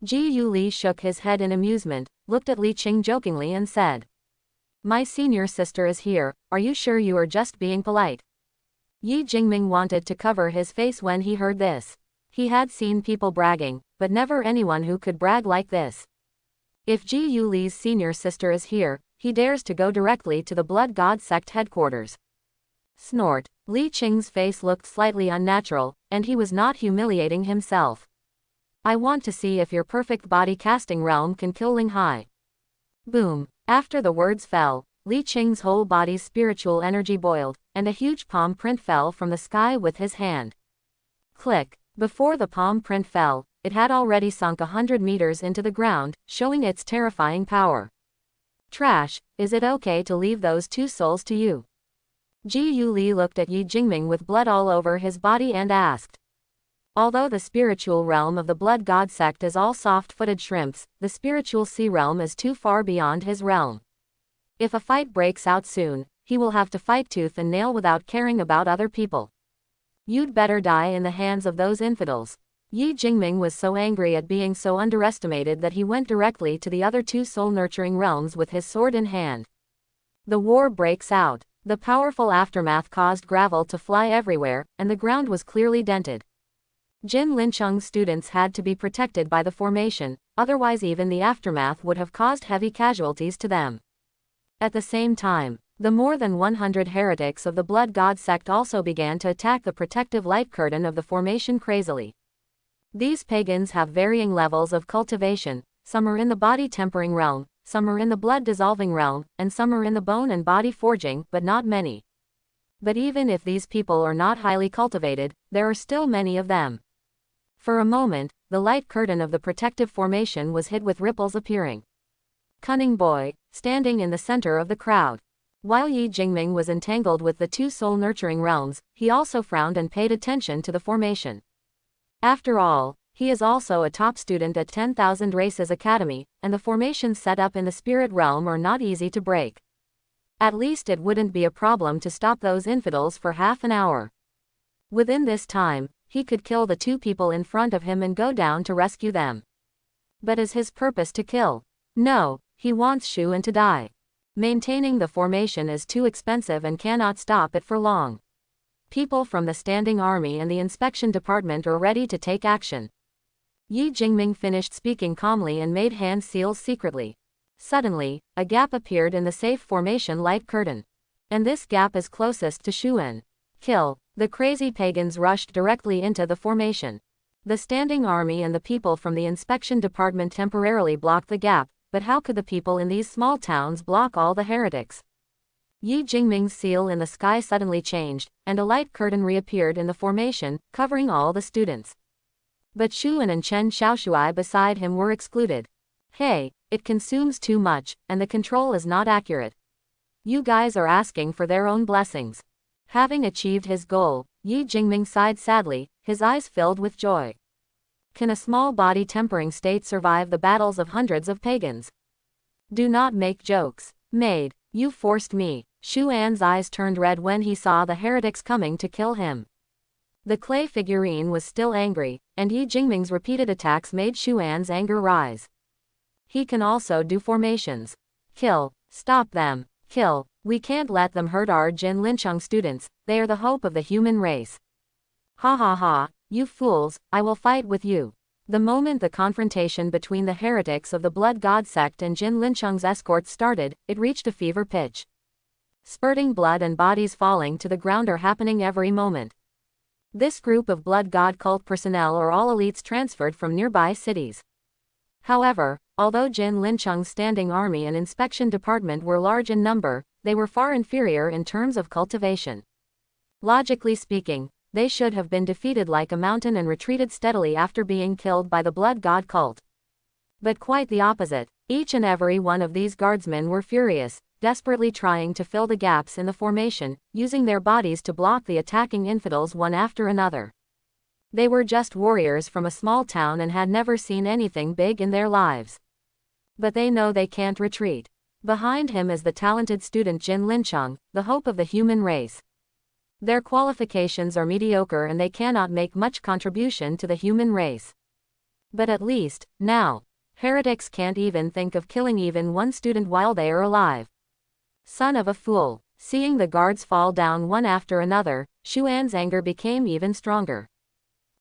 Speaker 1: Ji Yu Li shook his head in amusement, looked at Li Qing jokingly and said. My senior sister is here, are you sure you are just being polite? Yi Jingming wanted to cover his face when he heard this. He had seen people bragging, but never anyone who could brag like this. If Ji Yu Li's senior sister is here, he dares to go directly to the Blood God sect headquarters. Snort. Li Qing's face looked slightly unnatural, and he was not humiliating himself. I want to see if your perfect body casting realm can kill Ling Hai. Boom. After the words fell, Li Qing's whole body's spiritual energy boiled, and a huge palm print fell from the sky with his hand. Click. Before the palm print fell, it had already sunk 100 meters into the ground, showing its terrifying power. Trash, is it okay to leave those two souls to you? Ji Yu Li looked at Yi Jingming with blood all over his body and asked. Although the spiritual realm of the Blood God sect is all soft-footed shrimps, the spiritual sea realm is too far beyond his realm. If a fight breaks out soon, he will have to fight tooth and nail without caring about other people. You'd better die in the hands of those infidels. Yi Jingming was so angry at being so underestimated that he went directly to the other two soul-nurturing realms with his sword in hand. The war breaks out. The powerful aftermath caused gravel to fly everywhere, and the ground was clearly dented. Jin Lincheng's students had to be protected by the formation, otherwise even the aftermath would have caused heavy casualties to them. At the same time, the more than 100 heretics of the Blood God sect also began to attack the protective light curtain of the formation crazily. These pagans have varying levels of cultivation, some are in the body-tempering realm, some are in the blood-dissolving realm, and some are in the bone and body forging, but not many. But even if these people are not highly cultivated, there are still many of them. For a moment, the light curtain of the protective formation was hid with ripples appearing. Cunning boy, standing in the center of the crowd. While Yi Jingming was entangled with the two soul-nurturing realms, he also frowned and paid attention to the formation. After all, he is also a top student at 10,000 Races Academy, and the formations set up in the spirit realm are not easy to break. At least it wouldn't be a problem to stop those infidels for half an hour. Within this time, he could kill the two people in front of him and go down to rescue them. But is his purpose to kill? No, he wants Shuan to die. Maintaining the formation is too expensive and cannot stop it for long. People from the standing army and the inspection department are ready to take action. Yi Jingming finished speaking calmly and made hand seals secretly. Suddenly, a gap appeared in the safe formation light curtain. And this gap is closest to Shuan. Kill. The crazy pagans rushed directly into the formation. The standing army and the people from the inspection department temporarily blocked the gap, but how could the people in these small towns block all the heretics? Yi Jingming's seal in the sky suddenly changed, and a light curtain reappeared in the formation, covering all the students. But Shuan and Chen Xiaoshui beside him were excluded. Hey, it consumes too much, and the control is not accurate. You guys are asking for their own blessings. Having achieved his goal, Yi Jingming sighed sadly, his eyes filled with joy. Can a small body tempering state survive the battles of hundreds of pagans? Do not make jokes. Maid, you forced me. Shu An's eyes turned red when he saw the heretics coming to kill him. The clay figurine was still angry, and Yi Jingming's repeated attacks made Shu An's anger rise. He can also do formations. Kill. Stop them. Kill. We can't let them hurt our Jin Lincheng students, they are the hope of the human race. Ha ha ha, you fools, I will fight with you. The moment the confrontation between the heretics of the Blood God sect and Jin Lincheng's escorts started, it reached a fever pitch. Spurting blood and bodies falling to the ground are happening every moment. This group of Blood God cult personnel are all elites transferred from nearby cities. However, although Jin Lincheng's standing army and inspection department were large in number, they were far inferior in terms of cultivation. Logically speaking, they should have been defeated like a mountain and retreated steadily after being killed by the Blood God cult. But quite the opposite, each and every one of these guardsmen were furious, desperately trying to fill the gaps in the formation, using their bodies to block the attacking infidels one after another. They were just warriors from a small town and had never seen anything big in their lives. But they know they can't retreat. Behind him is the talented student Jin Lincheng, the hope of the human race. Their qualifications are mediocre and they cannot make much contribution to the human race. But at least, now, heretics can't even think of killing even one student while they are alive. Son of a fool. Seeing the guards fall down one after another, Shu An's anger became even stronger.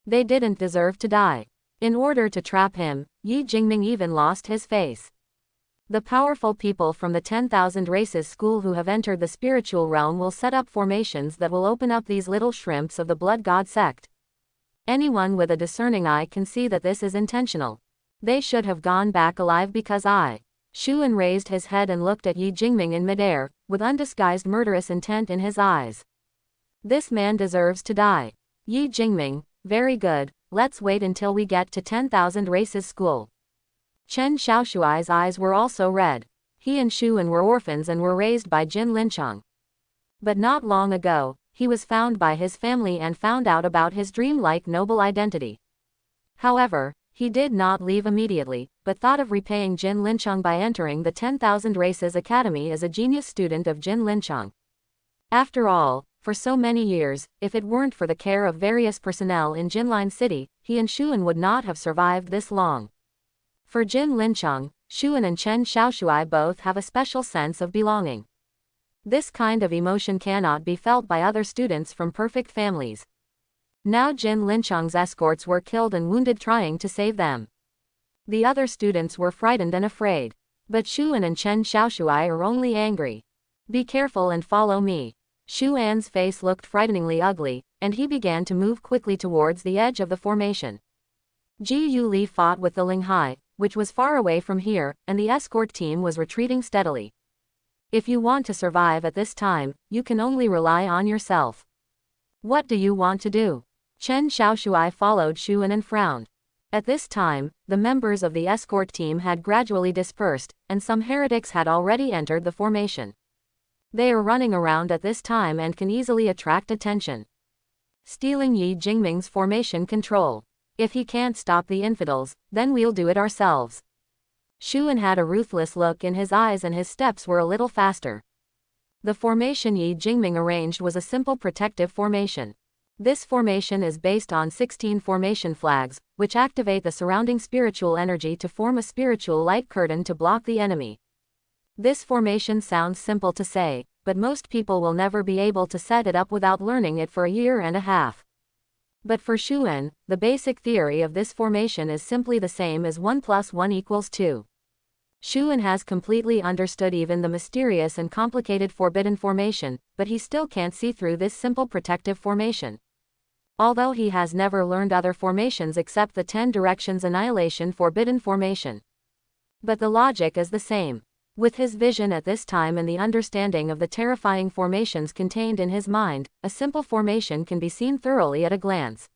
Speaker 1: They didn't deserve to die. In order to trap him, Yi Jingming even lost his face. The powerful people from the 10,000 races school who have entered the spiritual realm will set up formations that will open up these little shrimps of the Blood God sect. Anyone with a discerning eye can see that this is intentional. They should have gone back alive because Shu An raised his head and looked at Yi Jingming in midair, with undisguised murderous intent in his eyes. This man deserves to die. Yi Jingming, very good, let's wait until we get to 10,000 races school. Chen Xiaoshuai's eyes were also red. He and Shu An were orphans and were raised by Jin Lincheng. But not long ago, he was found by his family and found out about his dreamlike noble identity. However, he did not leave immediately, but thought of repaying Jin Lincheng by entering the 10,000 Races Academy as a genius student of Jin Lincheng. After all, for so many years, if it weren't for the care of various personnel in Jinline City, he and Shu An would not have survived this long. For Jin Lincheng, Shu An and Chen Xiaoshuai both have a special sense of belonging. This kind of emotion cannot be felt by other students from perfect families. Now Jin Lincheng's escorts were killed and wounded trying to save them. The other students were frightened and afraid. But Shu An and Chen Xiaoshuai are only angry. Be careful and follow me. Shu An's face looked frighteningly ugly, and he began to move quickly towards the edge of the formation. Ji Yu Li fought with the Linghai, which was far away from here, and the escort team was retreating steadily. If you want to survive at this time, you can only rely on yourself. What do you want to do? Chen Xiaoshuai followed Shu An and frowned. At this time, the members of the escort team had gradually dispersed, and some heretics had already entered the formation. They are running around at this time and can easily attract attention. Stealing Yi Jingming's formation control. If he can't stop the infidels, then we'll do it ourselves. Shu An had a ruthless look in his eyes and his steps were a little faster. The formation Yi Jingming arranged was a simple protective formation. This formation is based on 16 formation flags, which activate the surrounding spiritual energy to form a spiritual light curtain to block the enemy. This formation sounds simple to say, but most people will never be able to set it up without learning it for a year and a half. But for Shu An, the basic theory of this formation is simply the same as 1 + 1 = 2. Shu An has completely understood even the mysterious and complicated forbidden formation, but he still can't see through this simple protective formation. Although he has never learned other formations except the 10 Directions Annihilation Forbidden Formation. But the logic is the same. With his vision at this time and the understanding of the terrifying formations contained in his mind, a simple formation can be seen thoroughly at a glance.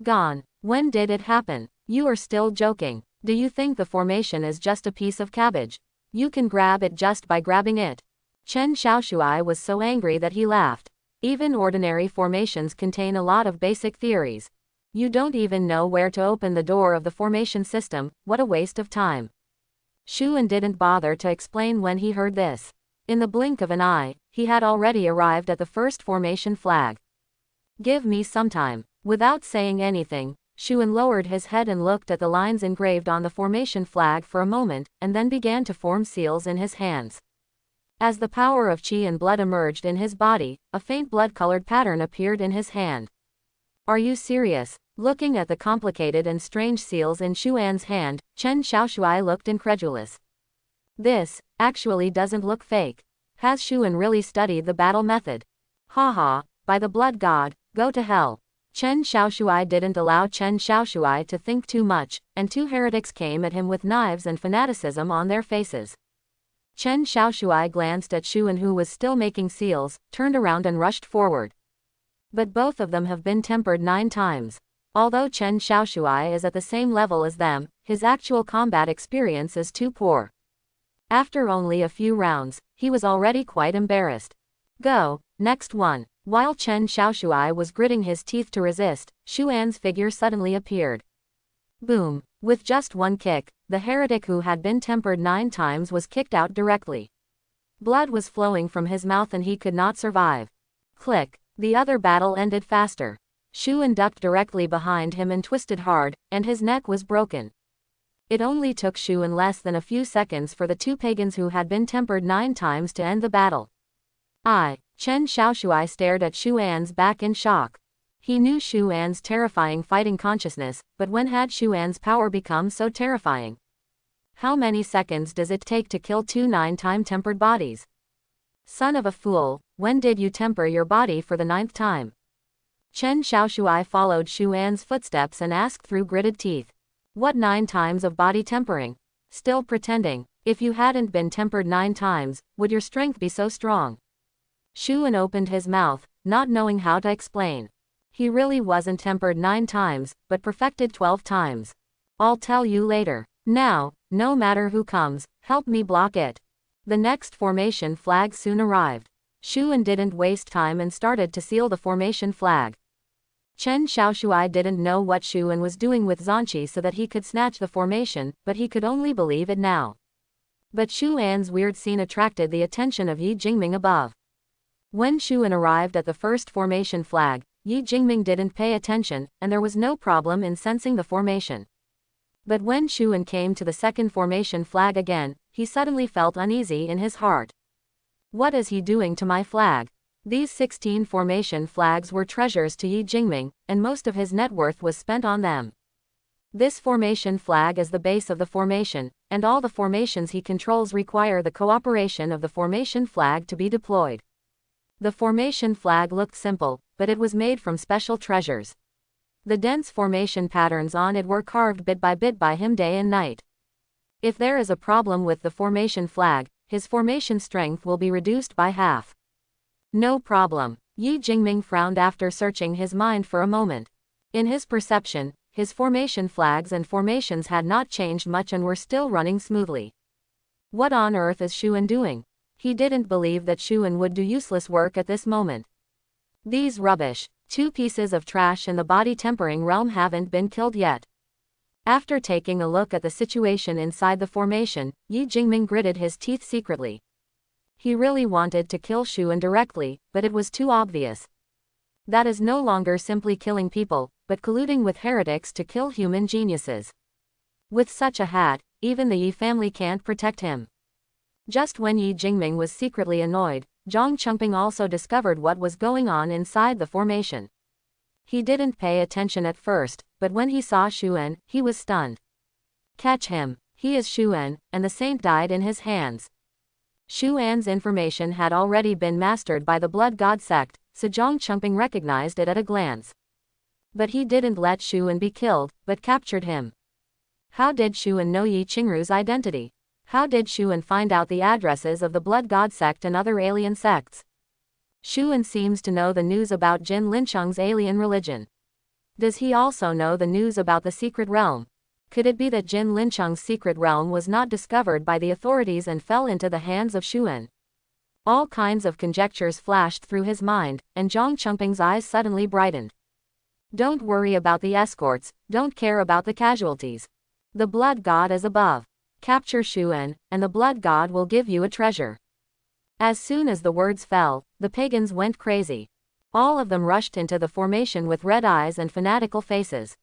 Speaker 1: Gone. When did it happen? You are still joking. Do you think the formation is just a piece of cabbage? You can grab it just by grabbing it. Chen Xiaoshuai was so angry that he laughed. Even ordinary formations contain a lot of basic theories. You don't even know where to open the door of the formation system. What a waste of time. Shuan didn't bother to explain when he heard this. In the blink of an eye, he had already arrived at the first formation flag. Give me some time. Without saying anything, Shuan lowered his head and looked at the lines engraved on the formation flag for a moment, and then began to form seals in his hands. As the power of qi and blood emerged in his body, a faint blood-colored pattern appeared in his hand. Are you serious? Looking at the complicated and strange seals in Shuan's hand, Chen Xiaoshui looked incredulous. This, actually doesn't look fake. Has Shuan really studied the battle method? Haha, by the blood god, go to hell. Chen Xiaoshui didn't allow Chen Xiaoshui to think too much, and two heretics came at him with knives and fanaticism on their faces. Chen Xiaoshui glanced at Shuan, who was still making seals, turned around and rushed forward. But both of them have been tempered 9 times. Although Chen Xiaoshui is at the same level as them, his actual combat experience is too poor. After only a few rounds, he was already quite embarrassed. Go, next one. While Chen Xiaoshui was gritting his teeth to resist, Shuan's figure suddenly appeared. Boom! With just one kick, the heretic who had been tempered 9 times was kicked out directly. Blood was flowing from his mouth and he could not survive. Click! The other battle ended faster. Shuan ducked directly behind him and twisted hard, and his neck was broken. It only took Shuan less than a few seconds for the two pagans who had been tempered 9 times to end the battle. Chen Xiaoshui stared at Shuan's back in shock. He knew Shuan's terrifying fighting consciousness, but when had Shuan's power become so terrifying? How many seconds does it take to kill 2 9-time tempered bodies? Son of a fool, when did you temper your body for the 9th time? Chen Xiaoshui followed Shuan's footsteps and asked through gritted teeth. What 9 times of body tempering? Still pretending. If you hadn't been tempered 9 times, would your strength be so strong? Shuan opened his mouth, not knowing how to explain. He really wasn't tempered 9 times, but perfected 12 times. I'll tell you later. Now, no matter who comes, help me block it. The next formation flag soon arrived. Shuan didn't waste time and started to seal the formation flag. Chen Xiaoshui didn't know what Shuan was doing with Zanqi so that he could snatch the formation, but he could only believe it now. But Shuan's weird scene attracted the attention of Yi Jingming above. When Shuan arrived at the first formation flag, Yi Jingming didn't pay attention, and there was no problem in sensing the formation. But when Shuan came to the second formation flag again, he suddenly felt uneasy in his heart. What is he doing to my flag? These 16 formation flags were treasures to Yi Jingming, and most of his net worth was spent on them. This formation flag is the base of the formation, and all the formations he controls require the cooperation of the formation flag to be deployed. The formation flag looked simple, but it was made from special treasures. The dense formation patterns on it were carved bit by him day and night. If there is a problem with the formation flag, his formation strength will be reduced by half. No problem. Yi Jingming frowned after searching his mind for a moment. In his perception, his formation flags and formations had not changed much and were still running smoothly. What on earth is Shuan doing? He didn't believe that Shuan would do useless work at this moment. These rubbish, 2 pieces of trash in the body tempering realm haven't been killed yet. After taking a look at the situation inside the formation, Yi Jingming gritted his teeth secretly. He really wanted to kill Shuan directly, but it was too obvious. That is no longer simply killing people, but colluding with heretics to kill human geniuses. With such a hat, even the Yi family can't protect him. Just when Yi Jingming was secretly annoyed, Zhang Chengping also discovered what was going on inside the formation. He didn't pay attention at first, but when he saw Shuan, he was stunned. Catch him, he is Shuan, and the saint died in his hands. Shuan's information had already been mastered by the blood god sect, so Zhang Chengping recognized it at a glance. But he didn't let Shuan be killed, but captured him. How did Shuan know Yi Qingru's identity? How did Shuan find out the addresses of the blood god sect and other alien sects? Shuan seems to know the news about Jin Lincheng's alien religion. Does he also know the news about the secret realm? Could it be that Jin Lincheng's secret realm was not discovered by the authorities and fell into the hands of Shuan? All kinds of conjectures flashed through his mind, and Zhang Chengping's eyes suddenly brightened. Don't worry about the escorts, don't care about the casualties. The blood god is above. Capture Xuan, and the blood god will give you a treasure. As soon as the words fell, the pagans went crazy. All of them rushed into the formation with red eyes and fanatical faces.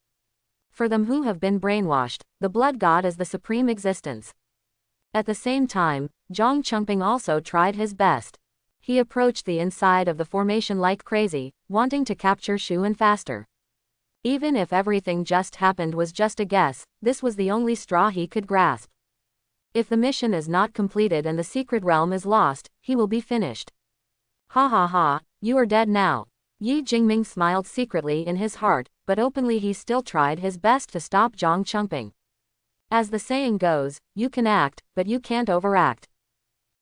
Speaker 1: For them who have been brainwashed, the blood god is the supreme existence. At the same time, Zhang Chengping also tried his best. He approached the inside of the formation like crazy, wanting to capture Xuan faster. Even if everything just happened was just a guess, this was the only straw he could grasp. If the mission is not completed and the secret realm is lost, he will be finished. Ha ha ha, you are dead now. Yi Jingming smiled secretly in his heart, but openly he still tried his best to stop Zhang Chengping. As the saying goes, you can act, but you can't overact.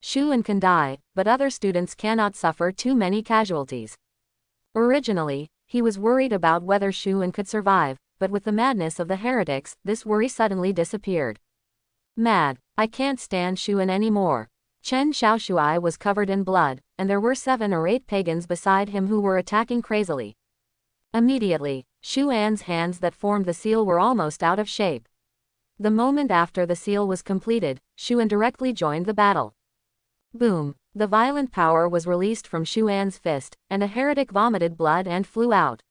Speaker 1: Xuan can die, but other students cannot suffer too many casualties. Originally, he was worried about whether Xuan could survive, but with the madness of the heretics, this worry suddenly disappeared. Mad, I can't stand Xuan anymore. Chen Xiaoshuai was covered in blood, and there were 7 or 8 pagans beside him who were attacking crazily. Immediately, Xuan's hands that formed the seal were almost out of shape. The moment after the seal was completed, Xuan directly joined the battle. Boom! The violent power was released from Xuan's fist, and a heretic vomited blood and flew out.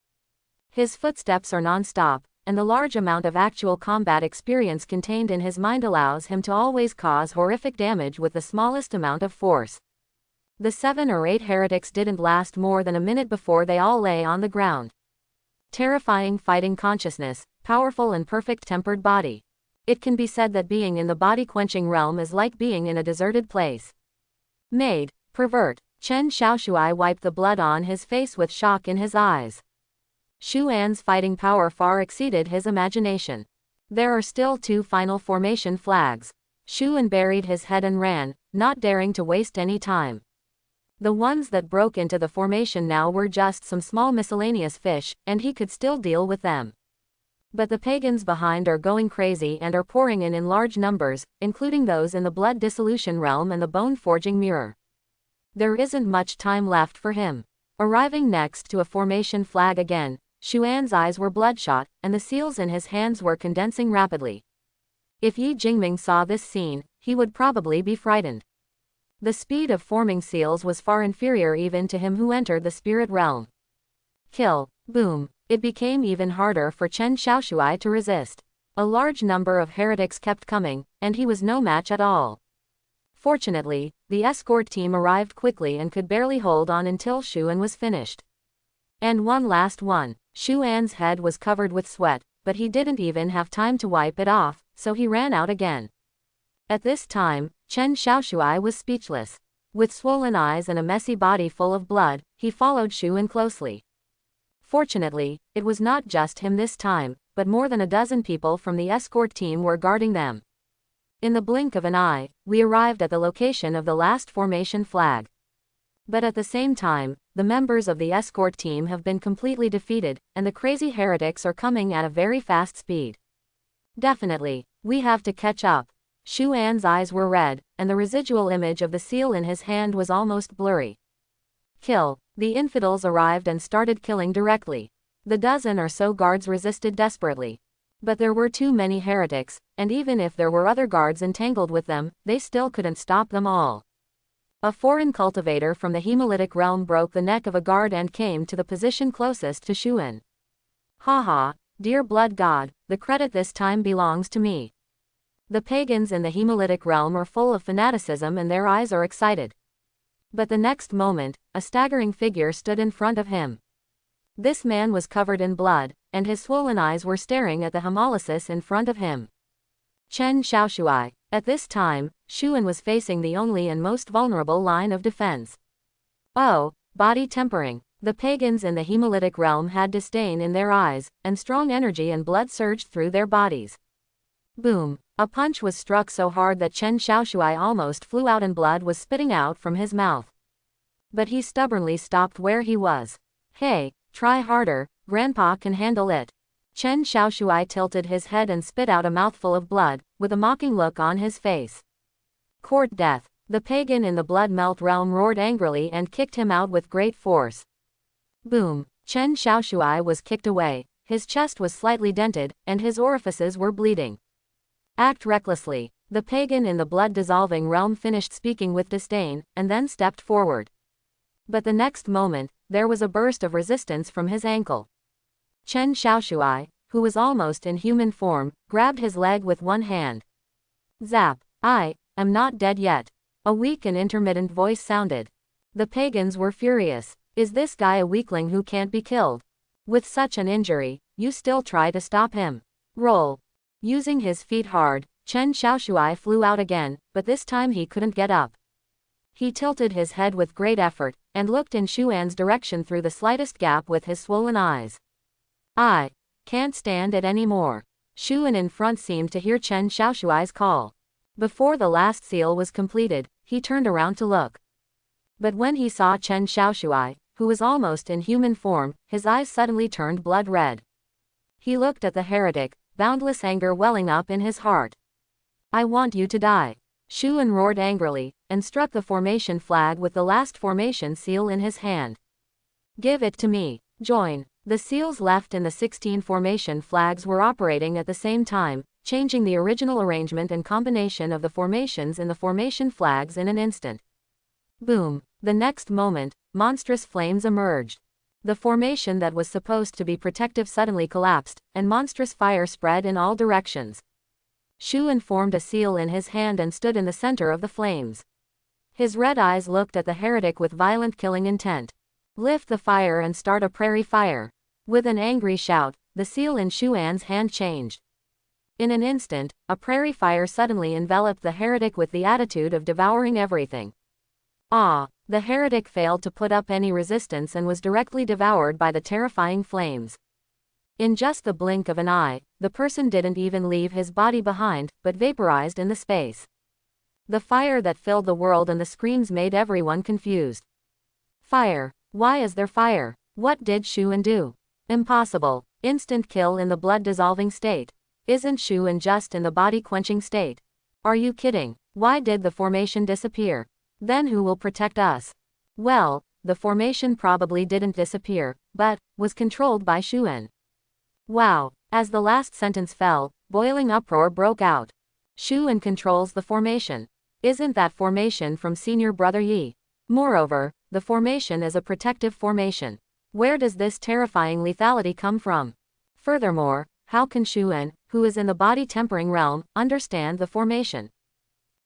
Speaker 1: His footsteps are non-stop, and the large amount of actual combat experience contained in his mind allows him to always cause horrific damage with the smallest amount of force. The 7 or 8 heretics didn't last more than a minute before they all lay on the ground. Terrifying fighting consciousness, powerful and perfect-tempered body. It can be said that being in the body-quenching realm is like being in a deserted place. Maid, pervert, Chen Xiaoshuai wiped the blood on his face with shock in his eyes. Xuan's fighting power far exceeded his imagination. There are still 2 final formation flags. Xuan buried his head and ran, not daring to waste any time. The ones that broke into the formation now were just some small miscellaneous fish, and he could still deal with them. But the pagans behind are going crazy and are pouring in large numbers, including those in the blood dissolution realm and the bone-forging mirror. There isn't much time left for him. Arriving next to a formation flag again, Xuan's eyes were bloodshot, and the seals in his hands were condensing rapidly. If Yi Jingming saw this scene, he would probably be frightened. The speed of forming seals was far inferior even to him who entered the spirit realm. Kill, boom. It became even harder for Chen Xiaoshuai to resist. A large number of heretics kept coming, and he was no match at all. Fortunately, the escort team arrived quickly and could barely hold on until Xuan was finished. And one last one. Xuan's head was covered with sweat, but he didn't even have time to wipe it off, so he ran out again. At this time, Chen Xiaoshuai was speechless. With swollen eyes and a messy body full of blood, he followed Xuan closely. Fortunately, it was not just him this time, but more than a dozen people from the escort team were guarding them. In the blink of an eye, we arrived at the location of the last formation flag. But at the same time, the members of the escort team have been completely defeated, and the crazy heretics are coming at a very fast speed. Definitely, we have to catch up. Xuan's eyes were red, and the residual image of the seal in his hand was almost blurry. Kill. The infidels arrived and started killing directly. The dozen or so guards resisted desperately. But there were too many heretics, and even if there were other guards entangled with them, they still couldn't stop them all. A foreign cultivator from the Hemolytic realm broke the neck of a guard and came to the position closest to Xuan. Haha, dear blood god, the credit this time belongs to me. The pagans in the Hemolytic realm are full of fanaticism and their eyes are excited. But the next moment, a staggering figure stood in front of him. This man was covered in blood, and his swollen eyes were staring at the hemolysis in front of him. Chen Xiaoshuai. At this time, Xuan was facing the only and most vulnerable line of defense. Oh, body tempering. The pagans in the Hemolytic realm had disdain in their eyes, and strong energy and blood surged through their bodies. Boom. A punch was struck so hard that Chen Xiaoshuai almost flew out and blood was spitting out from his mouth. But he stubbornly stopped where he was. Hey, try harder, Grandpa can handle it. Chen Xiaoshuai tilted his head and spit out a mouthful of blood, with a mocking look on his face. Court death. The pagan in the blood melt realm roared angrily and kicked him out with great force. Boom! Chen Xiaoshui was kicked away, his chest was slightly dented, and his orifices were bleeding. Act recklessly. The pagan in the blood-dissolving realm finished speaking with disdain, and then stepped forward. But the next moment, there was a burst of resistance from his ankle. Chen Xiaoshui, who was almost in human form, grabbed his leg with one hand. Zap! I am not dead yet. A weak and intermittent voice sounded. The pagans were furious. Is this guy a weakling who can't be killed? With such an injury, you still try to stop him? Roll. Using his feet hard, Chen Xiaoshui flew out again, but this time he couldn't get up. He tilted his head with great effort, and looked in Xuan's direction through the slightest gap with his swollen eyes. I can't stand it anymore. Xuan in front seemed to hear Chen Xiaoshui's call. Before the last seal was completed, he turned around to look. But when he saw Chen Xiaoshui, who was almost in human form, his eyes suddenly turned blood red. He looked at the heretic, boundless anger welling up in his heart. I want you to die. Xuan roared angrily, and struck the formation flag with the last formation seal in his hand. Give it to me. Join. The seals left in the 16 formation flags were operating at the same time, changing the original arrangement and combination of the formations in the formation flags in an instant. Boom. The next moment, monstrous flames emerged. The formation that was supposed to be protective suddenly collapsed, and monstrous fire spread in all directions. Xuan formed a seal in his hand and stood in the center of the flames. His red eyes looked at the heretic with violent killing intent. Lift the fire and start a prairie fire. With an angry shout, the seal in Xuan's hand changed. In an instant, a prairie fire suddenly enveloped the heretic with the attitude of devouring everything. Ah! The heretic failed to put up any resistance and was directly devoured by the terrifying flames. In just the blink of an eye, the person didn't even leave his body behind, but vaporized in the space. The fire that filled the world and the screams made everyone confused. Fire! Why is there fire? What did Xuan do? Impossible. Instant kill in the blood-dissolving state. Isn't Xuan just in the body-quenching state? Are you kidding? Why did the formation disappear? Then who will protect us? Well, the formation probably didn't disappear, but was controlled by Xuan. Wow! As the last sentence fell, boiling uproar broke out. Xuan controls the formation. Isn't that formation from senior brother Yi? Moreover, the formation is a protective formation. Where does this terrifying lethality come from? Furthermore, how can Xuan, who is in the body-tempering realm, understand the formation?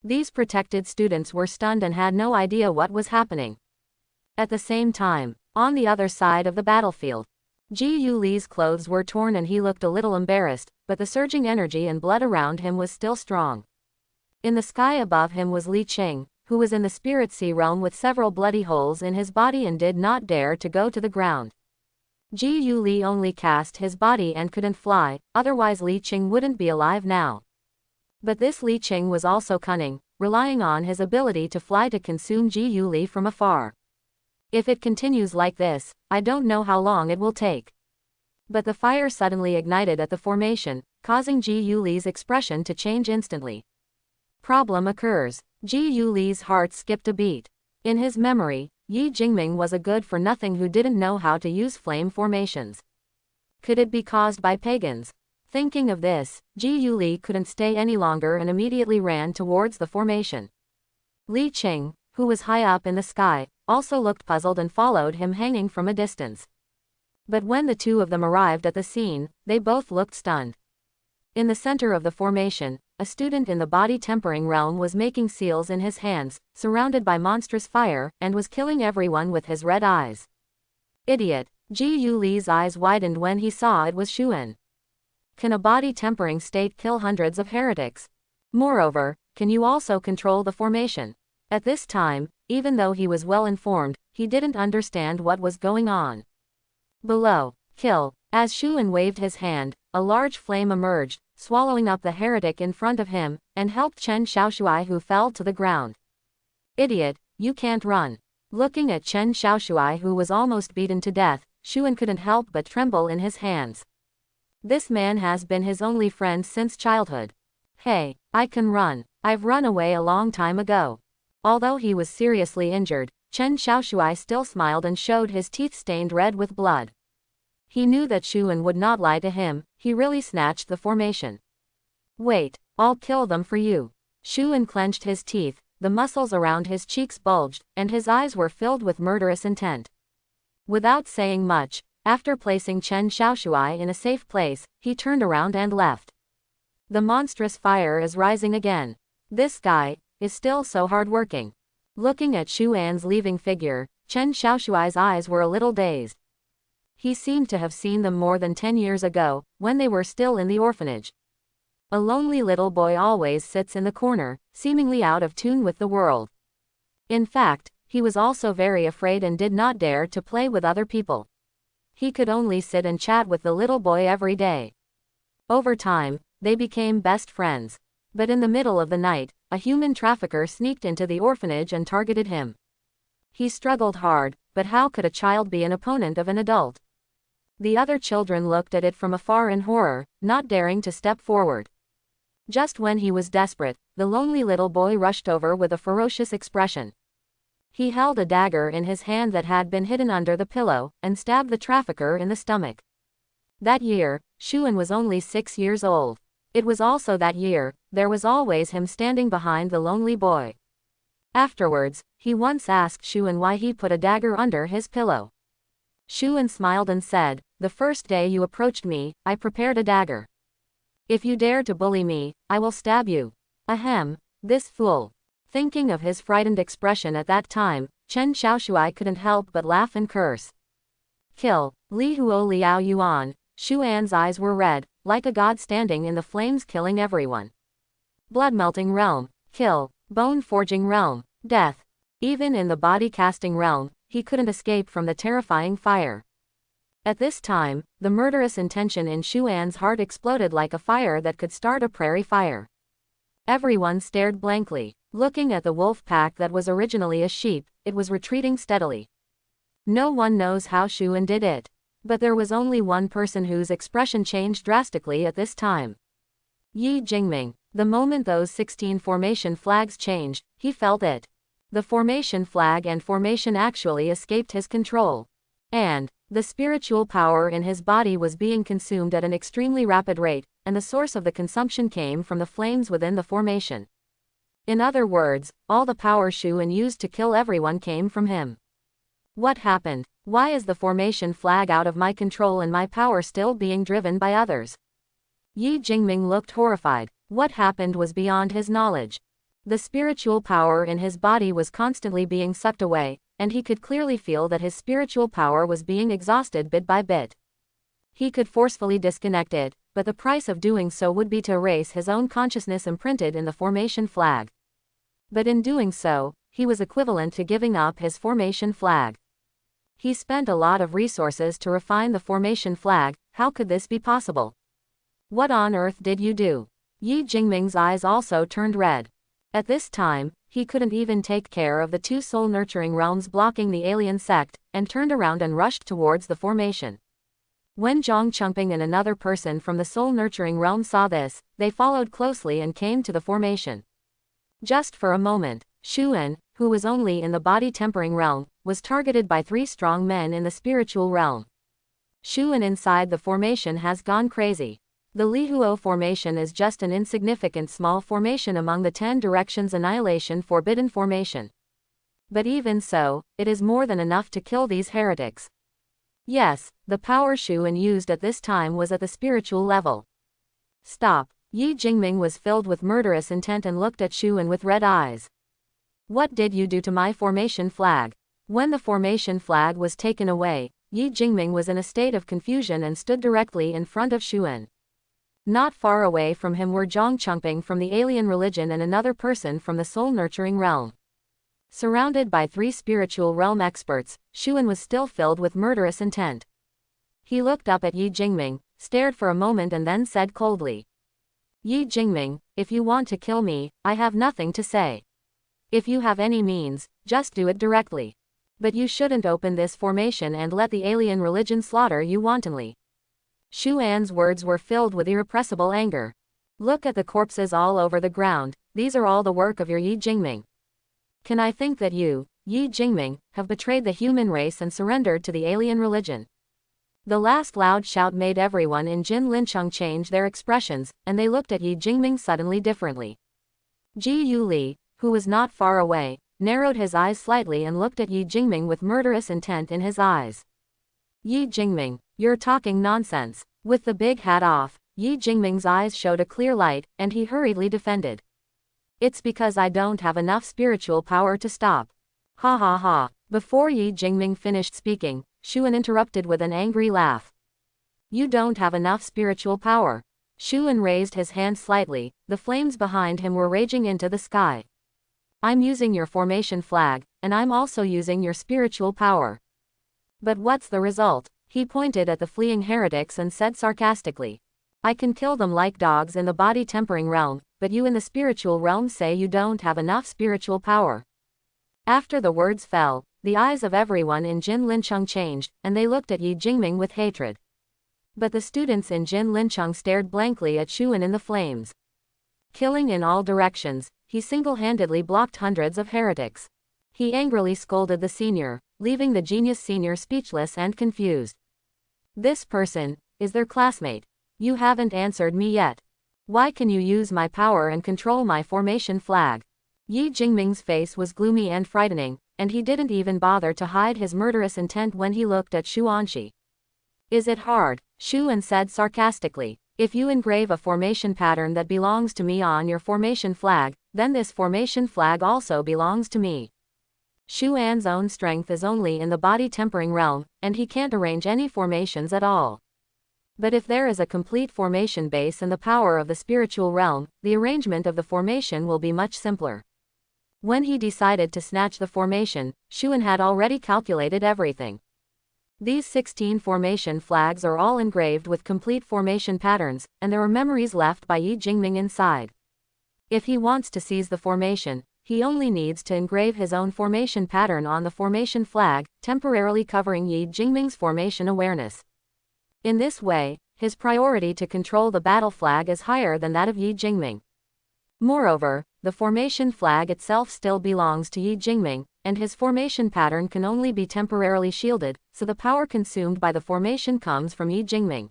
Speaker 1: These protected students were stunned and had no idea what was happening. At the same time, on the other side of the battlefield, Ji Yuli's clothes were torn and he looked a little embarrassed, but the surging energy and blood around him was still strong. In the sky above him was Li Qing, who was in the spirit sea realm with several bloody holes in his body and did not dare to go to the ground. Ji Yuli only cast his body and couldn't fly, otherwise Li Qing wouldn't be alive now. But this Li Qing was also cunning, relying on his ability to fly to consume Ji Yuli from afar. If it continues like this, I don't know how long it will take. But the fire suddenly ignited at the formation, causing Ji Yuli's expression to change instantly. Problem occurs. Ji Yuli's heart skipped a beat. In his memory, Yi Jingming was a good-for-nothing who didn't know how to use flame formations. Could it be caused by pagans? Thinking of this, Ji Yuli couldn't stay any longer and immediately ran towards the formation. Li Qing, who was high up in the sky, also looked puzzled and followed him hanging from a distance. But when the two of them arrived at the scene, they both looked stunned. In the center of the formation, a student in the body-tempering realm was making seals in his hands, surrounded by monstrous fire, and was killing everyone with his red eyes. Idiot! Ji Yuli's eyes widened when he saw it was Xuan. Can a body-tempering state kill hundreds of heretics? Moreover, can you also control the formation? At this time, even though he was well informed, he didn't understand what was going on. Below, kill. As Xuan waved his hand, a large flame emerged, swallowing up the heretic in front of him, and helped Chen Xiaoshui who fell to the ground. Idiot, you can't run. Looking at Chen Xiaoshui who was almost beaten to death, Xuan couldn't help but tremble in his hands. This man has been his only friend since childhood. Hey, I can run. I've run away a long time ago. Although he was seriously injured, Chen Xiaoshui still smiled and showed his teeth stained red with blood. He knew that Shuan would not lie to him. He really snatched the formation. Wait, I'll kill them for you. Shuan clenched his teeth, the muscles around his cheeks bulged, and his eyes were filled with murderous intent. Without saying much, after placing Chen Xiaoshui in a safe place, he turned around and left. The monstrous fire is rising again. This guy is still so hardworking. Looking at Shu An's leaving figure, Chen Xiaoshui's eyes were a little dazed. He seemed to have seen them more than 10 years ago, when they were still in the orphanage. A lonely little boy always sits in the corner, seemingly out of tune with the world. In fact, he was also very afraid and did not dare to play with other people. He could only sit and chat with the little boy every day. Over time, they became best friends. But in the middle of the night, a human trafficker sneaked into the orphanage and targeted him. He struggled hard, but how could a child be an opponent of an adult? The other children looked at it from afar in horror, not daring to step forward. Just when he was desperate, the lonely little boy rushed over with a ferocious expression. He held a dagger in his hand that had been hidden under the pillow, and stabbed the trafficker in the stomach. That year, Shuan was only 6 years old. It was also that year, there was always him standing behind the lonely boy. Afterwards, he once asked Shuan why he put a dagger under his pillow. Shuan smiled and said, "The first day you approached me, I prepared a dagger. If you dare to bully me, I will stab you." Ahem, this fool. Thinking of his frightened expression at that time, Chen Xiaoshui couldn't help but laugh and curse. Kill, Li Huo Liao Yuan. Shu An's eyes were red, like a god standing in the flames killing everyone. Blood-melting realm. Kill. Bone-forging realm. Death. Even in the body-casting realm, he couldn't escape from the terrifying fire. At this time, the murderous intention in Shu An's heart exploded like a fire that could start a prairie fire. Everyone stared blankly. Looking at the wolf pack that was originally a sheep, it was retreating steadily. No one knows how Shu An did it. But there was only one person whose expression changed drastically at this time. Yi Jingming. The moment those 16 formation flags changed, he felt it. The formation flag and formation actually escaped his control. And the spiritual power in his body was being consumed at an extremely rapid rate, and the source of the consumption came from the flames within the formation. In other words, all the power Shu An used to kill everyone came from him. What happened? Why is the formation flag out of my control and my power still being driven by others? Yi Jingming looked horrified. What happened was beyond his knowledge. The spiritual power in his body was constantly being sucked away, and he could clearly feel that his spiritual power was being exhausted bit by bit. He could forcefully disconnect it, but the price of doing so would be to erase his own consciousness imprinted in the formation flag. But in doing so, he was equivalent to giving up his formation flag. He spent a lot of resources to refine the formation flag. How could this be possible? What on earth did you do? Yi Jingming's eyes also turned red. At this time, he couldn't even take care of the 2 soul-nurturing realms blocking the alien sect, and turned around and rushed towards the formation. When Zhang Chengping and another person from the soul-nurturing realm saw this, they followed closely and came to the formation. Just for a moment, Shu An, who was only in the body-tempering realm, was targeted by 3 strong men in the spiritual realm. Shu An inside the formation has gone crazy. The Lihuo formation is just an insignificant small formation among the 10 directions annihilation forbidden formation. But even so, it is more than enough to kill these heretics. Yes, the power Shu An used at this time was at the spiritual level. Stop. Yi Jingming was filled with murderous intent and looked at Shu An with red eyes. What did you do to my formation flag? When the formation flag was taken away, Yi Jingming was in a state of confusion and stood directly in front of Shu An. Not far away from him were Zhang Chengping from the alien religion and another person from the soul-nurturing realm. Surrounded by 3 spiritual realm experts, Shu An was still filled with murderous intent. He looked up at Yi Jingming, stared for a moment and then said coldly, "Yi Jingming, if you want to kill me, I have nothing to say. If you have any means, just do it directly. But you shouldn't open this formation and let the alien religion slaughter you wantonly." Shu An's words were filled with irrepressible anger. Look at the corpses all over the ground, these are all the work of your Yi Jingming. Can I think that you, Yi Jingming, have betrayed the human race and surrendered to the alien religion? The last loud shout made everyone in Jin Lincheng change their expressions, and they looked at Yi Jingming suddenly differently. Ji Yuli, who was not far away, narrowed his eyes slightly and looked at Yi Jingming with murderous intent in his eyes. Yi Jingming, you're talking nonsense. With the big hat off, Yi Jingming's eyes showed a clear light, and he hurriedly defended. It's because I don't have enough spiritual power to stop. Ha ha ha. Before Yi Jingming finished speaking, Shuan interrupted with an angry laugh. You don't have enough spiritual power. Shuan raised his hand slightly, the flames behind him were raging into the sky. I'm using your formation flag, and I'm also using your spiritual power. But what's the result? He pointed at the fleeing heretics and said sarcastically. I can kill them like dogs in the body-tempering realm, but you in the spiritual realm say you don't have enough spiritual power. After the words fell, the eyes of everyone in Jin Lincheng changed, and they looked at Yi Jingming with hatred. But the students in Jin Lincheng stared blankly at Shuan in the flames. Killing in all directions, he single-handedly blocked hundreds of heretics. He angrily scolded the senior, leaving the genius senior speechless and confused. This person is their classmate. You haven't answered me yet. Why can you use my power and control my formation flag? Yi Jingming's face was gloomy and frightening, and he didn't even bother to hide his murderous intent when he looked at Xuanxi. Is it hard? Shuan said sarcastically. If you engrave a formation pattern that belongs to me on your formation flag, then this formation flag also belongs to me. Xuan's own strength is only in the body-tempering realm, and he can't arrange any formations at all. But if there is a complete formation base and the power of the spiritual realm, the arrangement of the formation will be much simpler. When he decided to snatch the formation, Shuan had already calculated everything. These 16 formation flags are all engraved with complete formation patterns, and there are memories left by Yi Jingming inside. If he wants to seize the formation, he only needs to engrave his own formation pattern on the formation flag, temporarily covering Yi Jingming's formation awareness. In this way, his priority to control the battle flag is higher than that of Yi Jingming. Moreover, the formation flag itself still belongs to Yi Jingming, and his formation pattern can only be temporarily shielded, so the power consumed by the formation comes from Yi Jingming.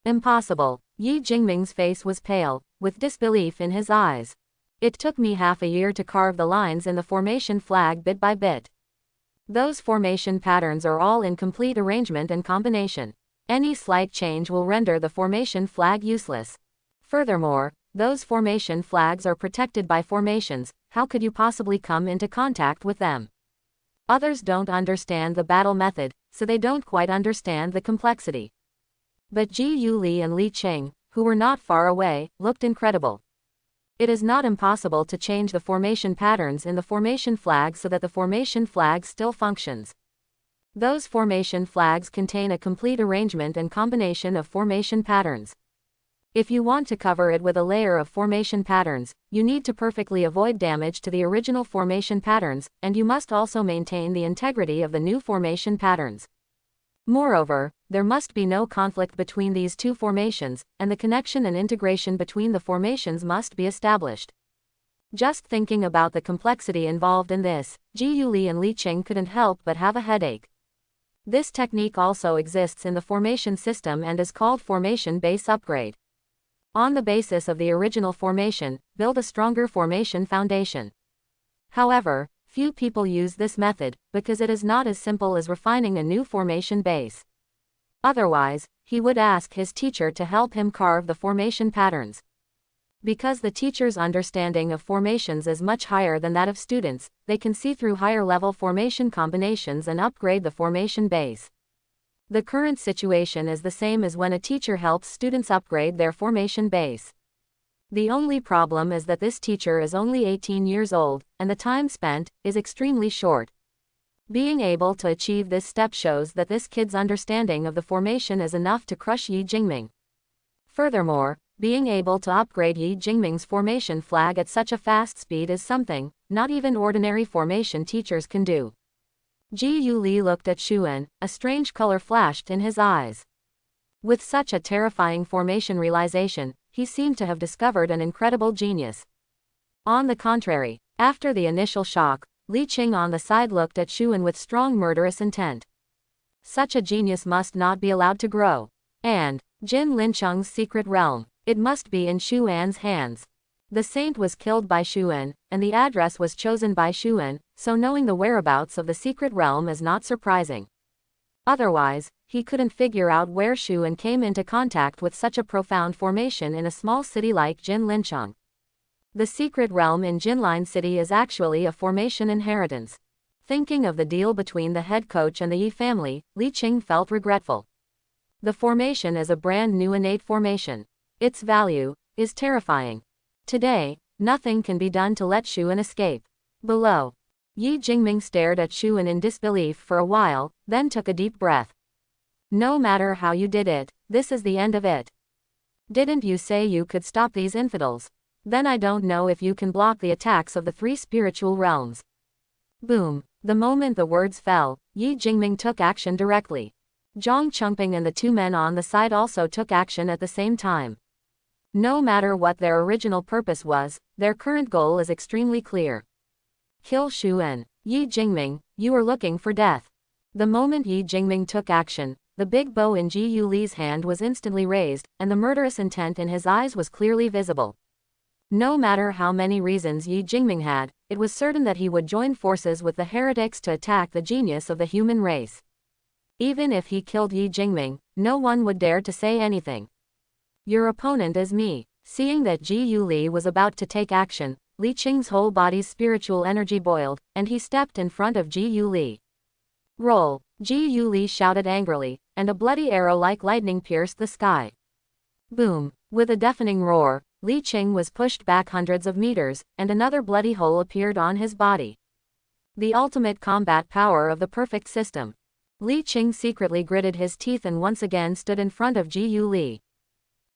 Speaker 1: Impossible. Yi Jingming's face was pale, with disbelief in his eyes. It took me half a year to carve the lines in the formation flag bit by bit. Those formation patterns are all in complete arrangement and combination. Any slight change will render the formation flag useless. Furthermore, those formation flags are protected by formations. How could you possibly come into contact with them? Others don't understand the battle method, so they don't quite understand the complexity. But Ji Yuli and Li Qing, who were not far away, looked incredible. It is not impossible to change the formation patterns in the formation flag so that the formation flag still functions. Those formation flags contain a complete arrangement and combination of formation patterns. If you want to cover it with a layer of formation patterns, you need to perfectly avoid damage to the original formation patterns, and you must also maintain the integrity of the new formation patterns. Moreover, there must be no conflict between these two formations, and the connection and integration between the formations must be established. Just thinking about the complexity involved in this, Ji Yuli and Li Qing couldn't help but have a headache. This technique also exists in the formation system and is called formation base upgrade. On the basis of the original formation, build a stronger formation foundation. However, few people use this method, because it is not as simple as refining a new formation base. Otherwise, he would ask his teacher to help him carve the formation patterns. Because the teacher's understanding of formations is much higher than that of students, they can see through higher-level formation combinations and upgrade the formation base. The current situation is the same as when a teacher helps students upgrade their formation base. The only problem is that this teacher is only 18 years old, and the time spent is extremely short. Being able to achieve this step shows that this kid's understanding of the formation is enough to crush Yi Jingming. Furthermore, being able to upgrade Yi Jingming's formation flag at such a fast speed is something not even ordinary formation teachers can do. Ji Yuli looked at Shuan, a strange color flashed in his eyes. With such a terrifying formation realization, he seemed to have discovered an incredible genius. On the contrary, after the initial shock, Li Qing on the side looked at Xuan with strong murderous intent. Such a genius must not be allowed to grow. And Jin Lincheng's secret realm. It must be in Xuan's hands. The saint was killed by Xuan, and the address was chosen by Xuan, so knowing the whereabouts of the secret realm is not surprising. Otherwise, he couldn't figure out where Xuan came into contact with such a profound formation in a small city like Jin Lincheng. The secret realm in Jinline City is actually a formation inheritance. Thinking of the deal between the head coach and the Yi family, Li Qing felt regretful. The formation is a brand new innate formation. Its value is terrifying. Today, nothing can be done to let Xuan escape. Below, Yi Jingming stared at Xuan in disbelief for a while, then took a deep breath. No matter how you did it, this is the end of it. Didn't you say you could stop these infidels? Then I don't know if you can block the attacks of the three spiritual realms. Boom. The moment the words fell, Yi Jingming took action directly. Zhang Chengping and the two men on the side also took action at the same time. No matter what their original purpose was, their current goal is extremely clear. Kill Xuan. Yi Jingming, you are looking for death. The moment Yi Jingming took action, the big bow in Ji Yuli's hand was instantly raised, and the murderous intent in his eyes was clearly visible. No matter how many reasons Yi Jingming had, it was certain that he would join forces with the heretics to attack the genius of the human race. Even if he killed Yi Jingming, no one would dare to say anything. Your opponent is me. Seeing that Ji Yuli was about to take action, Li Qing's whole body's spiritual energy boiled, and he stepped in front of Ji Yuli. Roll! Ji Yuli shouted angrily, and a bloody arrow like lightning pierced the sky. Boom! With a deafening roar, Li Qing was pushed back hundreds of meters, and another bloody hole appeared on his body. The ultimate combat power of the perfect system. Li Qing secretly gritted his teeth and once again stood in front of Ji Yuli.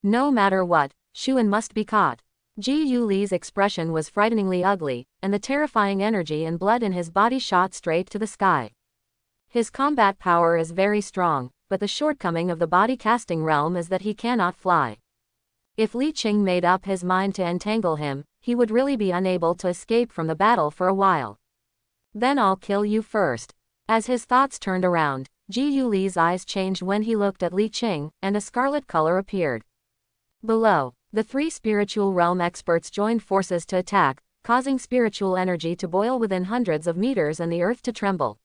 Speaker 1: No matter what, Xuan must be caught. Ji Yuli's expression was frighteningly ugly, and the terrifying energy and blood in his body shot straight to the sky. His combat power is very strong, but the shortcoming of the body casting realm is that he cannot fly. If Li Qing made up his mind to entangle him, he would really be unable to escape from the battle for a while. Then I'll kill you first. As his thoughts turned around, Ji Yuli's eyes changed when he looked at Li Qing, and a scarlet color appeared. Below, the three spiritual realm experts joined forces to attack, causing spiritual energy to boil within hundreds of meters and the earth to tremble.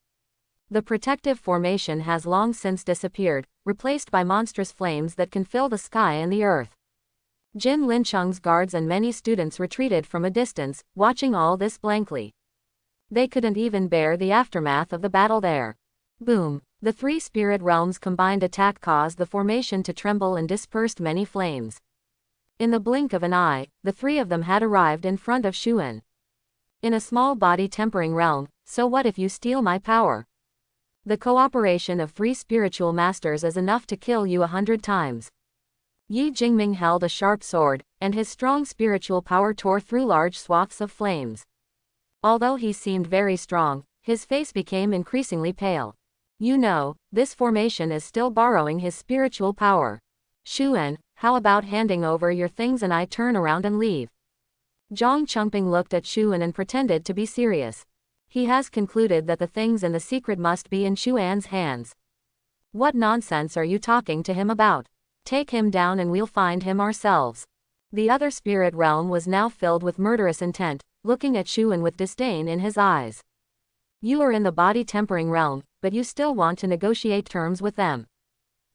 Speaker 1: The protective formation has long since disappeared, replaced by monstrous flames that can fill the sky and the earth. Jin Lincheng's guards and many students retreated from a distance, watching all this blankly. They couldn't even bear the aftermath of the battle there. Boom! The three spirit realms' combined attack caused the formation to tremble and dispersed many flames. In the blink of an eye, the three of them had arrived in front of Xuan. In a small body tempering realm, so what if you steal my power? The cooperation of three spiritual masters is enough to kill you 100 times. Yi Jingming held a sharp sword, and his strong spiritual power tore through large swaths of flames. Although he seemed very strong, his face became increasingly pale. You know, this formation is still borrowing his spiritual power. Xuan, how about handing over your things and I turn around and leave? Zhang Chengping looked at Xuan and pretended to be serious. He has concluded that the things in the secret must be in Xuan's hands. What nonsense are you talking to him about? Take him down and we'll find him ourselves. The other spirit realm was now filled with murderous intent, looking at Xuan with disdain in his eyes. You are in the body tempering realm, but you still want to negotiate terms with them.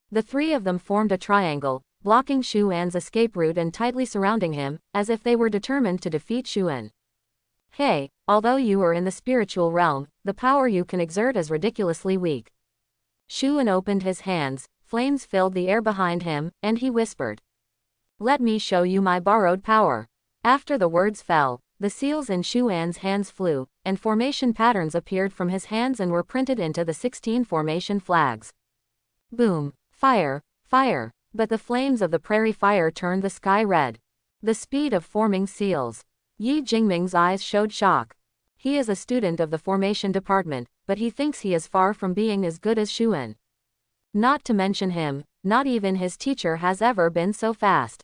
Speaker 1: The three of them formed a triangle, blocking Xuan's escape route and tightly surrounding him, as if they were determined to defeat Xuan. Hey, although you are in the spiritual realm, the power you can exert is ridiculously weak. Xuan opened his hands, flames filled the air behind him, and he whispered. Let me show you my borrowed power. After the words fell, the seals in Xuan's hands flew, and formation patterns appeared from his hands and were printed into the 16 formation flags. Boom! Fire! Fire! But the flames of the prairie fire turned the sky red. The speed of forming seals. Yi Jingming's eyes showed shock. He is a student of the formation department, but he thinks he is far from being as good as Xuan. Not to mention him, not even his teacher has ever been so fast.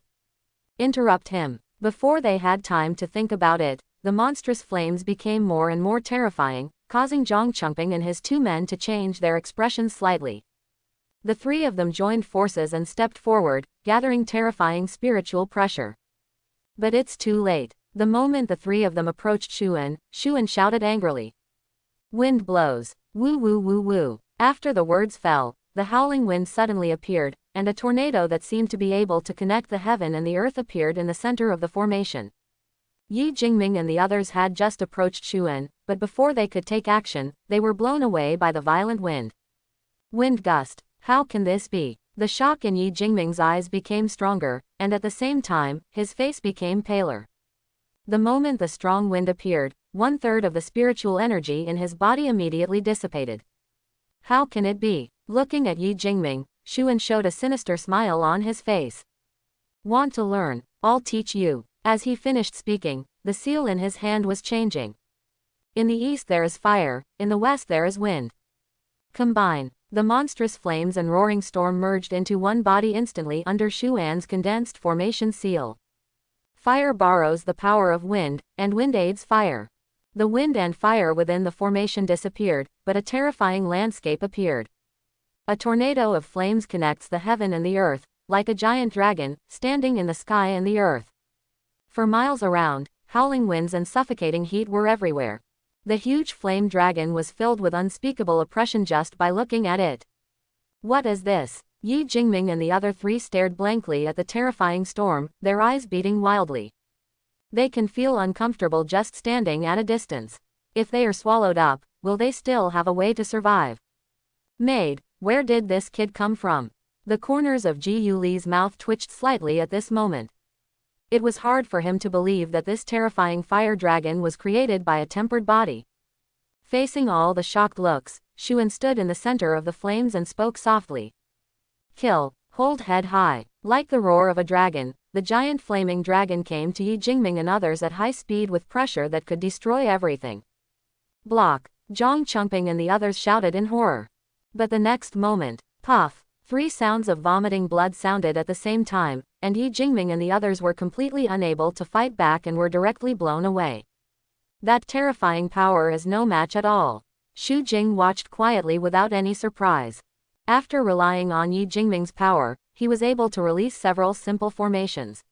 Speaker 1: Interrupt him. Before they had time to think about it, the monstrous flames became more and more terrifying, causing Zhang Chengping and his two men to change their expressions slightly. The three of them joined forces and stepped forward, gathering terrifying spiritual pressure. But it's too late. The moment the three of them approached Shuan shouted angrily. Wind blows. Woo woo woo woo. After the words fell, the howling wind suddenly appeared, and a tornado that seemed to be able to connect the heaven and the earth appeared in the center of the formation. Yi Jingming and the others had just approached Shuan, but before they could take action, they were blown away by the violent wind. Wind gust. How can this be? The shock in Yi Jingming's eyes became stronger, and at the same time, his face became paler. The moment the strong wind appeared, 1/3 of the spiritual energy in his body immediately dissipated. How can it be? Looking at Yi Jingming, Shuan showed a sinister smile on his face. Want to learn? I'll teach you. As he finished speaking, the seal in his hand was changing. In the east there is fire, in the west there is wind. Combine. The monstrous flames and roaring storm merged into one body instantly under Shuan's condensed formation seal. Fire borrows the power of wind, and wind aids fire. The wind and fire within the formation disappeared, but a terrifying landscape appeared. A tornado of flames connects the heaven and the earth, like a giant dragon, standing in the sky and the earth. For miles around, howling winds and suffocating heat were everywhere. The huge flame dragon was filled with unspeakable oppression just by looking at it. What is this? Yi Jingming and the other three stared blankly at the terrifying storm, their eyes beating wildly. They can feel uncomfortable just standing at a distance. If they are swallowed up, will they still have a way to survive? Maid, where did this kid come from? The corners of Ji Yuli's mouth twitched slightly at this moment. It was hard for him to believe that this terrifying fire dragon was created by a tempered body. Facing all the shocked looks, Shuan stood in the center of the flames and spoke softly. Kill, hold head high. Like the roar of a dragon, the giant flaming dragon came to Yi Jingming and others at high speed with pressure that could destroy everything. Block. Zhang Chengping and the others shouted in horror. But the next moment, puff, 3 sounds of vomiting blood sounded at the same time, and Yi Jingming and the others were completely unable to fight back and were directly blown away. That terrifying power is no match at all. Xu Jing watched quietly without any surprise. After relying on Yi Jingming's power, he was able to release several simple formations.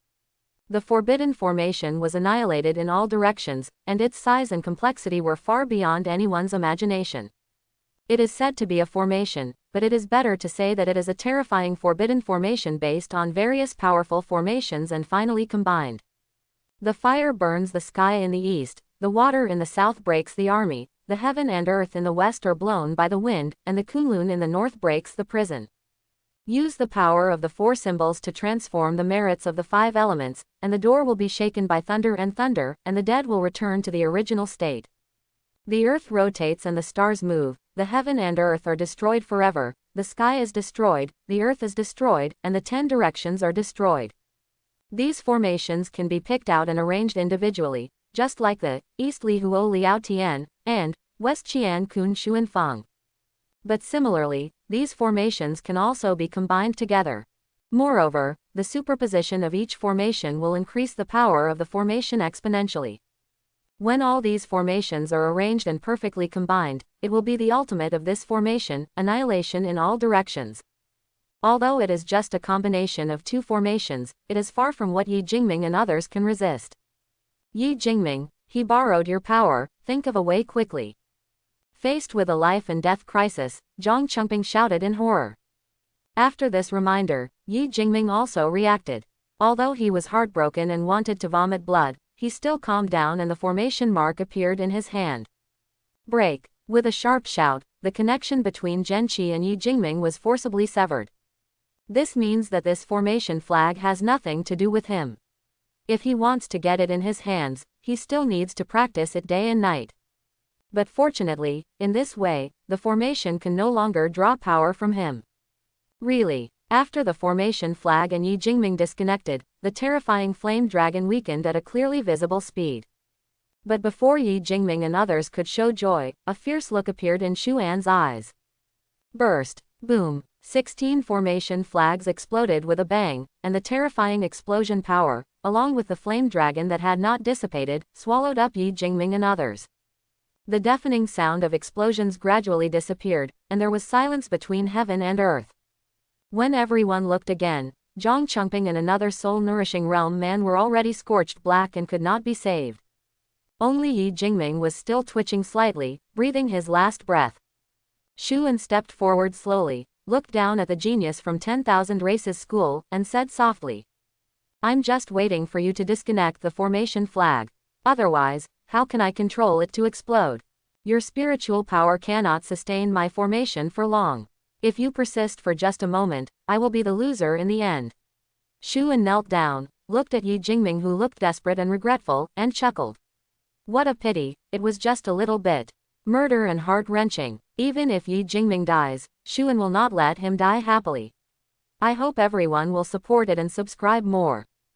Speaker 1: The forbidden formation was annihilated in all directions, and its size and complexity were far beyond anyone's imagination. It is said to be a formation, but it is better to say that it is a terrifying forbidden formation based on various powerful formations and finally combined. The fire burns the sky in the east, the water in the south breaks the army, the heaven and earth in the west are blown by the wind, and the Kunlun in the north breaks the prison. Use the power of the 4 symbols to transform the merits of the 5 elements, and the door will be shaken by thunder, and the dead will return to the original state. The earth rotates and the stars move, the heaven and earth are destroyed forever, the sky is destroyed, the earth is destroyed, and the 10 directions are destroyed. These formations can be picked out and arranged individually, just like the East Li Huo Liao Tian and West Qian Kun Shuan Feng. But similarly, these formations can also be combined together. Moreover, the superposition of each formation will increase the power of the formation exponentially. When all these formations are arranged and perfectly combined, it will be the ultimate of this formation, annihilation in all directions. Although it is just a combination of 2 formations, it is far from what Yi Jingming and others can resist. Yi Jingming, he borrowed your power, think of a way quickly. Faced with a life and death crisis, Zhang Chengping shouted in horror. After this reminder, Yi Jingming also reacted. Although he was heartbroken and wanted to vomit blood, he still calmed down and the formation mark appeared in his hand. Break. With a sharp shout, the connection between Zhenqi and Yi Jingming was forcibly severed. This means that this formation flag has nothing to do with him. If he wants to get it in his hands, he still needs to practice it day and night. But fortunately, in this way, the formation can no longer draw power from him. Really, after the formation flag and Yi Jingming disconnected, the terrifying flame dragon weakened at a clearly visible speed. But before Yi Jingming and others could show joy, a fierce look appeared in Xuan's eyes. Burst. Boom. 16 formation flags exploded with a bang, and the terrifying explosion power, along with the flame dragon that had not dissipated, swallowed up Yi Jingming and others. The deafening sound of explosions gradually disappeared, and there was silence between heaven and earth. When everyone looked again, Zhang Chengping and another soul-nourishing realm man were already scorched black and could not be saved. Only Yi Jingming was still twitching slightly, breathing his last breath. Shu An stepped forward slowly, looked down at the genius from 10,000 Races School, and said softly, "I'm just waiting for you to disconnect the formation flag. Otherwise, how can I control it to explode? Your spiritual power cannot sustain my formation for long. If you persist for just a moment, I will be the loser in the end." Shu An knelt down, looked at Yi Jingming who looked desperate and regretful, and chuckled. What a pity, it was just a little bit. Murder and heart-wrenching. Even if Yi Jingming dies, Shu An will not let him die happily. I hope everyone will support it and subscribe more.